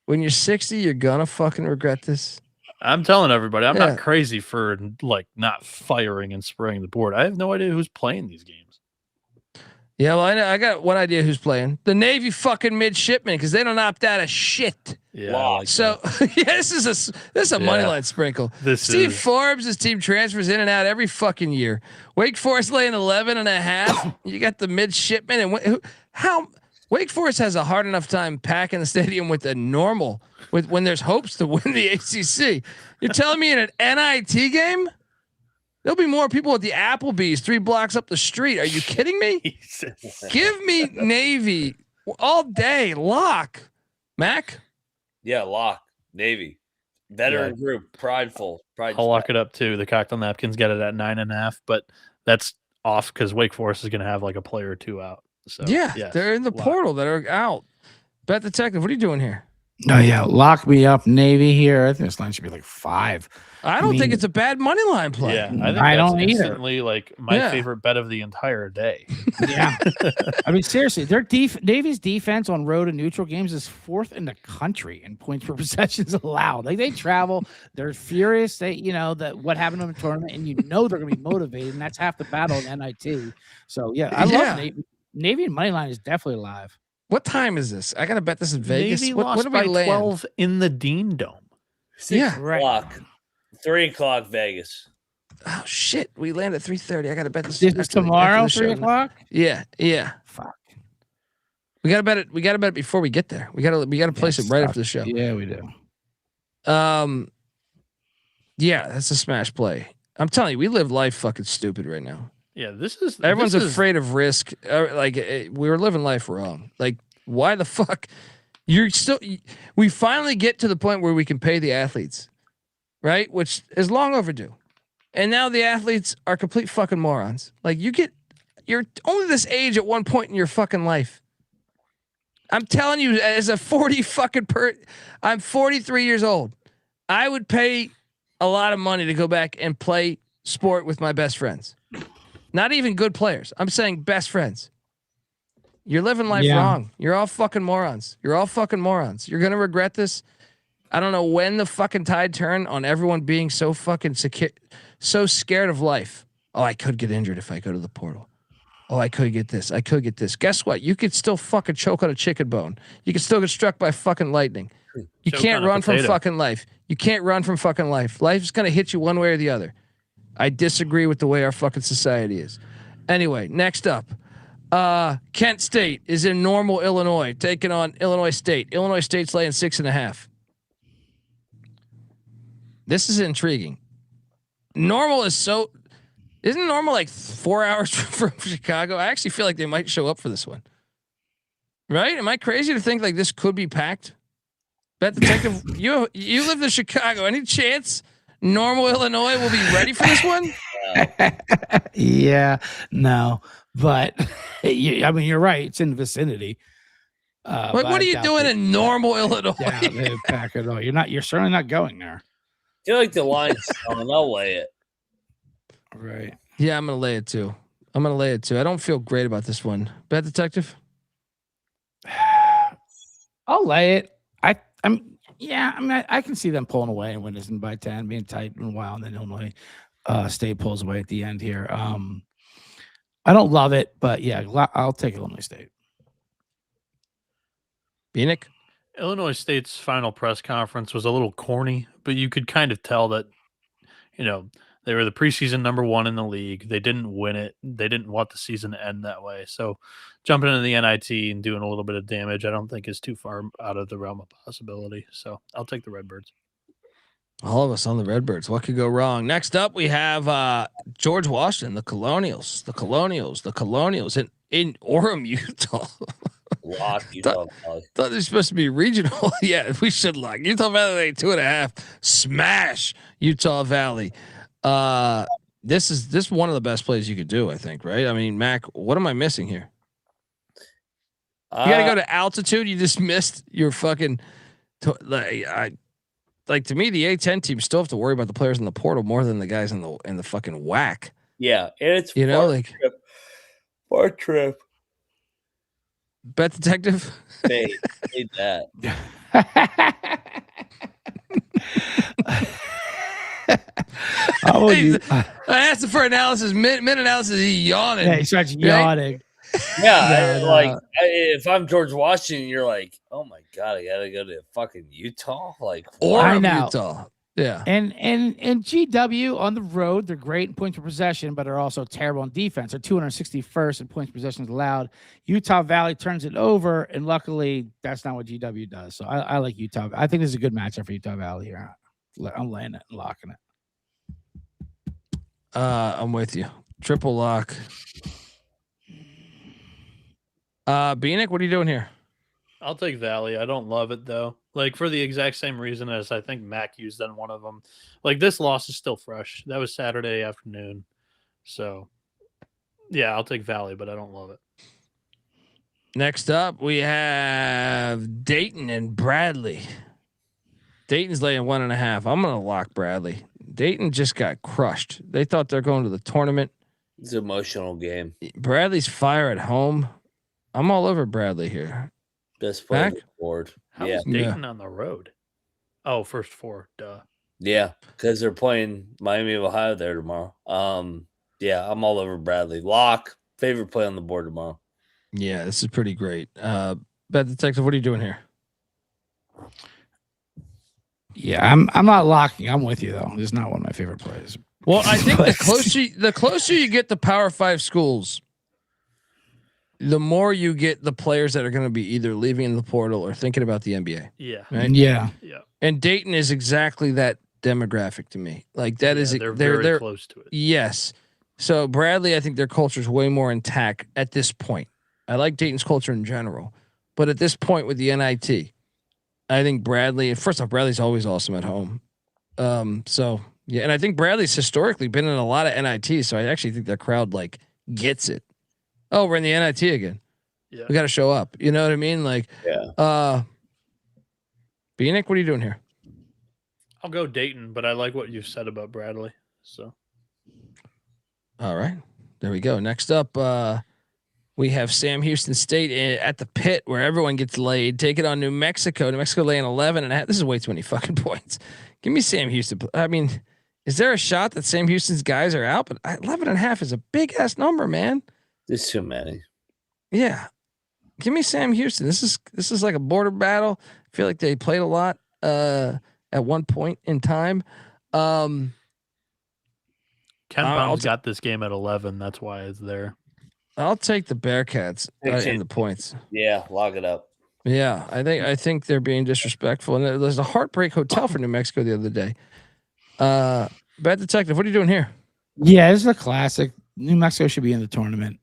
S1: When you're 60, you're going to fucking regret this.
S8: I'm telling everybody, I'm not crazy for like not firing and spraying the board. I have no idea who's playing these games.
S1: Yeah, well, I got one idea who's playing. The Navy fucking midshipmen, because they don't opt out of shit.
S8: Yeah. Like
S1: so yeah, this is a money line sprinkle. Steve Forbes, his team transfers in and out every fucking year. Wake Forest laying 11.5. You got the midshipmen, and how Wake Forest has a hard enough time packing the stadium with when there's hopes to win the ACC. You're telling me in an NIT game? There'll be more people at the Applebee's 3 blocks up the street. Are you kidding me? Give me Navy all day. Lock. Mac?
S7: Yeah, lock. Navy. Veteran group. Prideful.
S8: I'll lock it up too. The cocktail napkins get it at 9.5, but that's off because Wake Forest is going to have like a player or 2 out. So
S1: yeah, they're in the portal that are out. Bet Detective, what are you doing here?
S6: Oh yeah, lock me up Navy here. I think this line should be like 5.
S1: I don't think it's a bad money line play.
S8: Yeah, I think
S6: I
S8: that's
S6: don't either.
S8: instantly like my favorite bet of the entire day.
S6: Yeah, I mean seriously, their Navy's defense on road and neutral games is 4th in the country in points per possessions allowed. Like they travel, they're furious. They that what happened in the tournament, and they're going to be motivated, and that's half the battle in NIT. So yeah, I love Navy. Navy and money line is definitely alive.
S1: What time is this? I got to bet this in Vegas.
S8: Navy
S1: What
S8: lost
S1: do
S8: by
S1: we land?
S8: 12 in the Dean Dome.
S7: 6 o'clock. 3 o'clock Vegas.
S1: Oh shit! We land at 3:30. I got to bet this.
S6: This is tomorrow, 3 o'clock.
S1: Yeah.
S6: Fuck.
S1: We got to bet it. We got to bet it before we get there. We got to place it right after the show.
S6: Yeah, we do.
S1: Yeah, that's a smash play. I'm telling you, we live life fucking stupid right now.
S8: Yeah,
S1: Everyone's afraid of risk. We were living life wrong. Like, why the fuck? We finally get to the point where we can pay the athletes, right? Which is long overdue. And now the athletes are complete fucking morons. Like you're only this age at one point in your fucking life. I'm telling you, as a 40 fucking I'm 43 years old. I would pay a lot of money to go back and play sport with my best friends. Not even good players. I'm saying best friends. You're living life wrong. You're all fucking morons. You're going to regret this. I don't know when the fucking tide turned on everyone being so fucking so scared of life. Oh, I could get injured if I go to the portal. Oh, I could get this. Guess what? You could still fucking choke on a chicken bone. You could still get struck by fucking lightning. You can't run from fucking life. You can't run from fucking life. Life's going to hit you one way or the other. I disagree with the way our fucking society is. Anyway, next up. Kent State is in Normal, Illinois, taking on Illinois State. Illinois State's laying 6.5. This is intriguing. Normal isn't Normal like 4 hours from Chicago? I actually feel like they might show up for this one. Right? Am I crazy to think like this could be packed? Bet Detective, you live in Chicago. Any chance Normal, Illinois will be ready for this one?
S6: Yeah, no, but I mean, you're right. It's in the vicinity.
S1: What are you doing in Normal, Illinois?
S6: Yeah, pack it all. You're certainly not going there.
S7: I feel like the line's coming. I'll lay it.
S6: Right.
S1: Yeah, I'm gonna lay it too. I don't feel great about this one. Bet Detective.
S6: I'll lay it. I can see them pulling away and winning by 10, being tight and wild, and then Illinois State pulls away at the end here. I don't love it, but yeah, I'll take Illinois State.
S1: Bieniek?
S8: Illinois State's final press conference was a little corny, but you could kind of tell that, they were the preseason number 1 in the league. They didn't win it. They didn't want the season to end that way. So jumping into the NIT and doing a little bit of damage, I don't think is too far out of the realm of possibility. So I'll take the Redbirds.
S1: All of us on the Redbirds. What could go wrong? Next up, we have George Washington, the Colonials in Orem, Utah.
S7: Lock Utah Valley.
S1: Thought they're supposed to be regional. Yeah, we should lock Utah Valley 2.5. Smash Utah Valley. This is one of the best plays you could do, I think, right? I mean, Mac, what am I missing here? You got to go to altitude. You just missed your fucking. To me, the A10 team still have to worry about the players in the portal more than the guys in the fucking whack.
S7: Yeah, and it's far trip.
S1: Bet Detective.
S7: Made that.
S1: I asked him for analysis. Mid analysis, he's yawning.
S6: Yeah, he starts yawning.
S7: Yeah, if I'm George Washington, you're like, oh my god, I gotta go to fucking Utah,
S1: Utah. Yeah,
S6: and GW on the road, they're great in points per possession, but are also terrible in defense. They're 261st in points per possessions allowed. Utah Valley turns it over, and luckily, that's not what GW does. So I like Utah. I think this is a good matchup for Utah Valley here. I'm laying it and locking it.
S1: I'm with you. Triple lock. Bieniek, what are you doing here?
S8: I'll take Valley. I don't love it though. Like for the exact same reason as I think Mac used on one of them. Like this loss is still fresh. That was Saturday afternoon. So yeah, I'll take Valley, but I don't love it.
S1: Next up, we have Dayton and Bradley. Dayton's laying 1.5. I'm going to lock Bradley. Dayton just got crushed. They thought they're going to the tournament.
S7: It's an emotional game.
S1: Bradley's fire at home. I'm all over Bradley here.
S7: Best player on the board.
S8: How's Dayton on the road? Oh, first 4. Duh.
S7: Yeah, because they're playing Miami of Ohio there tomorrow. Yeah, I'm all over Bradley. Lock. Favorite play on the board tomorrow.
S1: Yeah, this is pretty great. Bet Detective, what are you doing here?
S6: Yeah, I'm not locking. I'm with you though. This is not one of my favorite plays.
S1: Well, I think the closer you get to Power 5 schools, the more you get the players that are going to be either leaving the portal or thinking about the NBA.
S8: Yeah.
S1: Right?
S6: Yeah.
S1: And Dayton is exactly that demographic to me. Like that is
S8: they're very close to it.
S1: Yes. So Bradley, I think their culture is way more intact at this point. I like Dayton's culture in general, but at this point with the NIT, I think Bradley. First off, Bradley's always awesome at home. So yeah, and I think Bradley's historically been in a lot of NITs, so I actually think their crowd like gets it. Oh, we're in the NIT again.
S8: Yeah,
S1: we got to show up. You know what I mean? Like, Bieniek, what are you doing here?
S8: I'll go Dayton, but I like what you've said about Bradley. So,
S1: all right, there we go. Next up, we have Sam Houston State at the pit where everyone gets laid. Take it on New Mexico. New Mexico laying 11.5. This is way too many fucking points. Give me Sam Houston. I mean, is there a shot that Sam Houston's guys are out? But 11.5 is a big ass number, man.
S7: There's too many.
S1: Yeah, give me Sam Houston. This is like a border battle. I feel like they played a lot at one point in time.
S8: Ken Palm's got this game at 11. That's why it's there.
S1: I'll take the Bearcats in the points.
S7: Yeah, lock it up.
S1: Yeah, I think they're being disrespectful. And there's a Heartbreak Hotel for New Mexico the other day. Bet Detective, what are you doing here?
S6: Yeah, this is a classic. New Mexico should be in the tournament,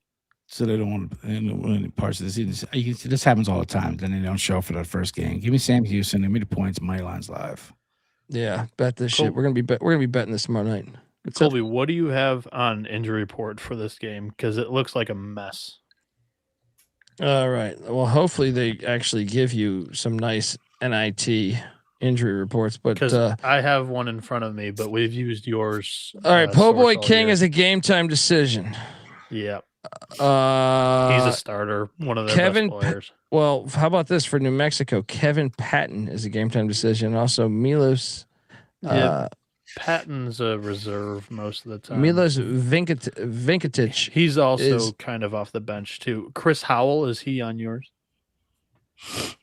S6: so they don't want to any parts of the season. You can see this happens all the time. Then they don't show up for that first game. Give me Sam Houston. Give me the points. Money line's live.
S1: Yeah, bet this shit. We're gonna be betting this tomorrow night.
S8: Colby, what do you have on injury report for this game? Because it looks like a mess.
S1: All right. Well, hopefully they actually give you some nice NIT injury reports. But
S8: I have one in front of me, but we've used yours.
S1: All right, Po Boy King is a game time decision.
S8: Yeah. He's a starter. One of their best players.
S1: Well, how about this for New Mexico? Kevin Patton is a game time decision. Also, Milos.
S8: Patton's a reserve most of the time.
S1: Milos Vinkovic.
S8: He's also kind of off the bench too. Chris Howell, is he on yours?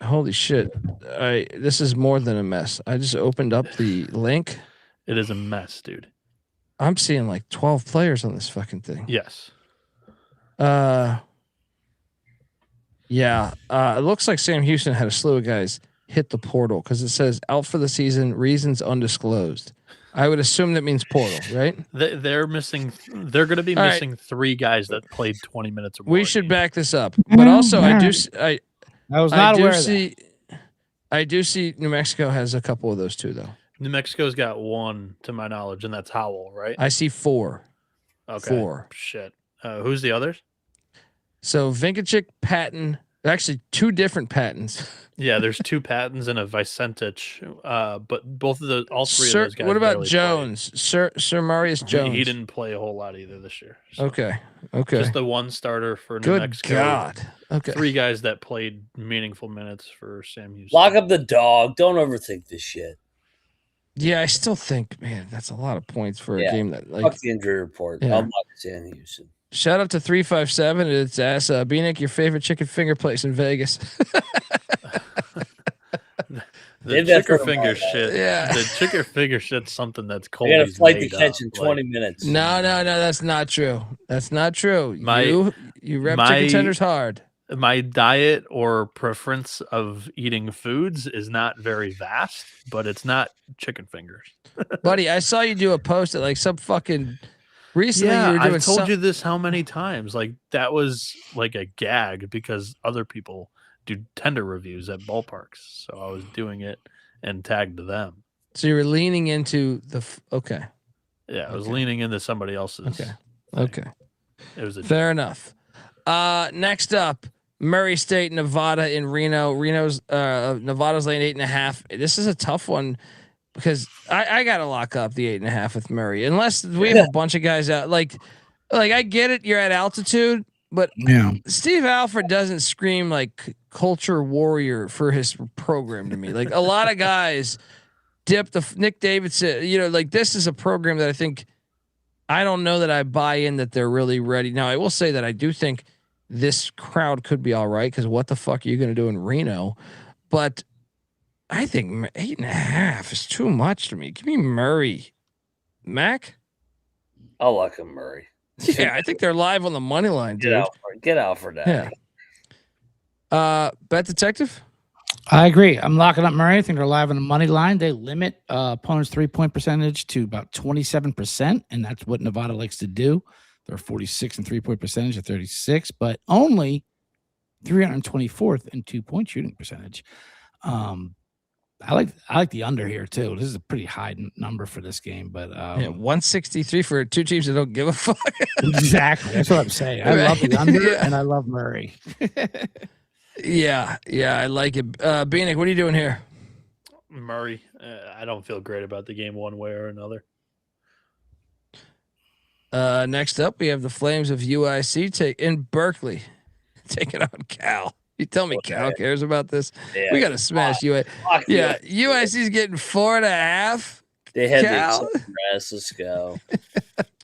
S1: Holy shit. This is more than a mess. I just opened up the link.
S8: It is a mess, dude.
S1: I'm seeing like 12 players on this fucking thing.
S8: Yes.
S1: Yeah. It looks like Sam Houston had a slew of guys hit the portal because it says out for the season, reasons undisclosed. I would assume that means portal, right?
S8: They're missing. They're going to be missing 3 guys that played 20 minutes or more.
S1: We should back this up, but also I was not aware of that. I do see New Mexico has a couple of those too, though.
S8: New Mexico's got 1 to my knowledge, and that's Howell, right?
S1: I see 4.
S8: Okay.
S1: 4.
S8: Shit. Who's the others?
S1: So Vinkovic, Patton. Actually, 2 different Pattons.
S8: Yeah, there's 2 Pattons and a Vicentich, but all 3 of those guys.
S1: What about Jones? Sir Marius Jones.
S8: He didn't play a whole lot either this year.
S1: So. Okay.
S8: Just the 1 starter for New Mexico.
S1: Good God. Okay.
S8: 3 guys that played meaningful minutes for Sam Houston.
S7: Lock up the dog. Don't overthink this shit.
S1: Yeah, I still think, man, that's a lot of points for a game that like.
S7: Fuck the injury report.
S1: Yeah.
S7: I'm not Sam Houston.
S1: Shout out to 357. It's asked Bieniek, your favorite chicken finger place in Vegas.
S8: The chicken finger shit. Yeah. The chicken finger shit's something that's cold.
S7: I got a flight to catch in 20 minutes.
S1: No, that's not true. That's not true. You rep chicken tenders hard.
S8: My diet or preference of eating foods is not very vast, but it's not chicken fingers.
S1: Buddy, I saw you do a post at like some fucking recently.
S8: Yeah,
S1: you were doing
S8: I've told you this how many times. Like that was like a gag because other people do tender reviews at ballparks. So I was doing it and tagged them.
S1: So you were leaning into the okay.
S8: Yeah, I was leaning into somebody else's.
S1: Okay.
S8: It was
S1: fair enough. Next up, Murray State, Nevada in Reno. Nevada's laying 8.5. This is a tough one because I gotta lock up the 8.5 with Murray unless we have a bunch of guys out. Like I get it, you're at altitude, but Steve Alford doesn't scream like culture warrior for his program to me. Like a lot of guys dip Nick Davidson. Like this is a program that I don't know that I buy in that they're really ready. Now I will say that I do think this crowd could be all right because what the fuck are you going to do in Reno? But I think 8.5 is too much to me. Give me Murray. Mac?
S7: I'll lock him Murray.
S1: Yeah, I think they're live on the money line, dude.
S7: Get out for that.
S1: Yeah. Bet detective?
S6: I agree. I'm locking up Murray. I think they're live on the money line. They limit opponents' 3-point percentage to about 27%, and that's what Nevada likes to do. They're 46 in 3-point percentage at 36, but only 324th in 2-point shooting percentage. I like the under here too. This is a pretty high number for this game, but
S1: 163 for two teams that don't give a fuck.
S6: Exactly. That's what I'm saying. I love the under and I love Murray.
S1: Yeah, I like it. Bieniek, what are you doing here?
S8: Murray. I don't feel great about the game one way or another.
S1: Next up, we have the Flames of UIC in Berkeley taking on Cal. You tell me Cal cares about this? Yeah, we got to smash UIC. Yeah, UIC's getting 4.5.
S7: They had the press. Let's go.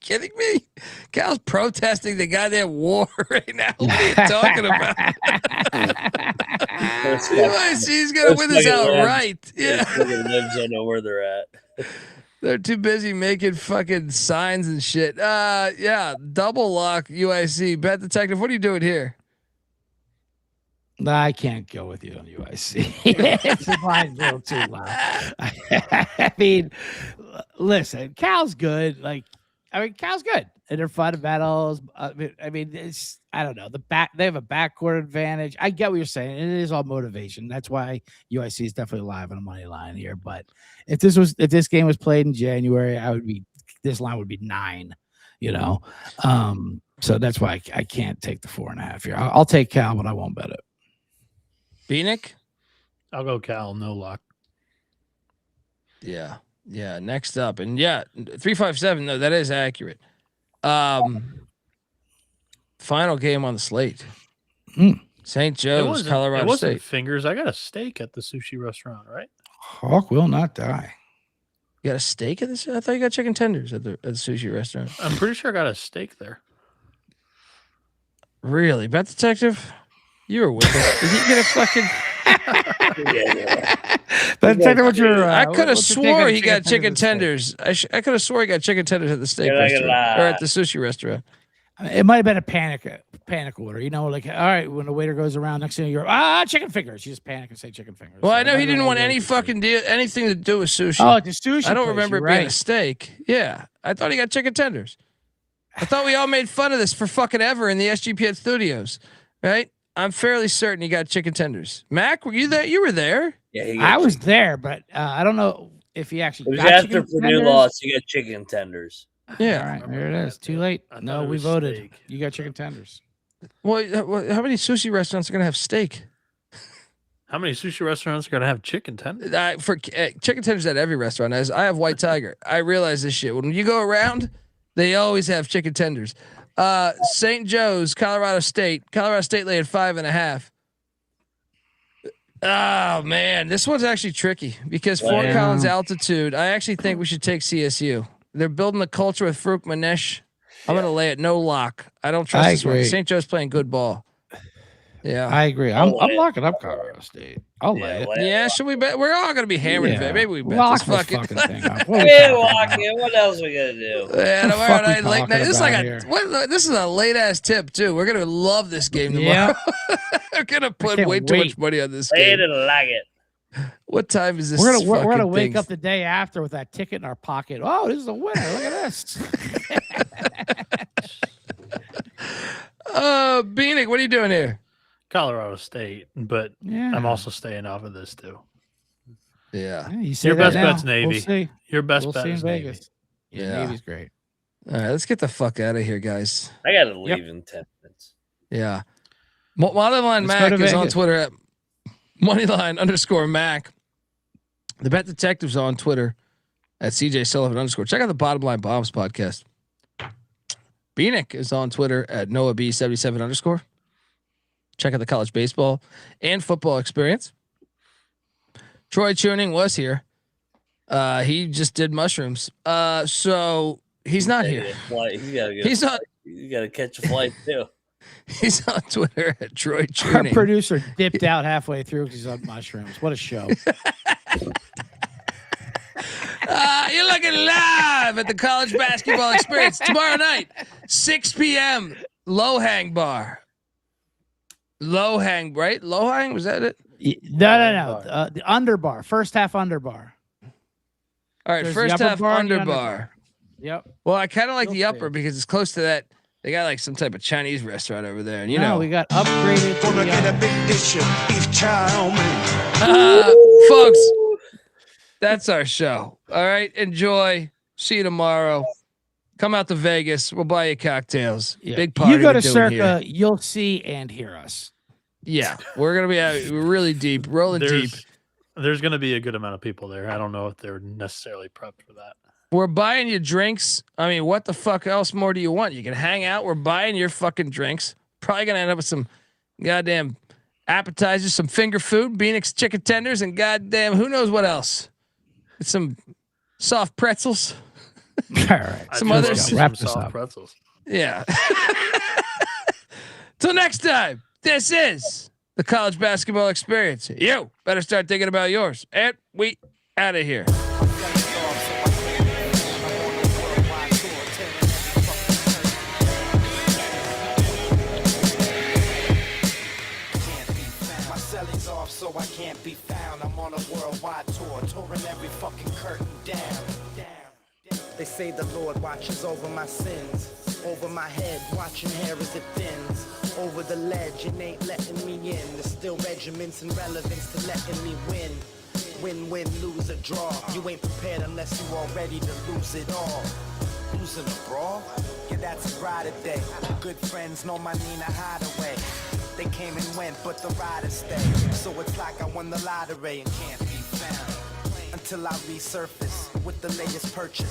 S1: Kidding me? Cal's protesting the goddamn war right now. What are you talking about? UIC's going to win this outright. Yeah.
S7: I know where they're at.
S1: They're too busy making fucking signs and shit. Yeah, double lock UIC. Bet detective, what are you doing here?
S6: I can't go with you on UIC. The line's a little too low. I mean, listen, Cal's good. Cal's good. And they're fun battles. I mean, I don't know. They have a backcourt advantage. I get what you're saying. It is all motivation. That's why UIC is definitely live on a money line here. But if this game was played in January, this line would be 9. So that's why I can't take the 4.5 here. I'll take Cal, but I won't bet it.
S1: Bieniek?
S8: I'll go Cal, no lock.
S1: Yeah. Next up, and 357. No, that is accurate. Final game on the slate. St. Joe's, Colorado
S8: it wasn't
S1: State.
S8: Fingers. I got a steak at the sushi restaurant, right?
S6: Hawk will not die.
S1: You got a steak at this? I thought you got chicken tenders at the sushi restaurant.
S8: I'm pretty sure I got a steak there.
S1: Really, Bet detective? You were with us. Did he get a fucking? I could have swore he got chicken tenders. I could have swore he got chicken tenders at the steak restaurant or at the sushi restaurant.
S6: It might have been a panic order. All right, when the waiter goes around, next thing you're chicken fingers. You just panic and say chicken fingers.
S1: Well, I know he didn't want any fucking anything to do with sushi.
S6: Oh, it's a sushi.
S1: I don't remember it being a steak. Yeah, I thought he got chicken tenders. I thought we all made fun of this for fucking ever in the SGPN studios, right? I'm fairly certain he got chicken tenders. Mac, were you there? You were there.
S7: Yeah,
S6: I was there, but I don't know if he actually.
S7: It was after Purdue lost. You got chicken tenders.
S6: Yeah, all right, there it is. Too late. No, we voted. Steak. You got chicken tenders.
S1: Well, how many sushi restaurants are gonna have steak?
S8: How many sushi restaurants are gonna have chicken tenders?
S1: For chicken tenders at every restaurant. As I have White Tiger, I realize this shit. When you go around, they always have chicken tenders. St. Joe's, Colorado State laying 5.5. Oh man, this one's actually tricky because Fort Collins altitude. I actually think we should take CSU. They're building the culture with Farouk Manesh. I'm gonna lay it no lock. I don't trust this one. St. Joe's playing good ball. Yeah,
S6: I agree. I'm locking up Colorado State. I'll lay it.
S1: Yeah, should we bet? We're all gonna be hammered.
S6: Yeah.
S1: Maybe we bet
S6: lock
S1: this fucking
S6: thing up.
S7: What else are we gonna do?
S1: Yeah, tomorrow night, late night. This is a late ass tip too. We're gonna love this game tomorrow. We're gonna put way too much money on this game.
S7: Like it.
S1: What time is this?
S6: We're gonna wake up the day after with that ticket in our pocket. Oh, this is a winner! Look at this.
S1: Bieniek, what are you doing here?
S8: Colorado State, but I'm also staying off of this too.
S1: Yeah,
S8: your best bet's Navy.
S6: We'll
S8: your best bet is
S6: Vegas.
S8: Navy.
S6: Yeah, Navy's great.
S1: All right, let's get the fuck out of here, guys.
S7: I gotta leave in 10 minutes.
S1: Yeah. Moneyline
S6: Let's go
S1: Mac
S6: to
S1: is on
S6: Vegas.
S1: Twitter at Moneyline_Mac. The Bet Detective's on Twitter at CJ Sullivan_. Check out the Bottom Line Bombs podcast. Bieniek is on Twitter at Noah B77_. Check out the college baseball and football experience. Troy Tuning was here. He just did mushrooms. So he's not here. He's on.
S7: You got to catch a flight too.
S1: He's on Twitter at Troy
S6: Our
S1: Tuning.
S6: producer dipped out halfway through because he's on mushrooms. What a show.
S1: You're looking live at the college basketball experience tomorrow night, 6 p.m. Low Hang Bar. Low Hang, right? Low Hang, was that it?
S6: No. The underbar, first half underbar.
S1: All right,
S6: There's
S1: first
S6: the upper
S1: half
S6: bar and the
S1: underbar.
S6: underbar. Yep.
S1: Well, I kind of like
S6: Real
S1: the upper
S6: fair.
S1: because it's close to that. They got like some type of Chinese restaurant over there, and you
S6: No,
S1: know,
S6: we got upgraded. To the,
S11: big dish of beef chow
S1: folks. That's our show. All right, enjoy. See you tomorrow. Come out to Vegas. We'll buy you cocktails.
S6: yeah.
S1: Big party.
S6: You go to
S1: we're doing
S6: Circa,
S1: here.
S6: you'll see and hear us.
S1: Yeah, we're gonna be really deep, rolling deep.
S8: There's going to be a good amount of people there. I don't know if they're necessarily prepped for that.
S1: We're buying you drinks. I mean, what the fuck else more do you want? You can hang out. We're buying your fucking drinks. Probably gonna end up with some goddamn appetizers, some finger food, Bieniek's chicken tenders, and goddamn who knows what else. Some soft pretzels.
S6: All right.
S1: Some others.
S6: Wrap this
S8: Soft
S6: up.
S8: pretzels.
S1: Yeah. Till next time, this is the college basketball experience. You better start thinking about yours. And we out of here.
S12: So I can't be found. I'm on a worldwide tour, touring every fucking curtain down. They say the Lord watches over my sins, over my head, watching hair as it thins, over the ledge and ain't letting me in. There's still regiments and relevance to letting me win. Win, lose or draw. You ain't prepared unless you all ready to lose it all. Losing a brawl? Yeah, that's a brighter day. Good friends know my Nina Hideaway. They came and went, but the riders stay. So it's like I won the lottery and can't be found until I resurface with the latest purchase.